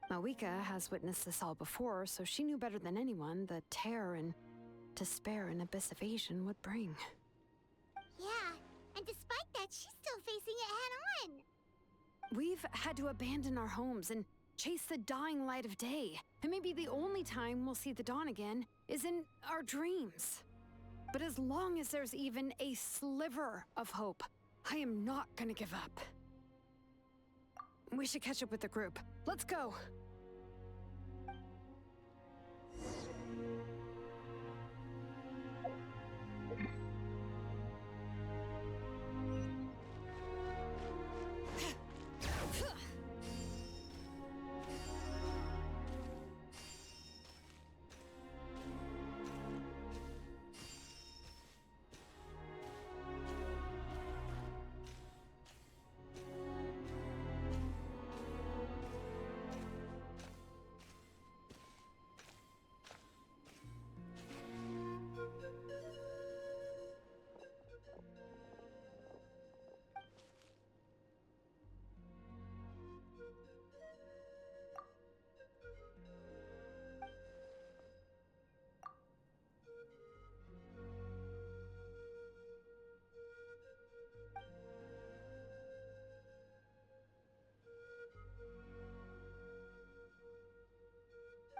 Malika has witnessed this all before, so she knew better than anyone the terror and despair an abyss of Asian would bring. Yeah, and despite that, she's still facing it head-on. We've had to abandon our homes and chase the dying light of day. And maybe the only time we'll see the dawn again is in our dreams. But as long as there's even a sliver of hope, I am not gonna give up. We should catch up with the group. Let's go!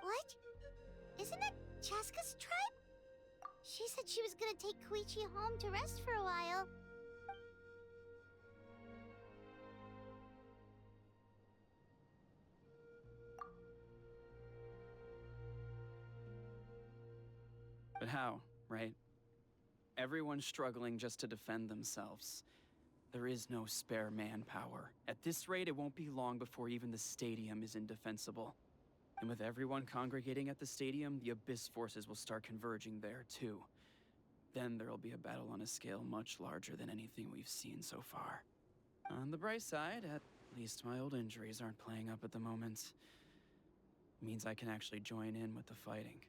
What? Isn't that Chaska's tribe? She said she was gonna take Koichi home to rest for a while. But how, right? Everyone's struggling just to defend themselves. There is no spare manpower. At this rate, it won't be long before even the stadium is indefensible. And with everyone congregating at the stadium, the Abyss forces will start converging there, too. Then there'll be a battle on a scale much larger than anything we've seen so far. On the bright side, at least my old injuries aren't playing up at the moment. Means I can actually join in with the fighting.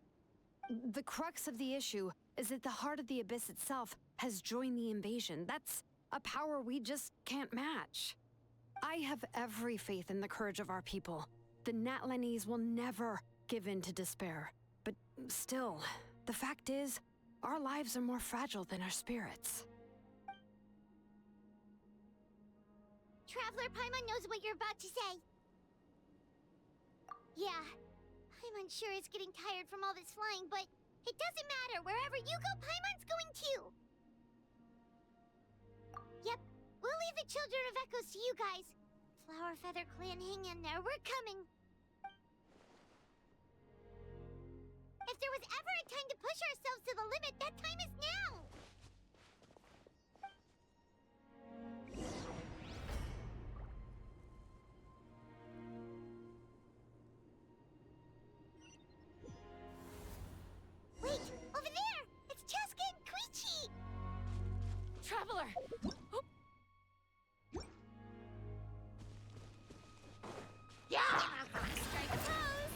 The crux of the issue is that the heart of the Abyss itself has joined the invasion. That's a power we just can't match. I have every faith in the courage of our people. The Natlanese will never give in to despair. But still, the fact is, our lives are more fragile than our spirits. Traveler Paimon knows what you're about to say. Yeah, Paimon's sure is getting tired from all this flying, but it doesn't matter. Wherever you go, Paimon's going too. Yep, we'll leave the Children of Echoes to you guys. Flower Feather Clan, hang in there. We're coming. If there was ever a time to push ourselves to the limit, that time is now! Wait! Over there! It's Chaska and Koichi! Traveler! Yeah! Strike a pose!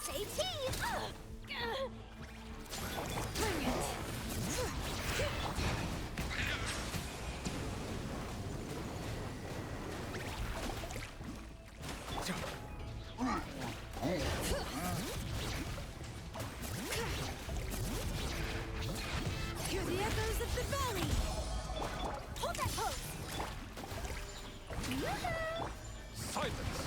Say cheese! Bring it! Hear the echoes of the valley! Hold that pose! Yoo-hoo! Silence!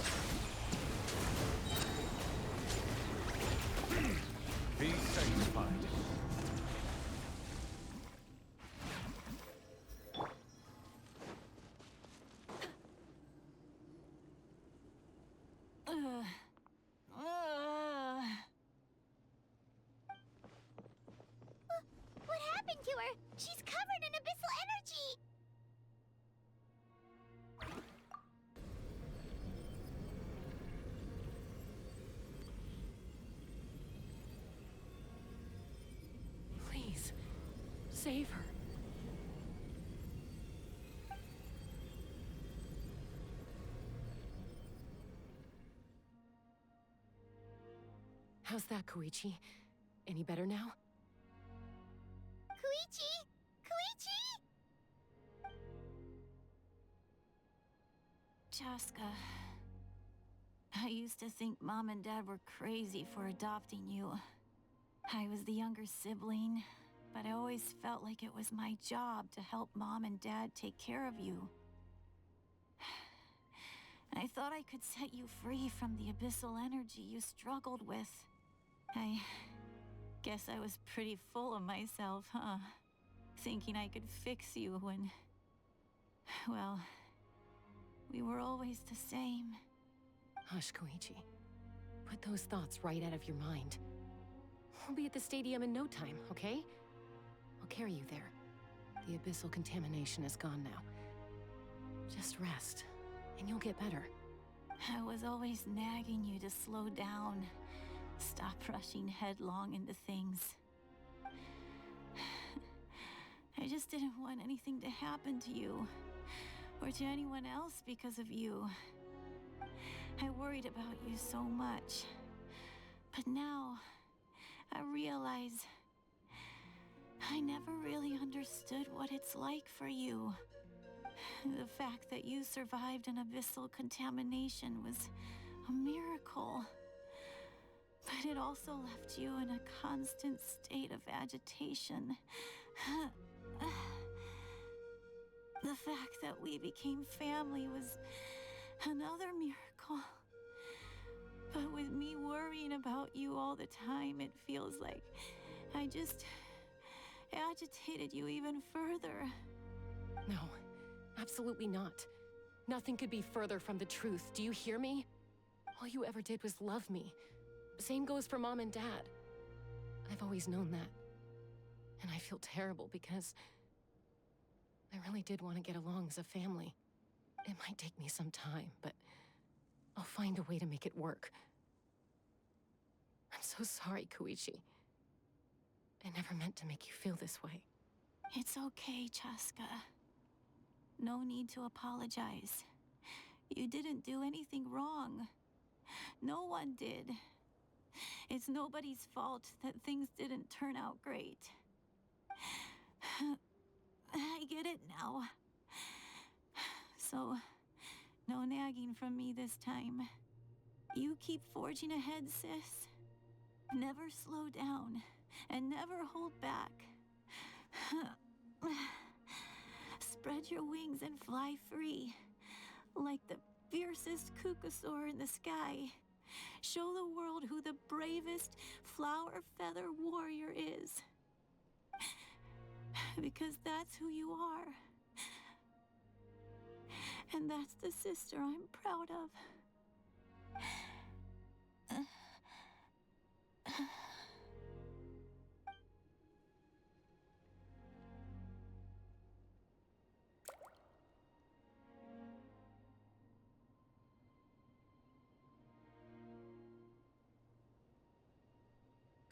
Be satisfied. What happened to her? She's covered in abyssal energy! Please, save her. How's that, Koichi? Any better now? Koichi! Koichi! Chaska. I used to think Mom and Dad were crazy for adopting you. I was the younger sibling, but I always felt like it was my job to help Mom and Dad take care of you. I thought I could set you free from the abyssal energy you struggled with. I guess I was pretty full of myself, huh? Thinking I could fix you when... well, we were always the same. Hush, Koichi. Put those thoughts right out of your mind. We'll be at the stadium in no time, okay? I'll carry you there. The abyssal contamination is gone now. Just rest, and you'll get better. I was always nagging you to slow down. Stop rushing headlong into things. I just didn't want anything to happen to you, or to anyone else because of you. I worried about you so much. But now, I realize I never really understood what it's like for you. The fact that you survived an abyssal contamination was a miracle. But it also left you in a constant state of agitation. The fact that we became family was another miracle. But with me worrying about you all the time, it feels like I just agitated you even further. No, absolutely not. Nothing could be further from the truth. Do you hear me? All you ever did was love me. Same goes for Mom and Dad. I've always known that. And I feel terrible because I really did want to get along as a family. It might take me some time, but I'll find a way to make it work. I'm so sorry, Koichi. I never meant to make you feel this way. It's okay, Chaska. No need to apologize. You didn't do anything wrong. No one did. It's nobody's fault that things didn't turn out great. I get it now. So, no nagging from me this time. You keep forging ahead, sis. Never slow down, and never hold back. Spread your wings and fly free, like the fiercest Kukasaur in the sky. Show the world who the bravest flower feather warrior is. Because that's who you are. And that's the sister I'm proud of.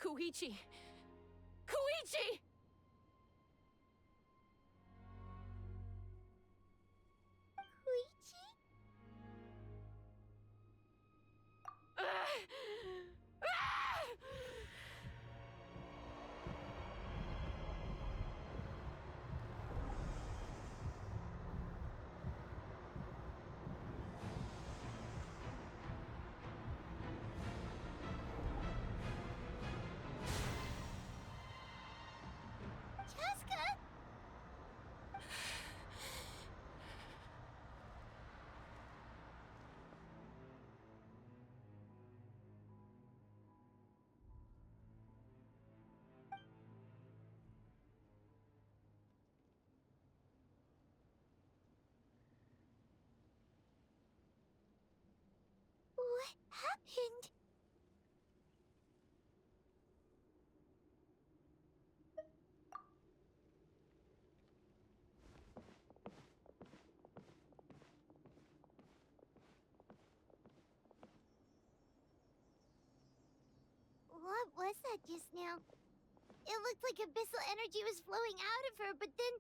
Koichi! Koichi! What happened? What was that just now? It looked like abyssal energy was flowing out of her, but then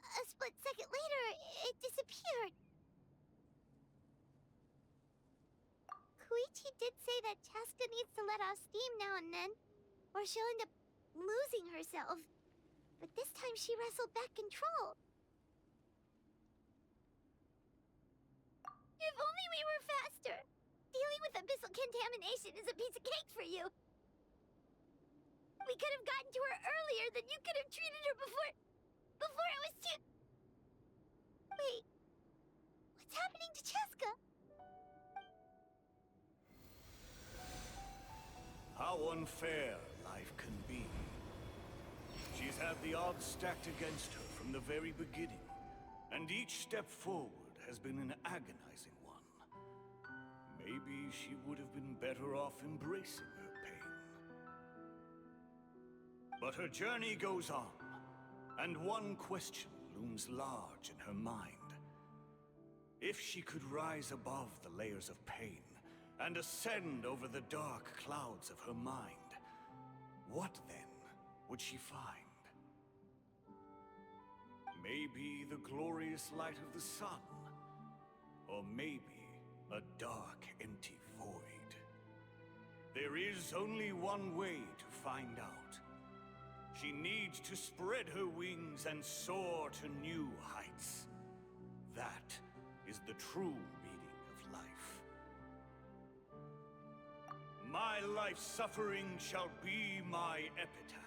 a split second later, it disappeared. Koichi did say that Chaska needs to let off steam now and then, or she'll end up losing herself. But this time she wrestled back control. If only we were faster. Dealing with abyssal contamination is a piece of cake for you. We could have gotten to her earlier, then you could have treated her before it was too... Wait. What's happening to Cheska? How unfair life can be. She's had the odds stacked against her from the very beginning, and each step forward has been an agonizing one. Maybe she would have been better off embracing her pain. But her journey goes on, and one question looms large in her mind. If she could rise above the layers of pain and ascend over the dark clouds of her mind, what then would she find? Maybe the glorious light of the sun, or maybe a dark, empty void. There is only one way to find out. She needs to spread her wings and soar to new heights. That is the true meaning of life. My life's suffering shall be my epitaph.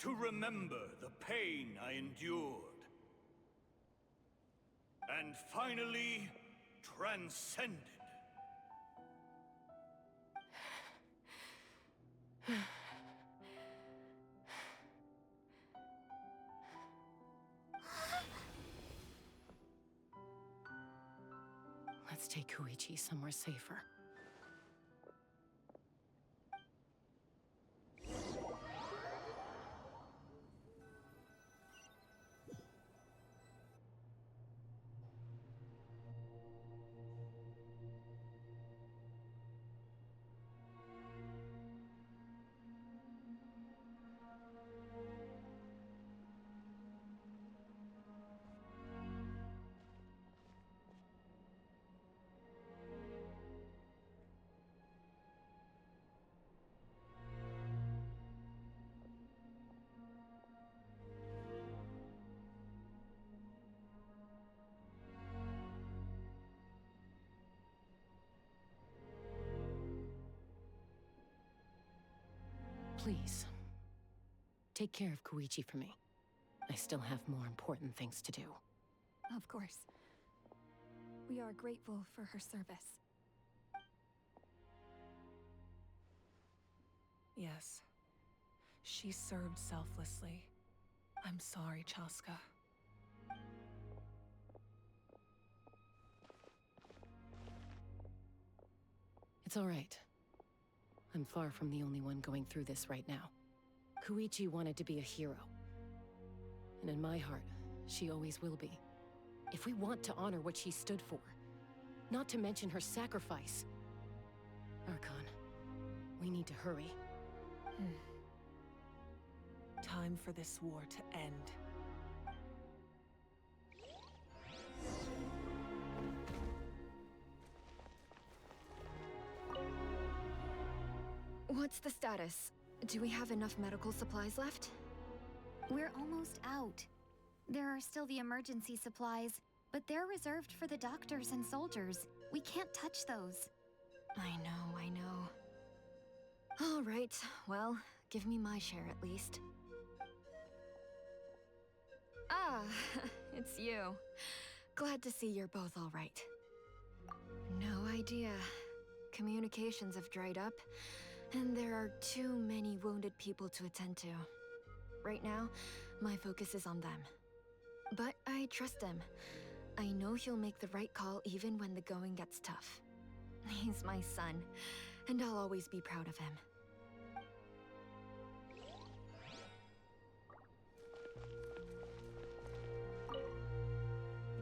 To remember the pain I endured. And finally, transcended. Let's take Koichi somewhere safer. Please, take care of Koichi for me. I still have more important things to do. Of course. We are grateful for her service. Yes. She served selflessly. I'm sorry, Chaska. It's all right. I'm far from the only one going through this right now. Koichi wanted to be a hero. And in my heart, she always will be. If we want to honor what she stood for, not to mention her sacrifice. Archon, we need to hurry. Time for this war to end. What's the status? Do we have enough medical supplies left? We're almost out. There are still the emergency supplies, but they're reserved for the doctors and soldiers. We can't touch those. I know. All right, well, give me my share at least. Ah, it's you. Glad to see you're both all right. No idea. Communications have dried up, and there are too many wounded people to attend to. Right now, my focus is on them. But I trust him. I know he'll make the right call even when the going gets tough. He's my son, and I'll always be proud of him.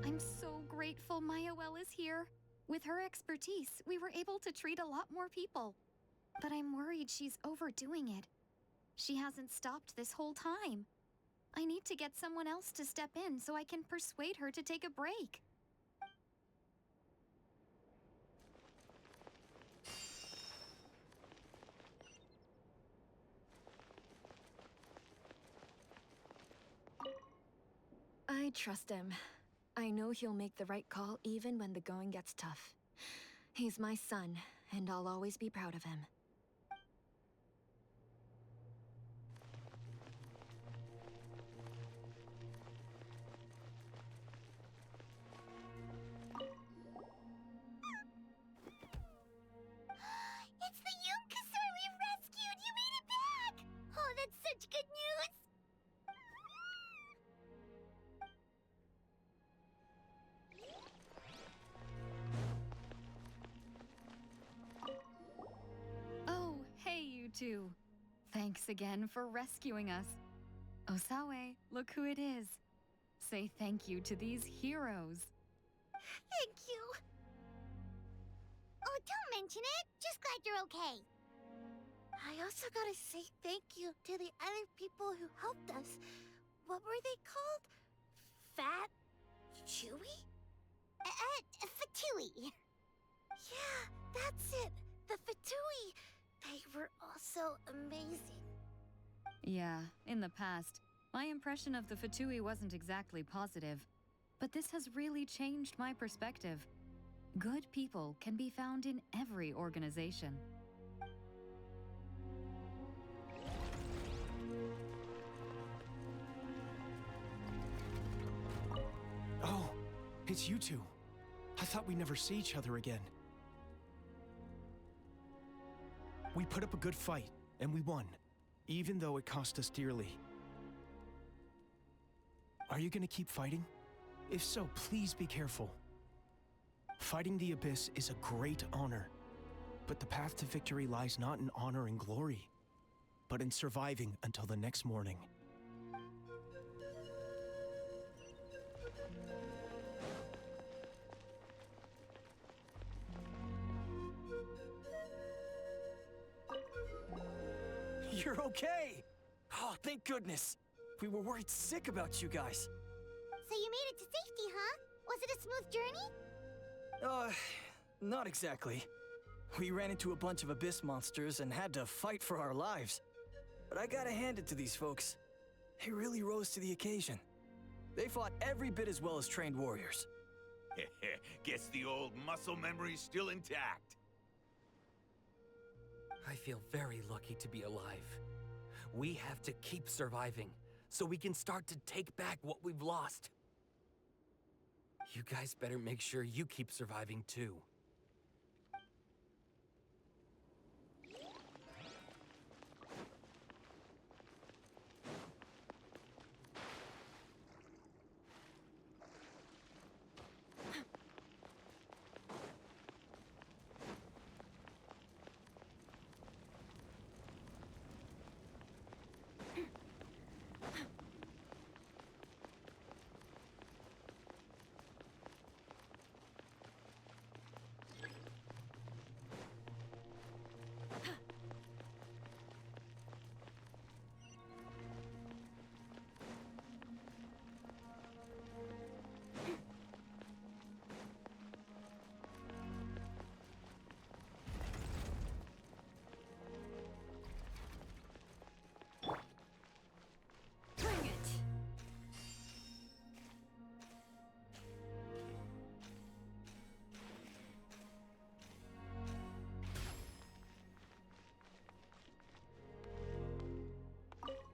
I'm so grateful Mayawell is here. With her expertise, we were able to treat a lot more people. But I'm worried she's overdoing it. She hasn't stopped this whole time. I need to get someone else to step in so I can persuade her to take a break. I trust him. I know he'll make the right call even when the going gets tough. He's my son, and I'll always be proud of him. It's the Yunkasaur we've rescued! You made it back! Oh, that's such good news! Oh, hey, you two. Thanks again for rescuing us. Osawe, look who it is. Say thank you to these heroes. Thank you. Oh, don't mention it. Just glad you're okay. I also gotta say thank you to the other people who helped us. What were they called? Fat? Chewy? Fatui. Yeah, that's it. The Fatui. They were also amazing. Yeah, in the past, my impression of the Fatui wasn't exactly positive. But this has really changed my perspective. Good people can be found in every organization. Oh, it's you two. I thought we'd never see each other again. We put up a good fight, and we won, even though it cost us dearly. Are you gonna keep fighting? If so, please be careful. Fighting the Abyss is a great honor, but the path to victory lies not in honor and glory, but in surviving until the next morning. You're okay! Oh, thank goodness! We were worried sick about you guys. So you made it to safety, huh? Was it a smooth journey? Not exactly. We ran into a bunch of Abyss monsters and had to fight for our lives. But I gotta hand it to these folks. They really rose to the occasion. They fought every bit as well as trained warriors. Guess the old muscle memory's still intact. I feel very lucky to be alive. We have to keep surviving, so we can start to take back what we've lost. You guys better make sure you keep surviving too.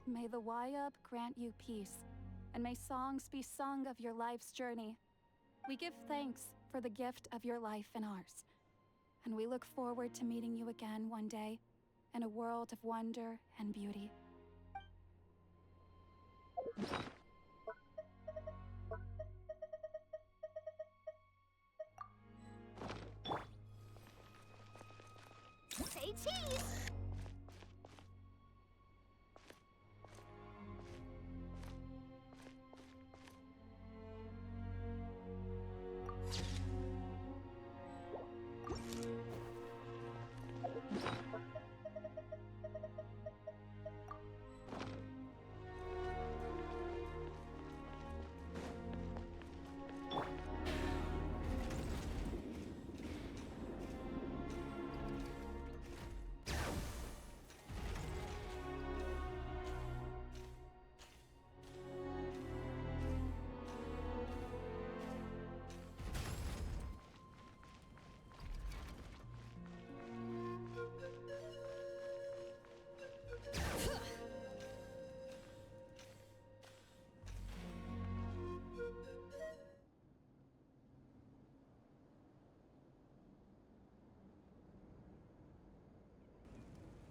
May the Wayub grant you peace, and may songs be sung of your life's journey. We give thanks for the gift of your life and ours, and we look forward to meeting you again one day in a world of wonder and beauty. Say cheese!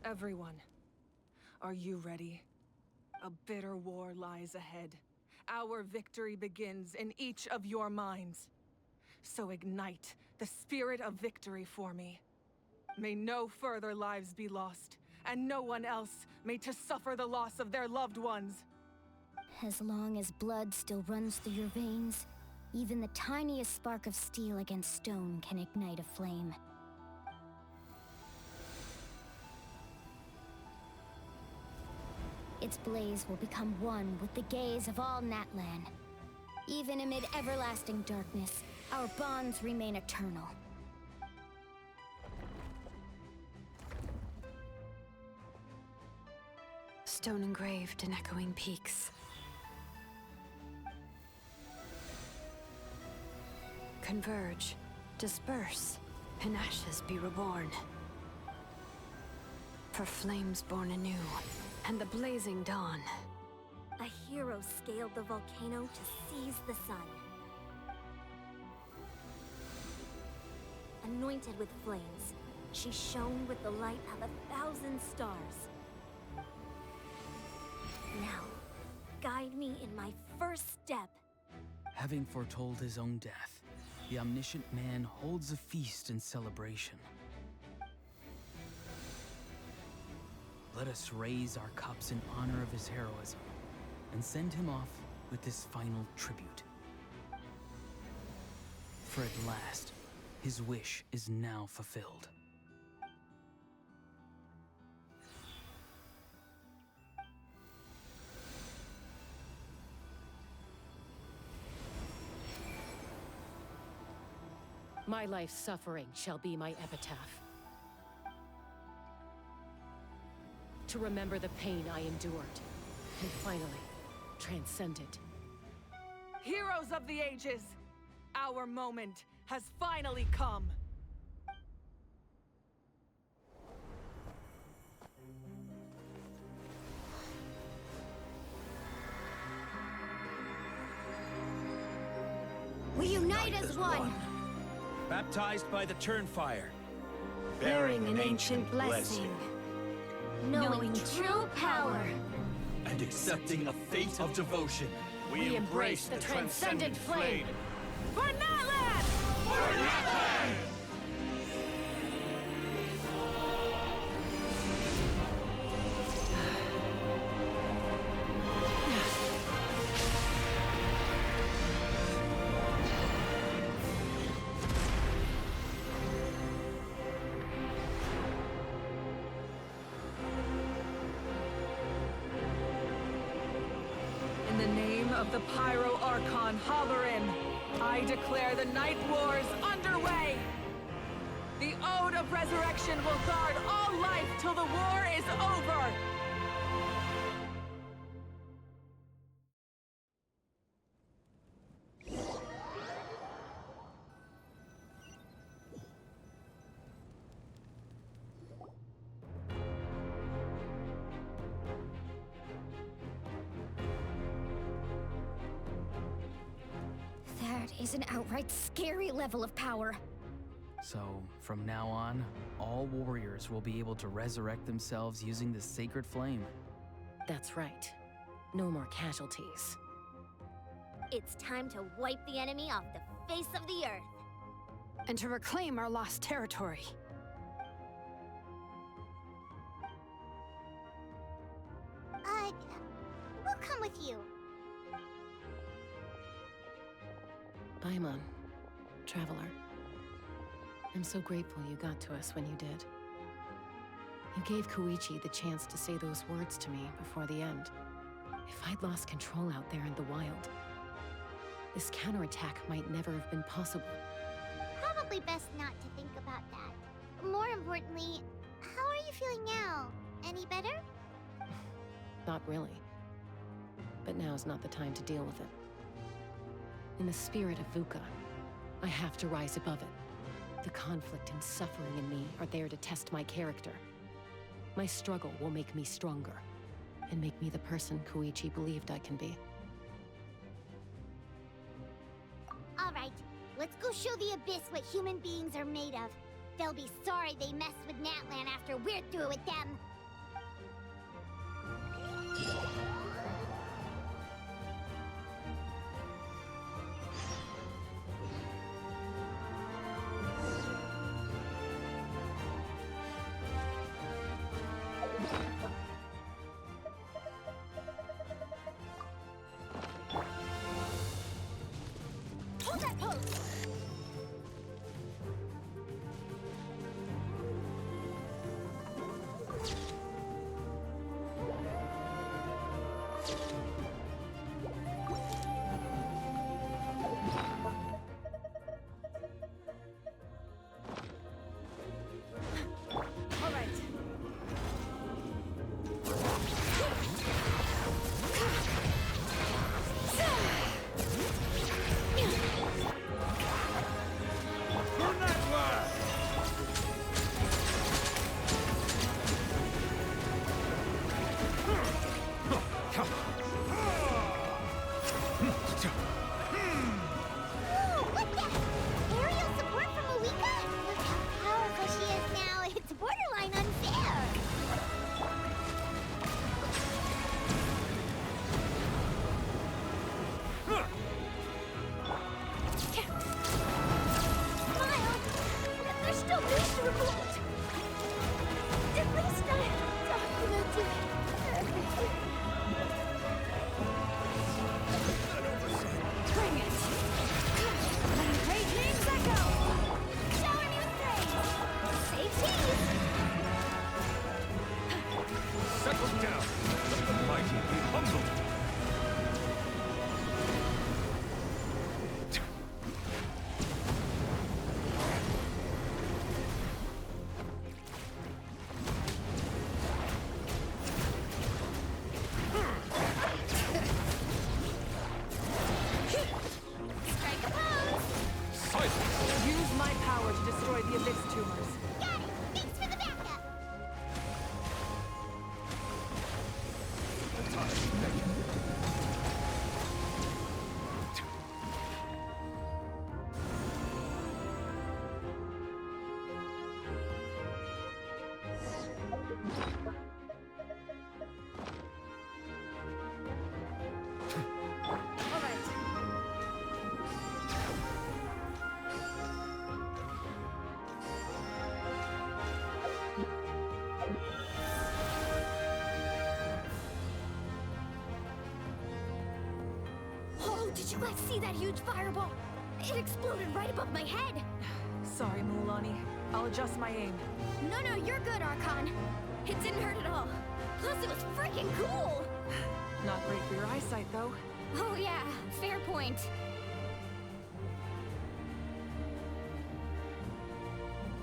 Everyone, are you ready? A bitter war lies ahead. Our victory begins in each of your minds. So ignite the spirit of victory for me. May no further lives be lost, and no one else may to suffer the loss of their loved ones. As long as blood still runs through your veins, even the tiniest spark of steel against stone can ignite a flame. Its blaze will become one with the gaze of all Natlan. Even amid everlasting darkness, our bonds remain eternal. Stone engraved in echoing peaks. Converge, disperse, in ashes be reborn. For flames born anew, and the blazing dawn. A hero scaled the volcano to seize the sun. Anointed with flames, she shone with the light of 1,000 stars. Now, guide me in my first step. Having foretold his own death, the omniscient man holds a feast in celebration. Let us raise our cups in honor of his heroism, and send him off with this final tribute. For at last, his wish is now fulfilled. My life's suffering shall be my epitaph. To remember the pain I endured, and finally, transcend it. Heroes of the ages, our moment has finally come. We unite as one! Baptized by the Turnfire. Bearing an ancient blessing. Knowing true power. And accepting a fate of devotion. We embrace the transcendent flame. For Natlan! For Natlan! In the name of the Pyro Archon Halloran, I declare the Night Wars underway! The Ode of Resurrection will guard all life till the war is over! That is an outright scary level of power. So, from now on, all warriors will be able to resurrect themselves using the sacred flame. That's right. No more casualties. It's time to wipe the enemy off the face of the earth. And to reclaim our lost territory. We'll come with you. Bye, Mom. Traveler. I'm so grateful you got to us when you did. You gave Koichi the chance to say those words to me before the end. If I'd lost control out there in the wild, this counterattack might never have been possible. Probably best not to think about that. More importantly, how are you feeling now? Any better? Not really. But now's not the time to deal with it. In the spirit of VUCA, I have to rise above it. The conflict and suffering in me are there to test my character. My struggle will make me stronger, and make me the person Koichi believed I can be. All right, let's go show the Abyss what human beings are made of. They'll be sorry they messed with Natlan after we're through with them. Hold that pose! All right. Whoa, what the? Aerial support from Malika? Look how powerful she is now. It's borderline unfair. Smile! There's still booster removed. At least I documented everything. Bring it! Raging Echo! Shower new things. Say cheese. Settle down. Let the mighty be humbled. Strike a pose. Silence. Use my power to destroy the abyss tumors. Got it. Thanks for the backup. All right. Oh, did you guys see that huge fireball? It exploded right above my head. Sorry, Mulani. I'll adjust my aim. No, you're good, Archon. It didn't hurt at all. Plus, it was freaking cool. Not great for your eyesight, though. Oh, yeah. Fair point.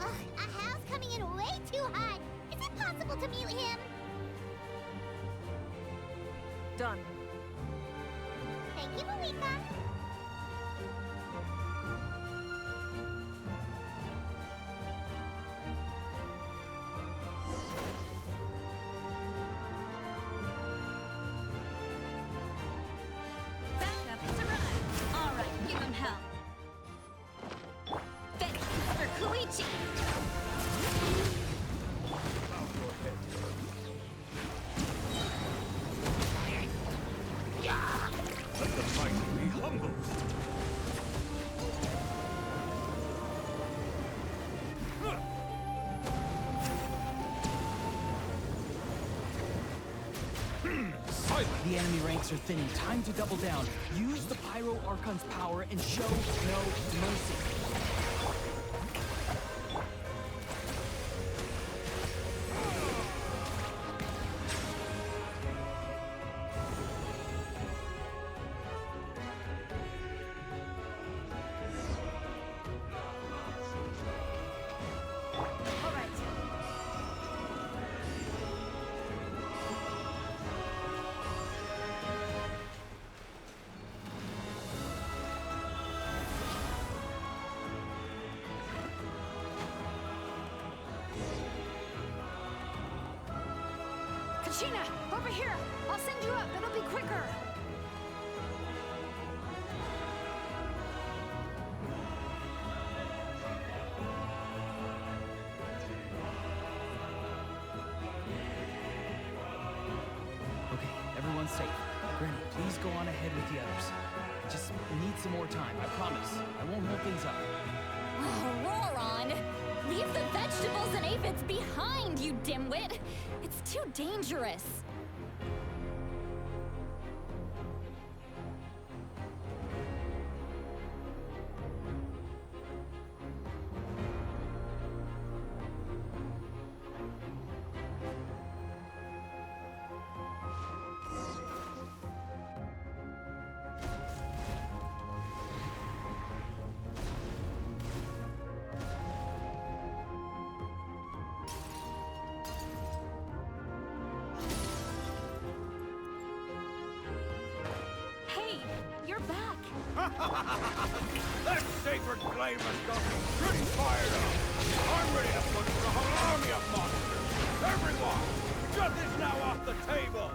Ugh, Ahal's coming in way too hot. Is it possible to mute him? Done. Thank you, Malika. Backup has arrived. All right, give him hell. Vengeance for Koichi. Let the mighty be humbled. Silence. The enemy ranks are thinning. Time to double down. Use the Pyro Archon's power and show no mercy. All right. Kachina, over here! I'll send you up, it'll be quicker! please go on ahead with the others. I just need some more time, I promise. I won't hold things up. Oh, Roron! Leave the vegetables and aphids behind, you dimwit! It's too dangerous. That sacred flame has got me pretty fired up. I'm ready to put for a whole army of monsters. Everyone, death is now off the table.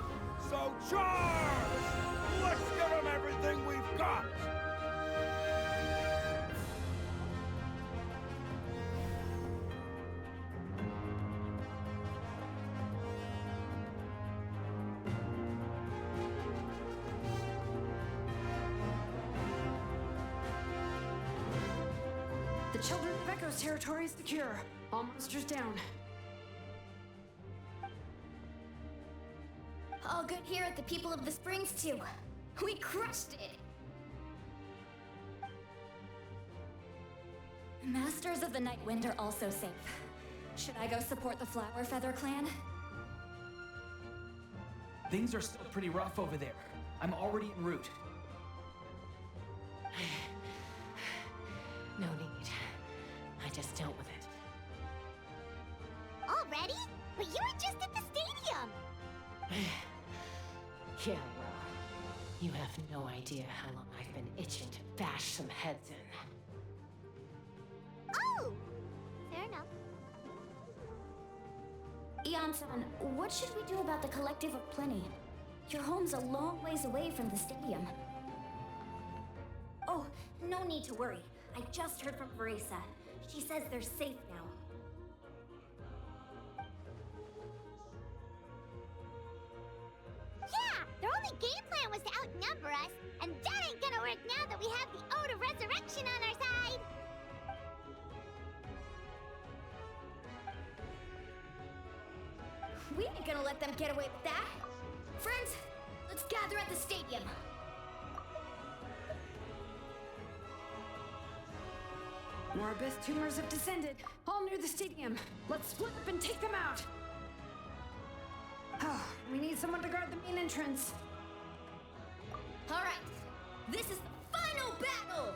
So charge! Let's give them everything we've got. The Children of Echo's territory is secure. All monsters down. All good here at the People of the Springs, too. We crushed it! Masters of the Night Wind are also safe. Should I go support the Flower Feather clan? Things are still pretty rough over there. I'm already en route. No need. I just dealt with it. Already? But you were just at the stadium! Yeah, well, you have no idea how long I've been itching to bash some heads in. Oh! Fair enough. Eon-san, what should we do about the Collective of Plenty? Your home's a long ways away from the stadium. Oh, no need to worry. I just heard from Veresa. She says they're safe now. Yeah! Their only game plan was to outnumber us, and that ain't gonna work now that we have the Ode of Resurrection on our side! We ain't gonna let them get away with that. Friends, let's gather at the stadium. More abyss tumors have descended, all near the stadium. Let's split up and take them out. Oh, we need someone to guard the main entrance. All right, this is the final battle!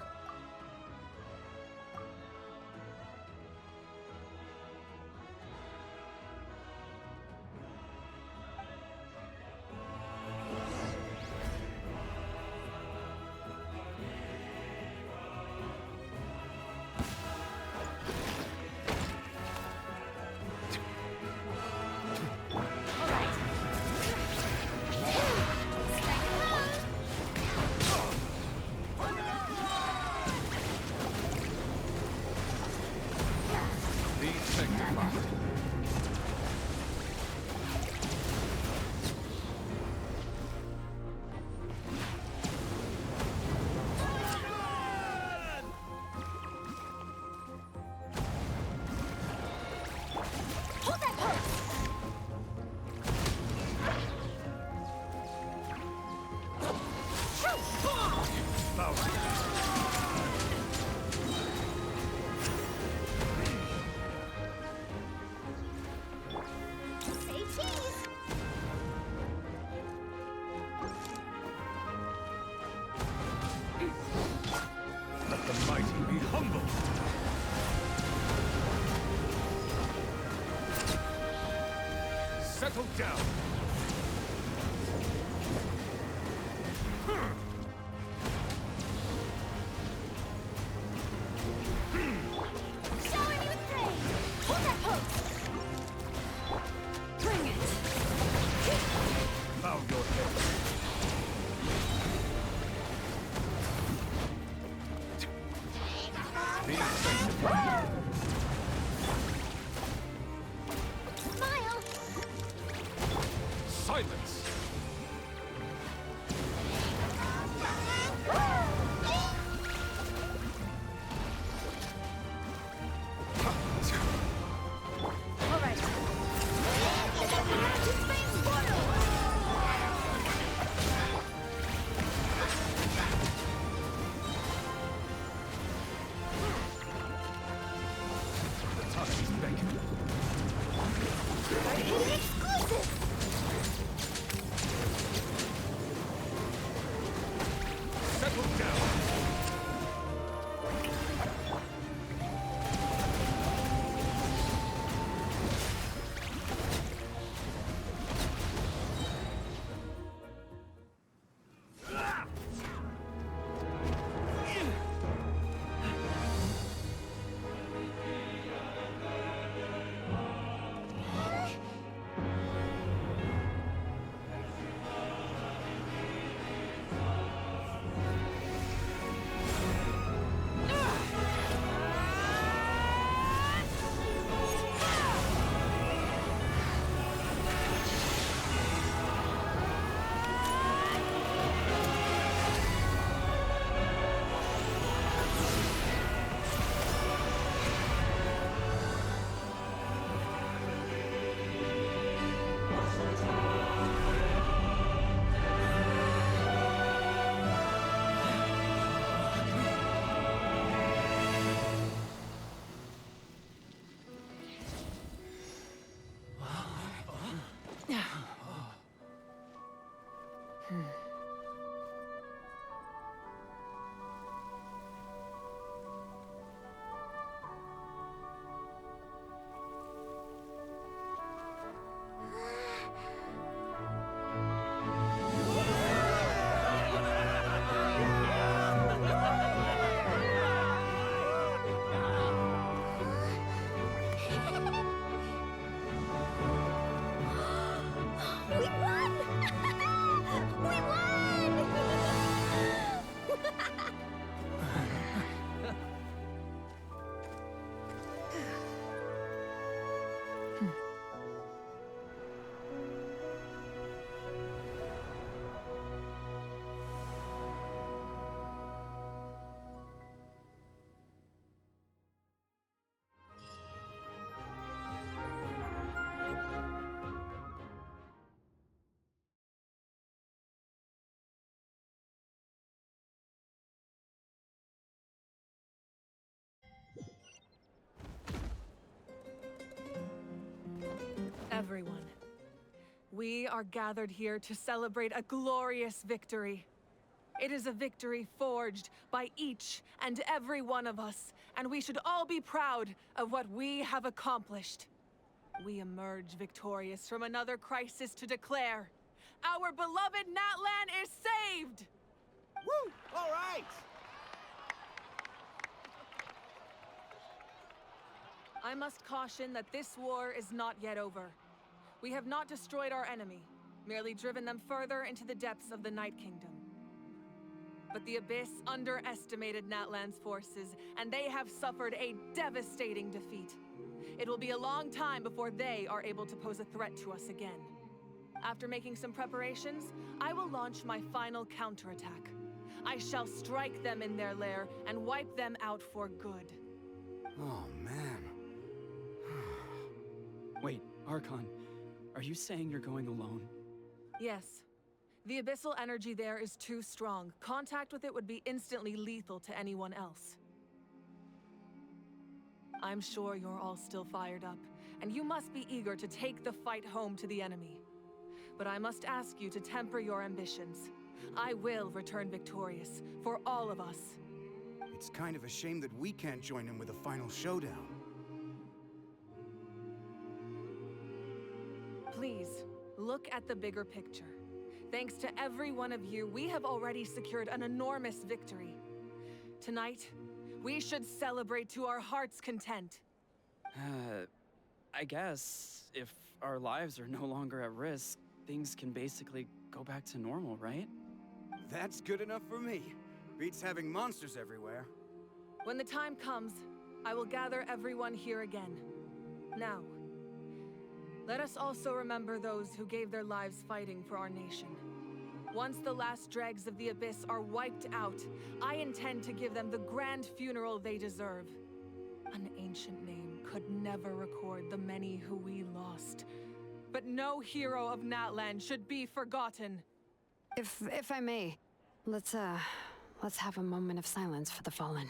Let the mighty be humble. Settle down. Shower me with praise! Hold that post! Bring it! Bow your head. Be sanctified. Smile! Silence. everyone. We are gathered here to celebrate a glorious victory. It is a victory forged by each and every one of us, and we should all be proud of what we have accomplished. We emerge victorious from another crisis to declare, our beloved Natlan is saved! Woo! All right! I must caution that this war is not yet over. We have not destroyed our enemy, merely driven them further into the depths of the Night Kingdom. But the Abyss underestimated Natlan's forces, and they have suffered a devastating defeat. It will be a long time before they are able to pose a threat to us again. After making some preparations, I will launch my final counterattack. I shall strike them in their lair and wipe them out for good. Oh, man. Wait, Archon, are you saying you're going alone? Yes. The abyssal energy there is too strong. Contact with it would be instantly lethal to anyone else. I'm sure you're all still fired up, and you must be eager to take the fight home to the enemy. But I must ask you to temper your ambitions. I will return victorious, for all of us. It's kind of a shame that we can't join in with a final showdown. Please, look at the bigger picture. Thanks to every one of you, we have already secured an enormous victory. Tonight, we should celebrate to our heart's content. I guess if our lives are no longer at risk, things can basically go back to normal, right? That's good enough for me. Beats having monsters everywhere. When the time comes, I will gather everyone here again. Now, let us also remember those who gave their lives fighting for our nation. Once the last dregs of the Abyss are wiped out, I intend to give them the grand funeral they deserve. An ancient name could never record the many who we lost. But no hero of Natlan should be forgotten. If I may, let's have a moment of silence for the fallen.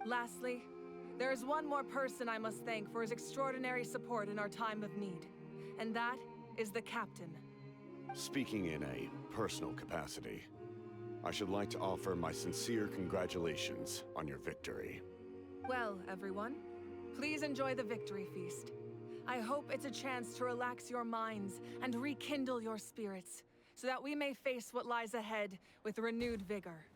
Lastly, there is one more person I must thank for his extraordinary support in our time of need, and that is the Captain. Speaking in a personal capacity, I should like to offer my sincere congratulations on your victory. Well, everyone, please enjoy the victory feast. I hope it's a chance to relax your minds and rekindle your spirits, so that we may face what lies ahead with renewed vigor.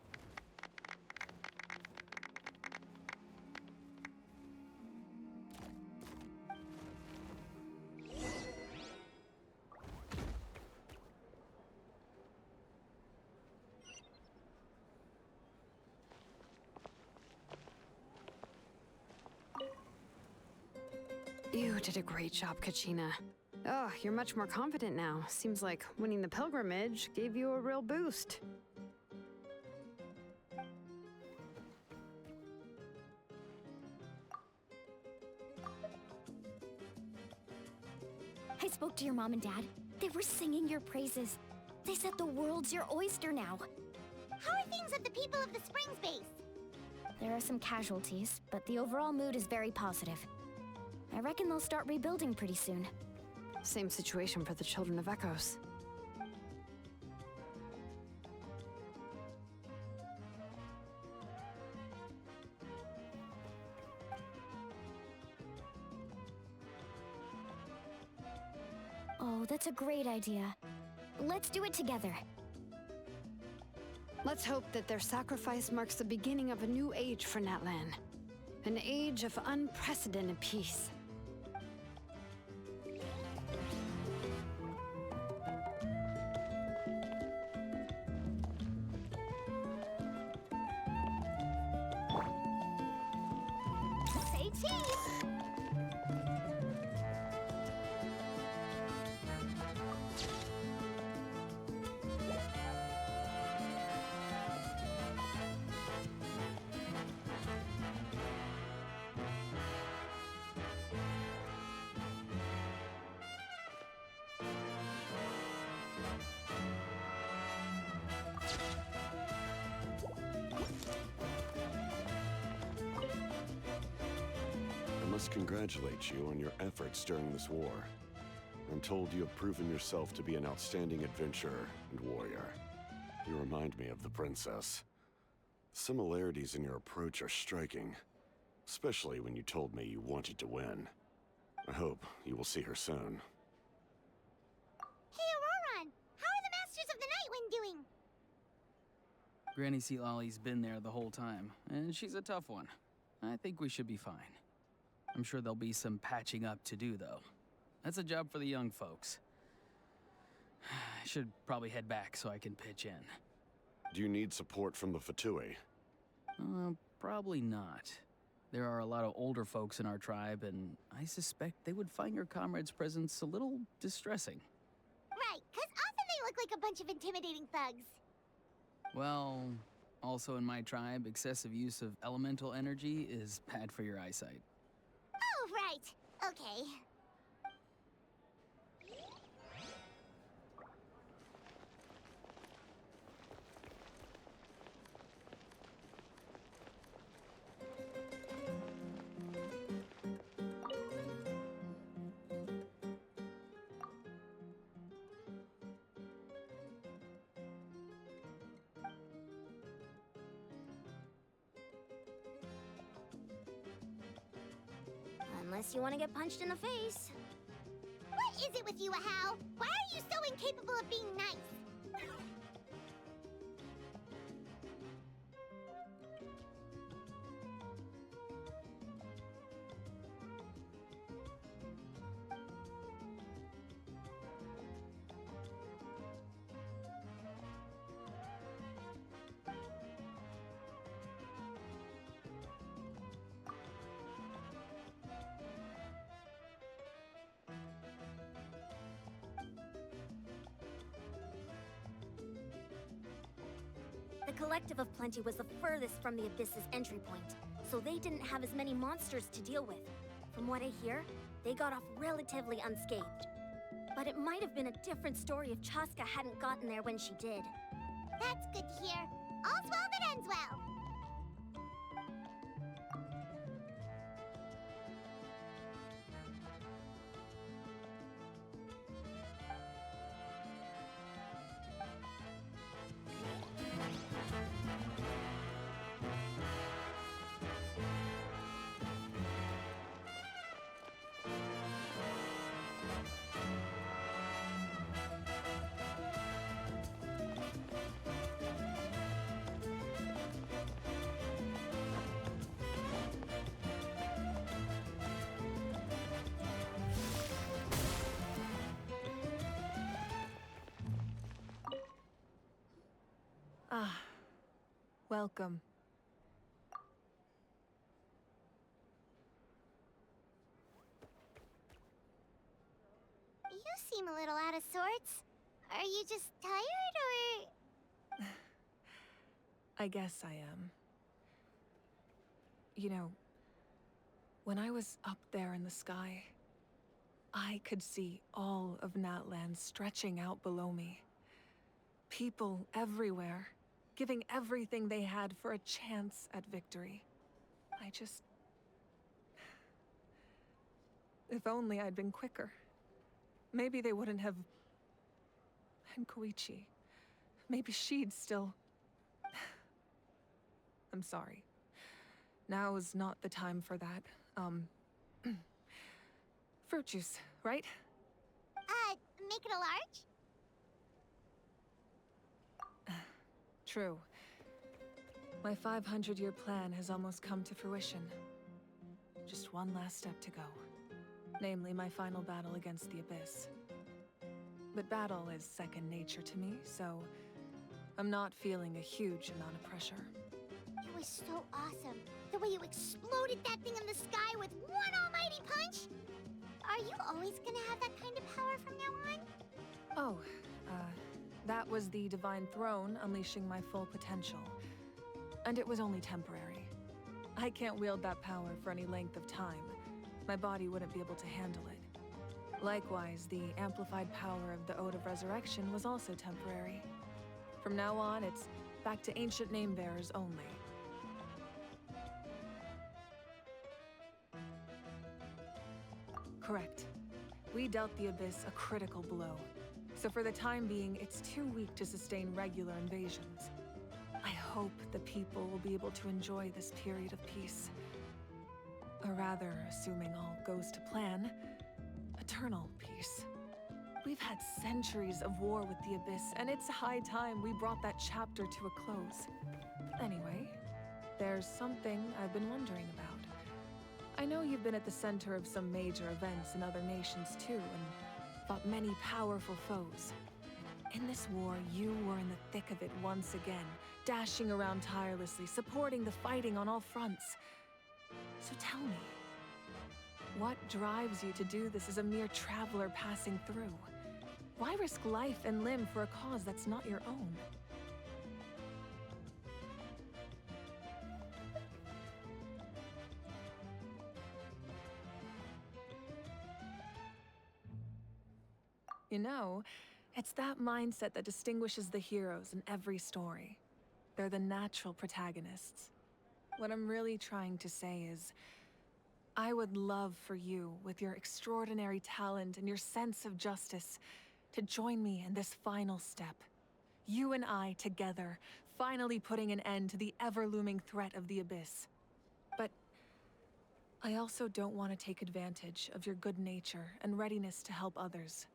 You did a great job, Kachina. Oh, you're much more confident now. Seems like winning the pilgrimage gave you a real boost. I spoke to your mom and dad. They were singing your praises. They said the world's your oyster now. How are things at the people of the Springs base? There are some casualties, but the overall mood is very positive. I reckon they'll start rebuilding pretty soon. Same situation for the Children of Echoes. Oh, that's a great idea. Let's do it together. Let's hope that their sacrifice marks the beginning of a new age for Natlan. An age of unprecedented peace. Say cheese! must congratulate you on your efforts during this war. I'm told you have proven yourself to be an outstanding adventurer and warrior. You remind me of the princess. Similarities in your approach are striking, especially when you told me you wanted to win. I hope you will see her soon. Hey, Auroron! How are the Masters of the Night Wind doing? Granny Sealolly's been there the whole time, and she's a tough one. I think we should be fine. I'm sure there'll be some patching up to do, though. That's a job for the young folks. I should probably head back so I can pitch in. Do you need support from the Fatui? Probably not. There are a lot of older folks in our tribe, and I suspect they would find your comrade's presence a little distressing. Right, 'cause often they look like a bunch of intimidating thugs. Well, also in my tribe, excessive use of elemental energy is bad for your eyesight. Oh, right. Okay. Unless you want to get punched in the face. What is it with you, Ahau? Why are you so incapable of being nice? The Collective of Plenty was the furthest from the Abyss's entry point, so they didn't have as many monsters to deal with. From what I hear, they got off relatively unscathed. But it might have been a different story if Chaska hadn't gotten there when she did. That's good to hear. All's well that ends well. Ah, welcome. You seem a little out of sorts. Are you just tired, or...? I guess I am. You know, when I was up there in the sky, I could see all of Natlan stretching out below me. People everywhere, giving everything they had for a chance at victory. I just... If only I'd been quicker. Maybe they wouldn't have... And Koichi. Maybe she'd still... I'm sorry. Now is not the time for that. Fruit juice, right? Make it a large? True. My 500-year plan has almost come to fruition. Just one last step to go. Namely, my final battle against the Abyss. But battle is second nature to me, so I'm not feeling a huge amount of pressure. It was so awesome. The way you exploded that thing in the sky with one almighty punch! Are you always gonna have that kind of power from now on? Oh, that was the Divine Throne unleashing my full potential. And it was only temporary. I can't wield that power for any length of time. My body wouldn't be able to handle it. Likewise, the amplified power of the Ode of Resurrection was also temporary. From now on, it's back to ancient name-bearers only. Correct. We dealt the Abyss a critical blow. So for the time being, it's too weak to sustain regular invasions. I hope the people will be able to enjoy this period of peace. Or rather, assuming all goes to plan, eternal peace. We've had centuries of war with the Abyss, and it's high time we brought that chapter to a close. Anyway, there's something I've been wondering about. I know you've been at the center of some major events in other nations too, and fought many powerful foes. In this war, you were in the thick of it once again, dashing around tirelessly, supporting the fighting on all fronts. So tell me, what drives you to do this as a mere traveler passing through? Why risk life and limb for a cause that's not your own? You know, it's that mindset that distinguishes the heroes in every story. They're the natural protagonists. What I'm really trying to say is, I would love for you, with your extraordinary talent and your sense of justice, to join me in this final step. You and I together, finally putting an end to the ever-looming threat of the Abyss. But I also don't want to take advantage of your good nature and readiness to help others.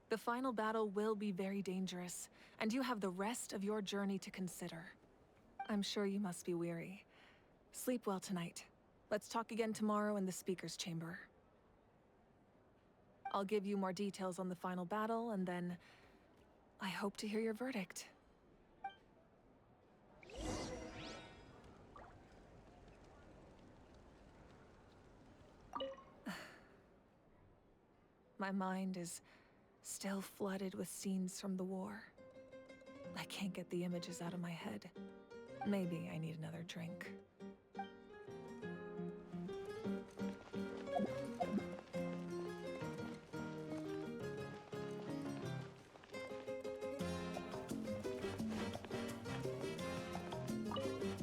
The final battle will be very dangerous, and you have the rest of your journey to consider. I'm sure you must be weary. Sleep well tonight. Let's talk again tomorrow in the speaker's chamber. I'll give you more details on the final battle, and then I hope to hear your verdict. My mind is still flooded with scenes from the war. I can't get the images out of my head. Maybe I need another drink.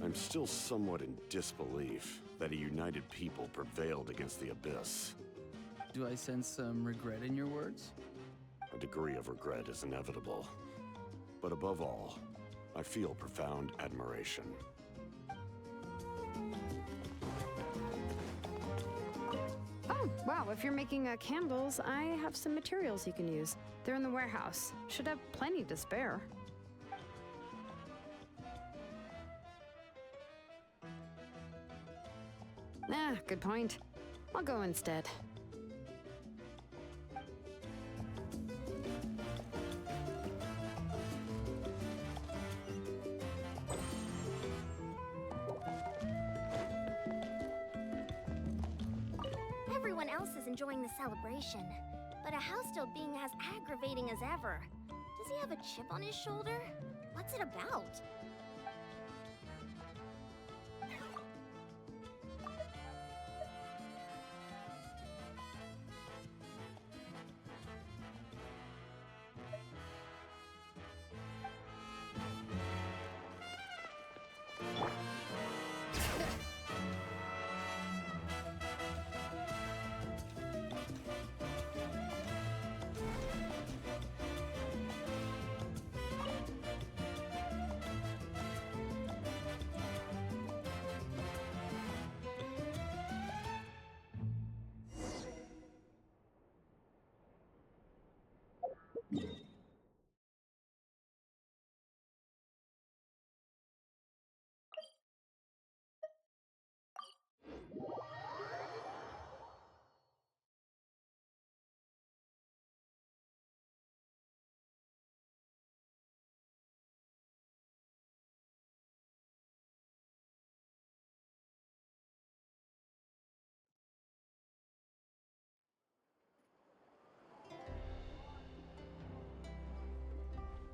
I'm still somewhat in disbelief that a united people prevailed against the Abyss. Do I sense some regret in your words? A degree of regret is inevitable. But above all, I feel profound admiration. Oh, wow, if you're making candles, I have some materials you can use. They're in the warehouse. Should have plenty to spare. Ah, good point. I'll go instead. Everyone else is enjoying the celebration, but a house still being as aggravating as ever. Does he have a chip on his shoulder? What's it about?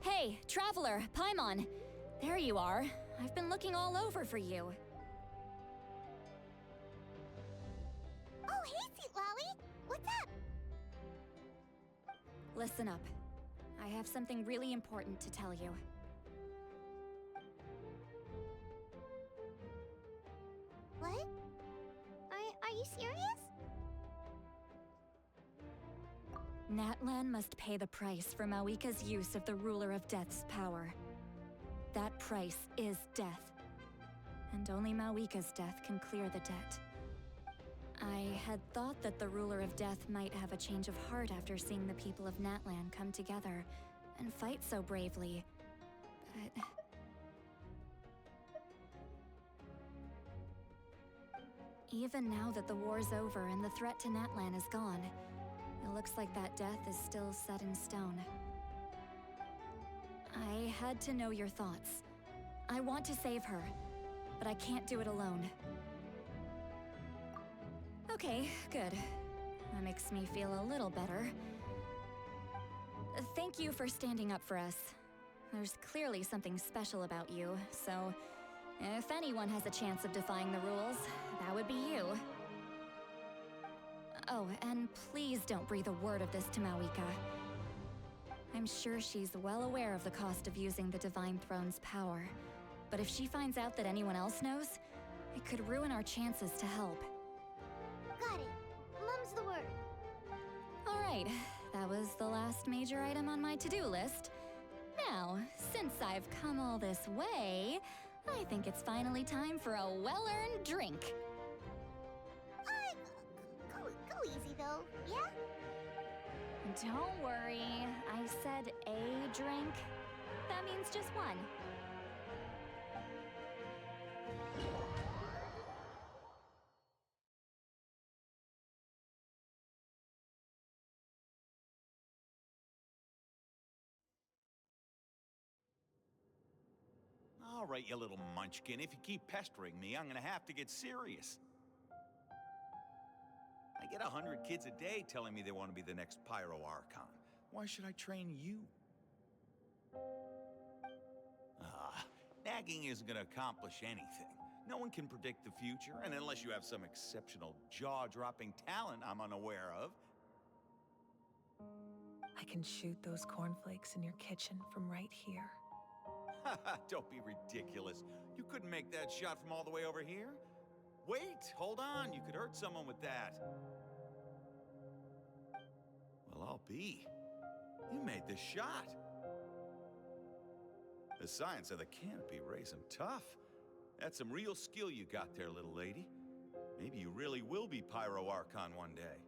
Hey, Traveler, Paimon. There you are. I've been looking all over for you. Oh, hey, Sweet Lolly! What's up? Listen up. I have something really important to tell you. What? Are you serious? Natlan must pay the price for Mawika's use of the Ruler of Death's power. That price is death. And only Mawika's death can clear the debt. I had thought that the Ruler of Death might have a change of heart after seeing the people of Natlan come together and fight so bravely, but... Even now that the war's over and the threat to Natlan is gone, it looks like that death is still set in stone. I had to know your thoughts. I want to save her, but I can't do it alone. Okay, good. That makes me feel a little better. Thank you for standing up for us. There's clearly something special about you, so if anyone has a chance of defying the rules, that would be you. Oh, and please don't breathe a word of this to Mawika. I'm sure she's well aware of the cost of using the Divine Throne's power, but if she finds out that anyone else knows, it could ruin our chances to help. Got it. Mum's the word. Alright, that was the last major item on my to-do list. Now, since I've come all this way, I think it's finally time for a well-earned drink. Go easy though, yeah? Don't worry, I said a drink. That means just one. All right, you little munchkin. If you keep pestering me, I'm gonna have to get serious. I get 100 kids a day telling me they want to be the next Pyro Archon. Why should I train you? Nagging isn't gonna accomplish anything. No one can predict the future, and unless you have some exceptional jaw-dropping talent I'm unaware of. I can shoot those cornflakes in your kitchen from right here. Don't be ridiculous. You couldn't make that shot from all the way over here? Wait, hold on. You could hurt someone with that. Well, I'll be. You made the shot. The science of the canopy raising tough. That's some real skill you got there, little lady. Maybe you really will be Pyro Archon one day.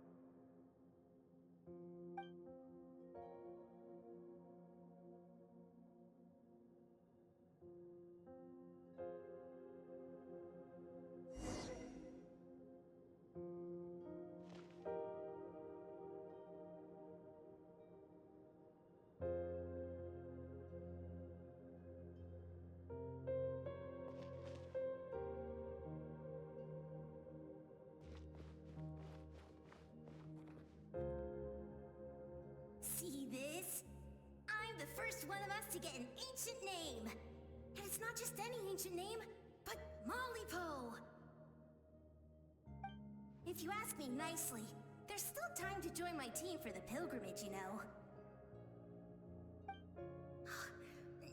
See this? I'm the first one of us to get an ancient name. And it's not just any ancient name, but Mollypo. If you ask me nicely, there's still time to join my team for the pilgrimage, you know.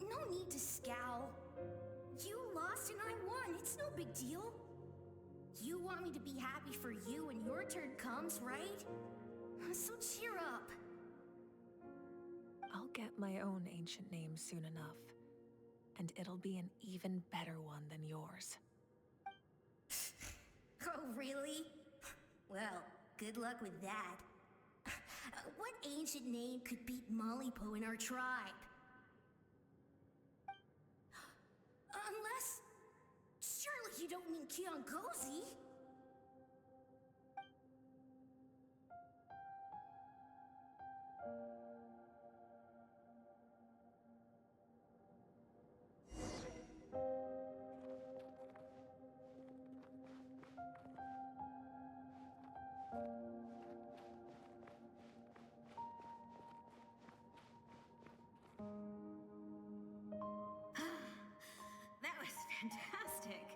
No need to scowl. You lost and I won, it's no big deal. You want me to be happy for you when your turn comes, right? So cheer up. I'll get my own ancient name soon enough, and it'll be an even better one than yours. Oh, really? Well, good luck with that. What ancient name could beat Mollypo in our tribe? Unless... surely you don't mean Kiangozi? Fantastic.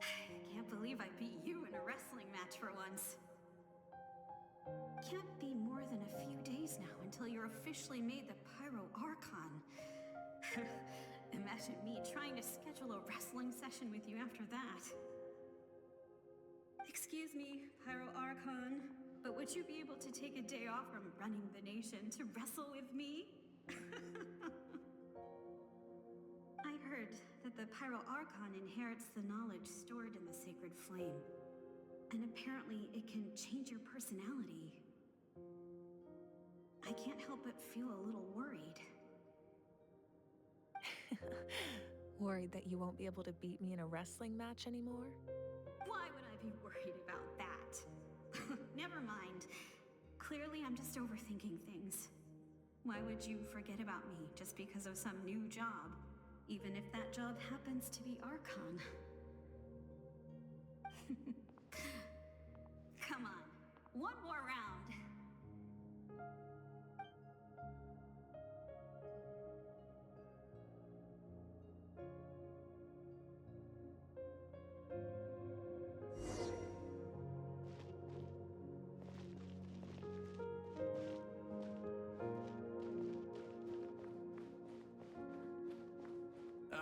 I can't believe I beat you in a wrestling match for once. Can't be more than a few days now until you're officially made the Pyro Archon. Imagine me trying to schedule a wrestling session with you after that. Excuse me, Pyro Archon. But would you be able to take a day off from running the nation to wrestle with me? I heard that the Pyro Archon inherits the knowledge stored in the sacred flame. And apparently it can change your personality. I can't help but feel a little worried. Worried that you won't be able to beat me in a wrestling match anymore? Why would I be worried about that? Never mind. Clearly I'm just overthinking things. Why would you forget about me just because of some new job? Even if that job happens to be Archon. Come on, one more round.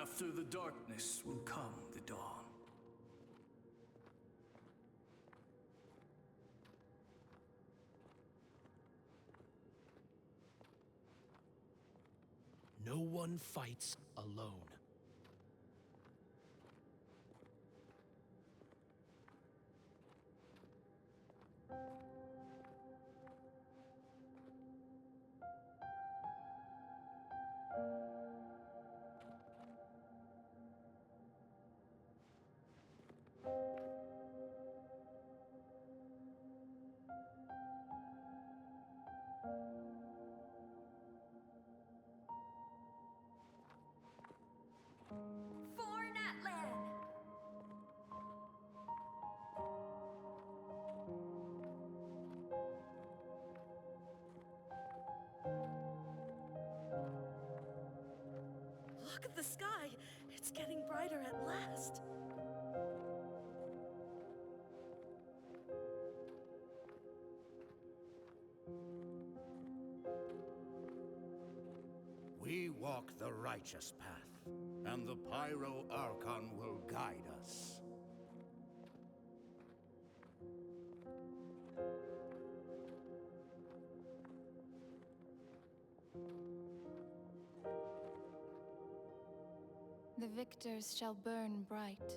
After the darkness will come the dawn. No one fights alone. For Natlan! Look at the sky! It's getting brighter at last! We walk the righteous path, and the Pyro Archon will guide us. The victors shall burn bright,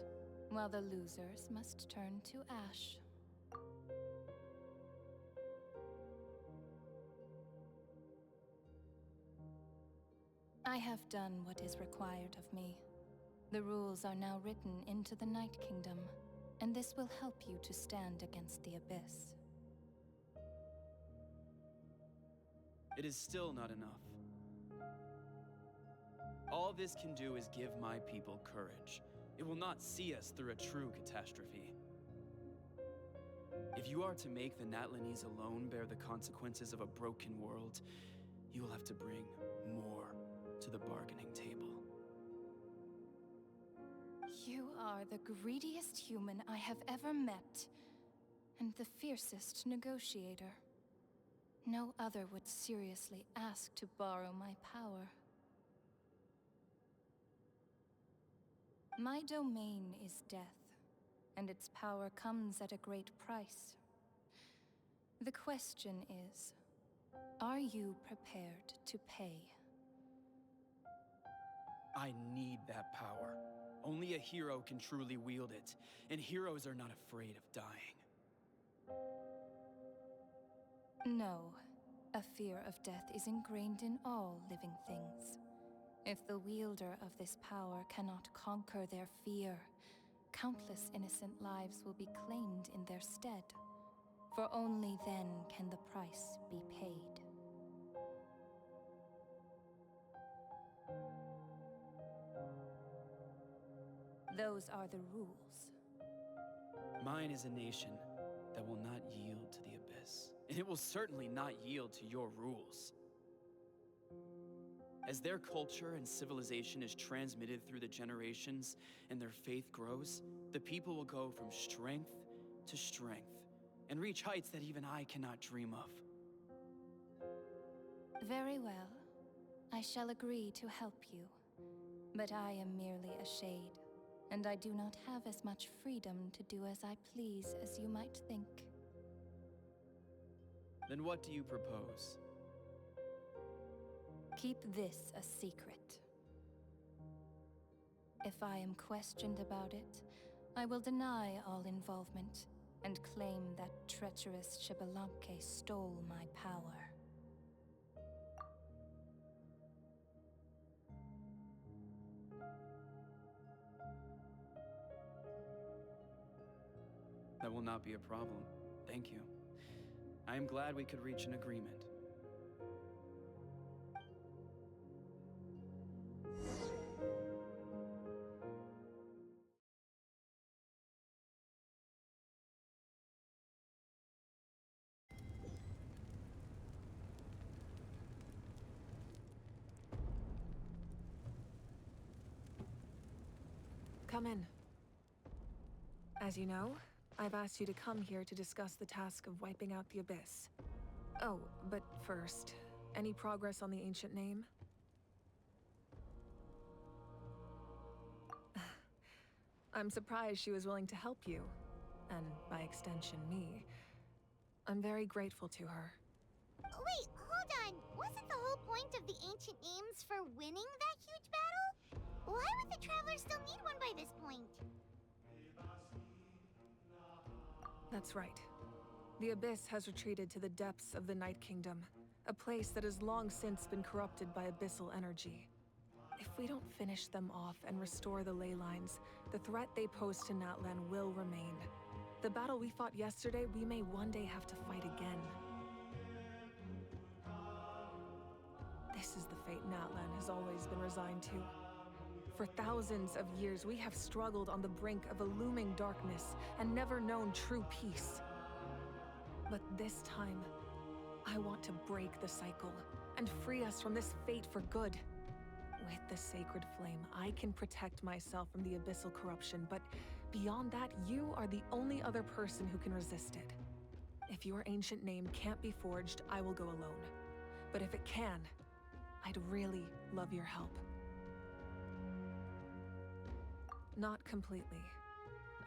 while the losers must turn to ash. I have done what is required of me. The rules are now written into the Night Kingdom, and this will help you to stand against the Abyss. It is still not enough. All this can do is give my people courage. It will not see us through a true catastrophe. If you are to make the Natlanese alone bear the consequences of a broken world, you will have to bring more to the bargaining table. You are the greediest human I have ever met, and the fiercest negotiator. No other would seriously ask to borrow my power. My domain is death, and its power comes at a great price. The question is, are you prepared to pay? I need that power. Only a hero can truly wield it, and heroes are not afraid of dying. No, a fear of death is ingrained in all living things. If the wielder of this power cannot conquer their fear, countless innocent lives will be claimed in their stead. For only then can the price be paid. Those are the rules. Mine is a nation that will not yield to the Abyss, and it will certainly not yield to your rules. As their culture and civilization is transmitted through the generations and their faith grows, the people will go from strength to strength and reach heights that even I cannot dream of. Very well. I shall agree to help you. But I am merely a shade, and I do not have as much freedom to do as I please as you might think. Then what do you propose? Keep this a secret. If I am questioned about it, I will deny all involvement and claim that treacherous Chibalanque stole my power. That will not be a problem. Thank you. I am glad we could reach an agreement. Come in. As you know, I've asked you to come here to discuss the task of wiping out the Abyss. Oh, but first, any progress on the ancient name? I'm surprised she was willing to help you, and by extension me. I'm very grateful to her. Wait, hold on. Wasn't the whole point of the ancient names for winning that huge battle? Why would the Travelers still need one by this point? That's right. The Abyss has retreated to the depths of the Night Kingdom, a place that has long since been corrupted by abyssal energy. If we don't finish them off and restore the ley lines, the threat they pose to Natlan will remain. The battle we fought yesterday, we may one day have to fight again. This is the fate Natlan has always been resigned to. For thousands of years, we have struggled on the brink of a looming darkness and never known true peace. But this time, I want to break the cycle and free us from this fate for good. With the sacred flame, I can protect myself from the abyssal corruption, but beyond that, you are the only other person who can resist it. If your ancient name can't be forged, I will go alone. But if it can, I'd really love your help. Not completely.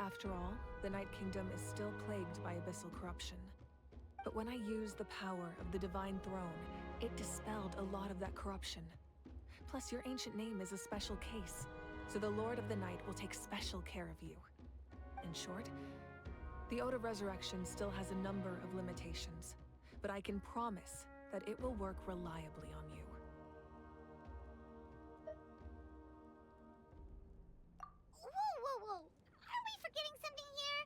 After all, the Night Kingdom is still plagued by abyssal corruption. But when I used the power of the Divine Throne, it dispelled a lot of that corruption. Plus, your ancient name is a special case, so the Lord of the Night will take special care of you. In short, the Ode of Resurrection still has a number of limitations, but I can promise that it will work reliably on you. Whoa! Are we forgetting something here?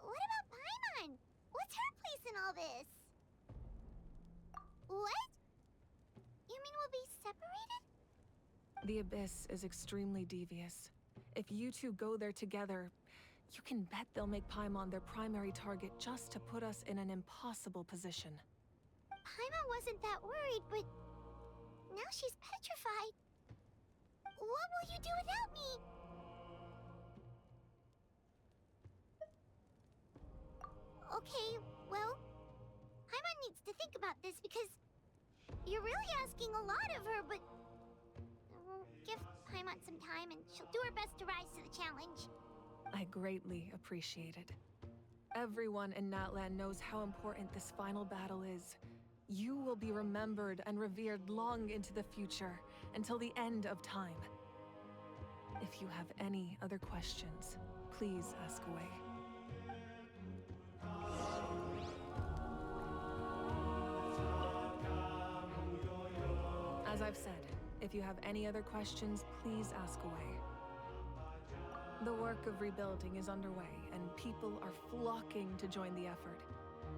What about Paimon? What's her place in all this? What? You mean we'll be separated? The Abyss is extremely devious. If you two go there together, you can bet they'll make Paimon their primary target just to put us in an impossible position. Paimon wasn't that worried, but now she's petrified. What will you do without me? Okay, well, Paimon needs to think about this because you're really asking a lot of her, but we'll give Paimon some time and she'll do her best to rise to the challenge. I greatly appreciate it. Everyone in Natlan knows how important this final battle is. You will be remembered and revered long into the future, until the end of time. If you have any other questions, please ask away. As I've said, if you have any other questions, please ask away. The work of rebuilding is underway, and people are flocking to join the effort.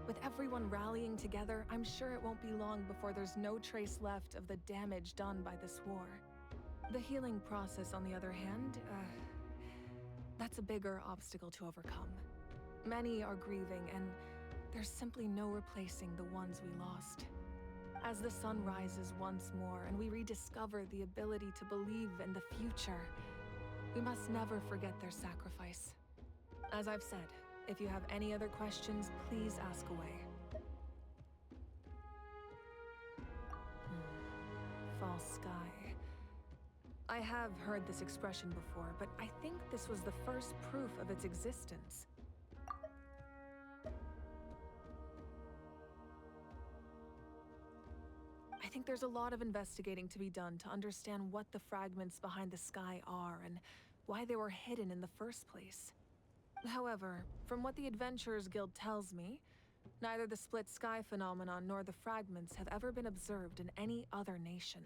With everyone rallying together, I'm sure it won't be long before there's no trace left of the damage done by this war. The healing process, on the other hand, that's a bigger obstacle to overcome. Many are grieving, and there's simply no replacing the ones we lost. As the sun rises once more and we rediscover the ability to believe in the future, we must never forget their sacrifice. As I've said, if you have any other questions, please ask away. False sky. I have heard this expression before, but I think this was the first proof of its existence. I think there's a lot of investigating to be done to understand what the fragments behind the sky are and why they were hidden in the first place. However, from what the Adventurers Guild tells me, neither the split sky phenomenon nor the fragments have ever been observed in any other nation.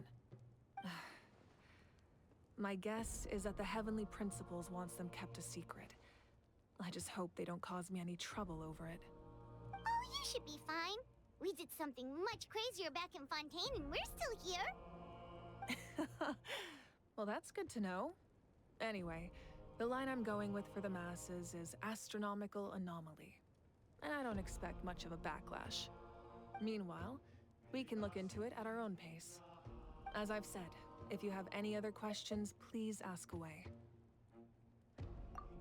My guess is that the Heavenly Principles wants them kept a secret. I just hope they don't cause me any trouble over it. Oh, you should be fine. We did something much crazier back in Fontaine and we're still here. Well, that's good to know. Anyway, the line I'm going with for the masses is astronomical anomaly. And I don't expect much of a backlash. Meanwhile, we can look into it at our own pace. As I've said, if you have any other questions, please ask away.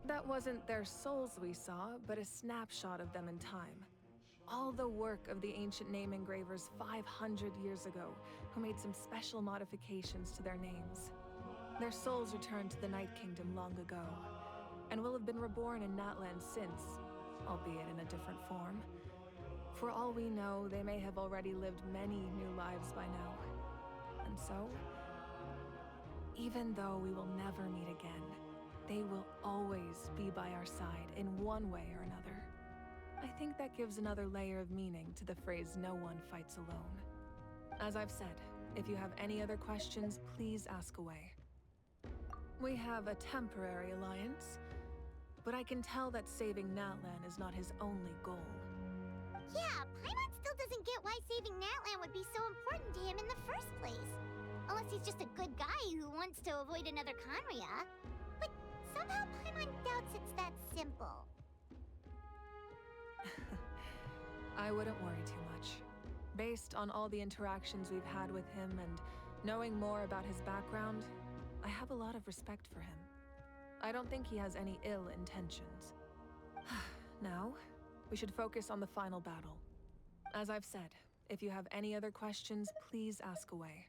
That wasn't their souls we saw, but a snapshot of them in time. All the work of the ancient name engravers 500 years ago, who made some special modifications to their names. Their souls returned to the Night Kingdom long ago, and will have been reborn in Natlan since, albeit in a different form. For all we know, they may have already lived many new lives by now. And so, even though we will never meet again, they will always be by our side in one way or another. I think that gives another layer of meaning to the phrase, "No one fights alone." As I've said, if you have any other questions, please ask away. We have a temporary alliance, but I can tell that saving Natlan is not his only goal. Yeah, Paimon still doesn't get why saving Natlan would be so important to him in the first place. Unless he's just a good guy who wants to avoid another Conria. But somehow Paimon doubts it's that simple. I wouldn't worry too much. Based on all the interactions we've had with him and knowing more about his background, I have a lot of respect for him. I don't think he has any ill intentions. Now, we should focus on the final battle. As I've said, if you have any other questions, please ask away.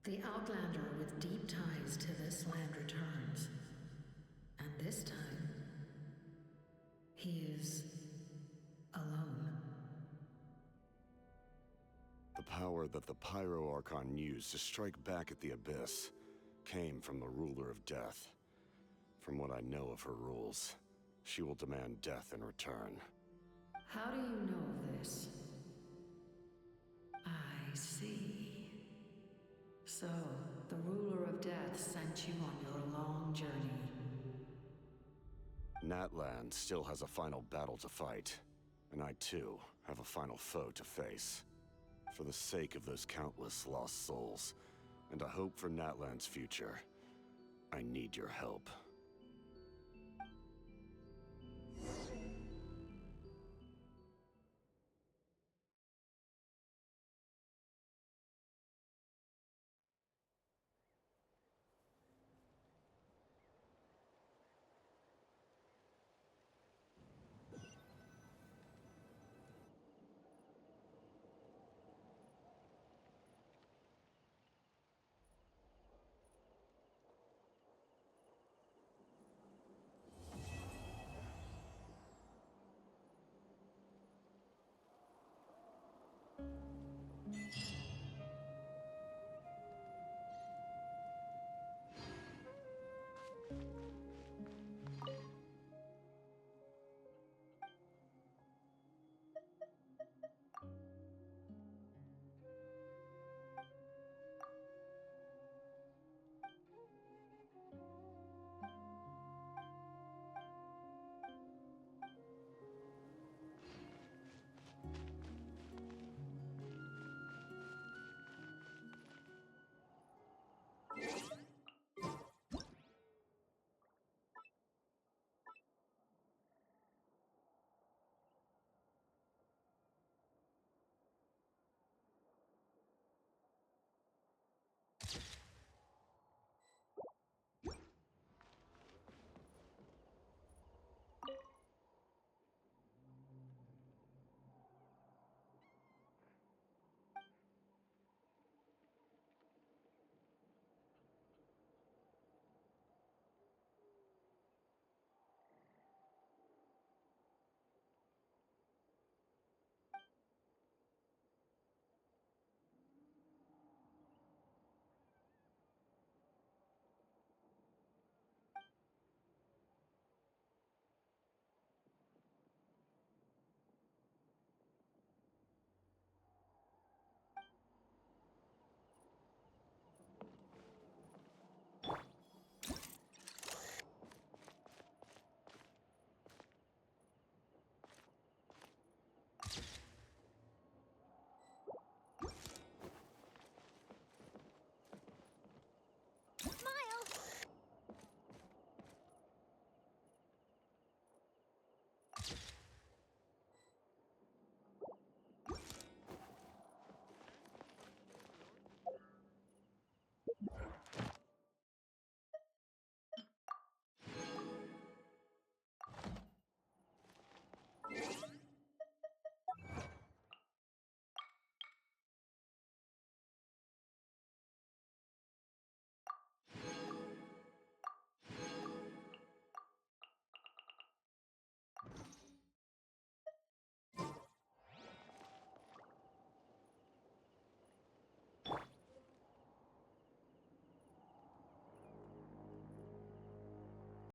The Outlander with deep ties to this land returns. And this time, he is alone. The power that the Pyro Archon used to strike back at the Abyss came from the Ruler of Death. From what I know of her rules, she will demand death in return. How do you know of this? I see. So, the Ruler of Death sent you on your long journey. Natlan still has a final battle to fight, and I too have a final foe to face. For the sake of those countless lost souls, and a hope for Natlan's future, I need your help.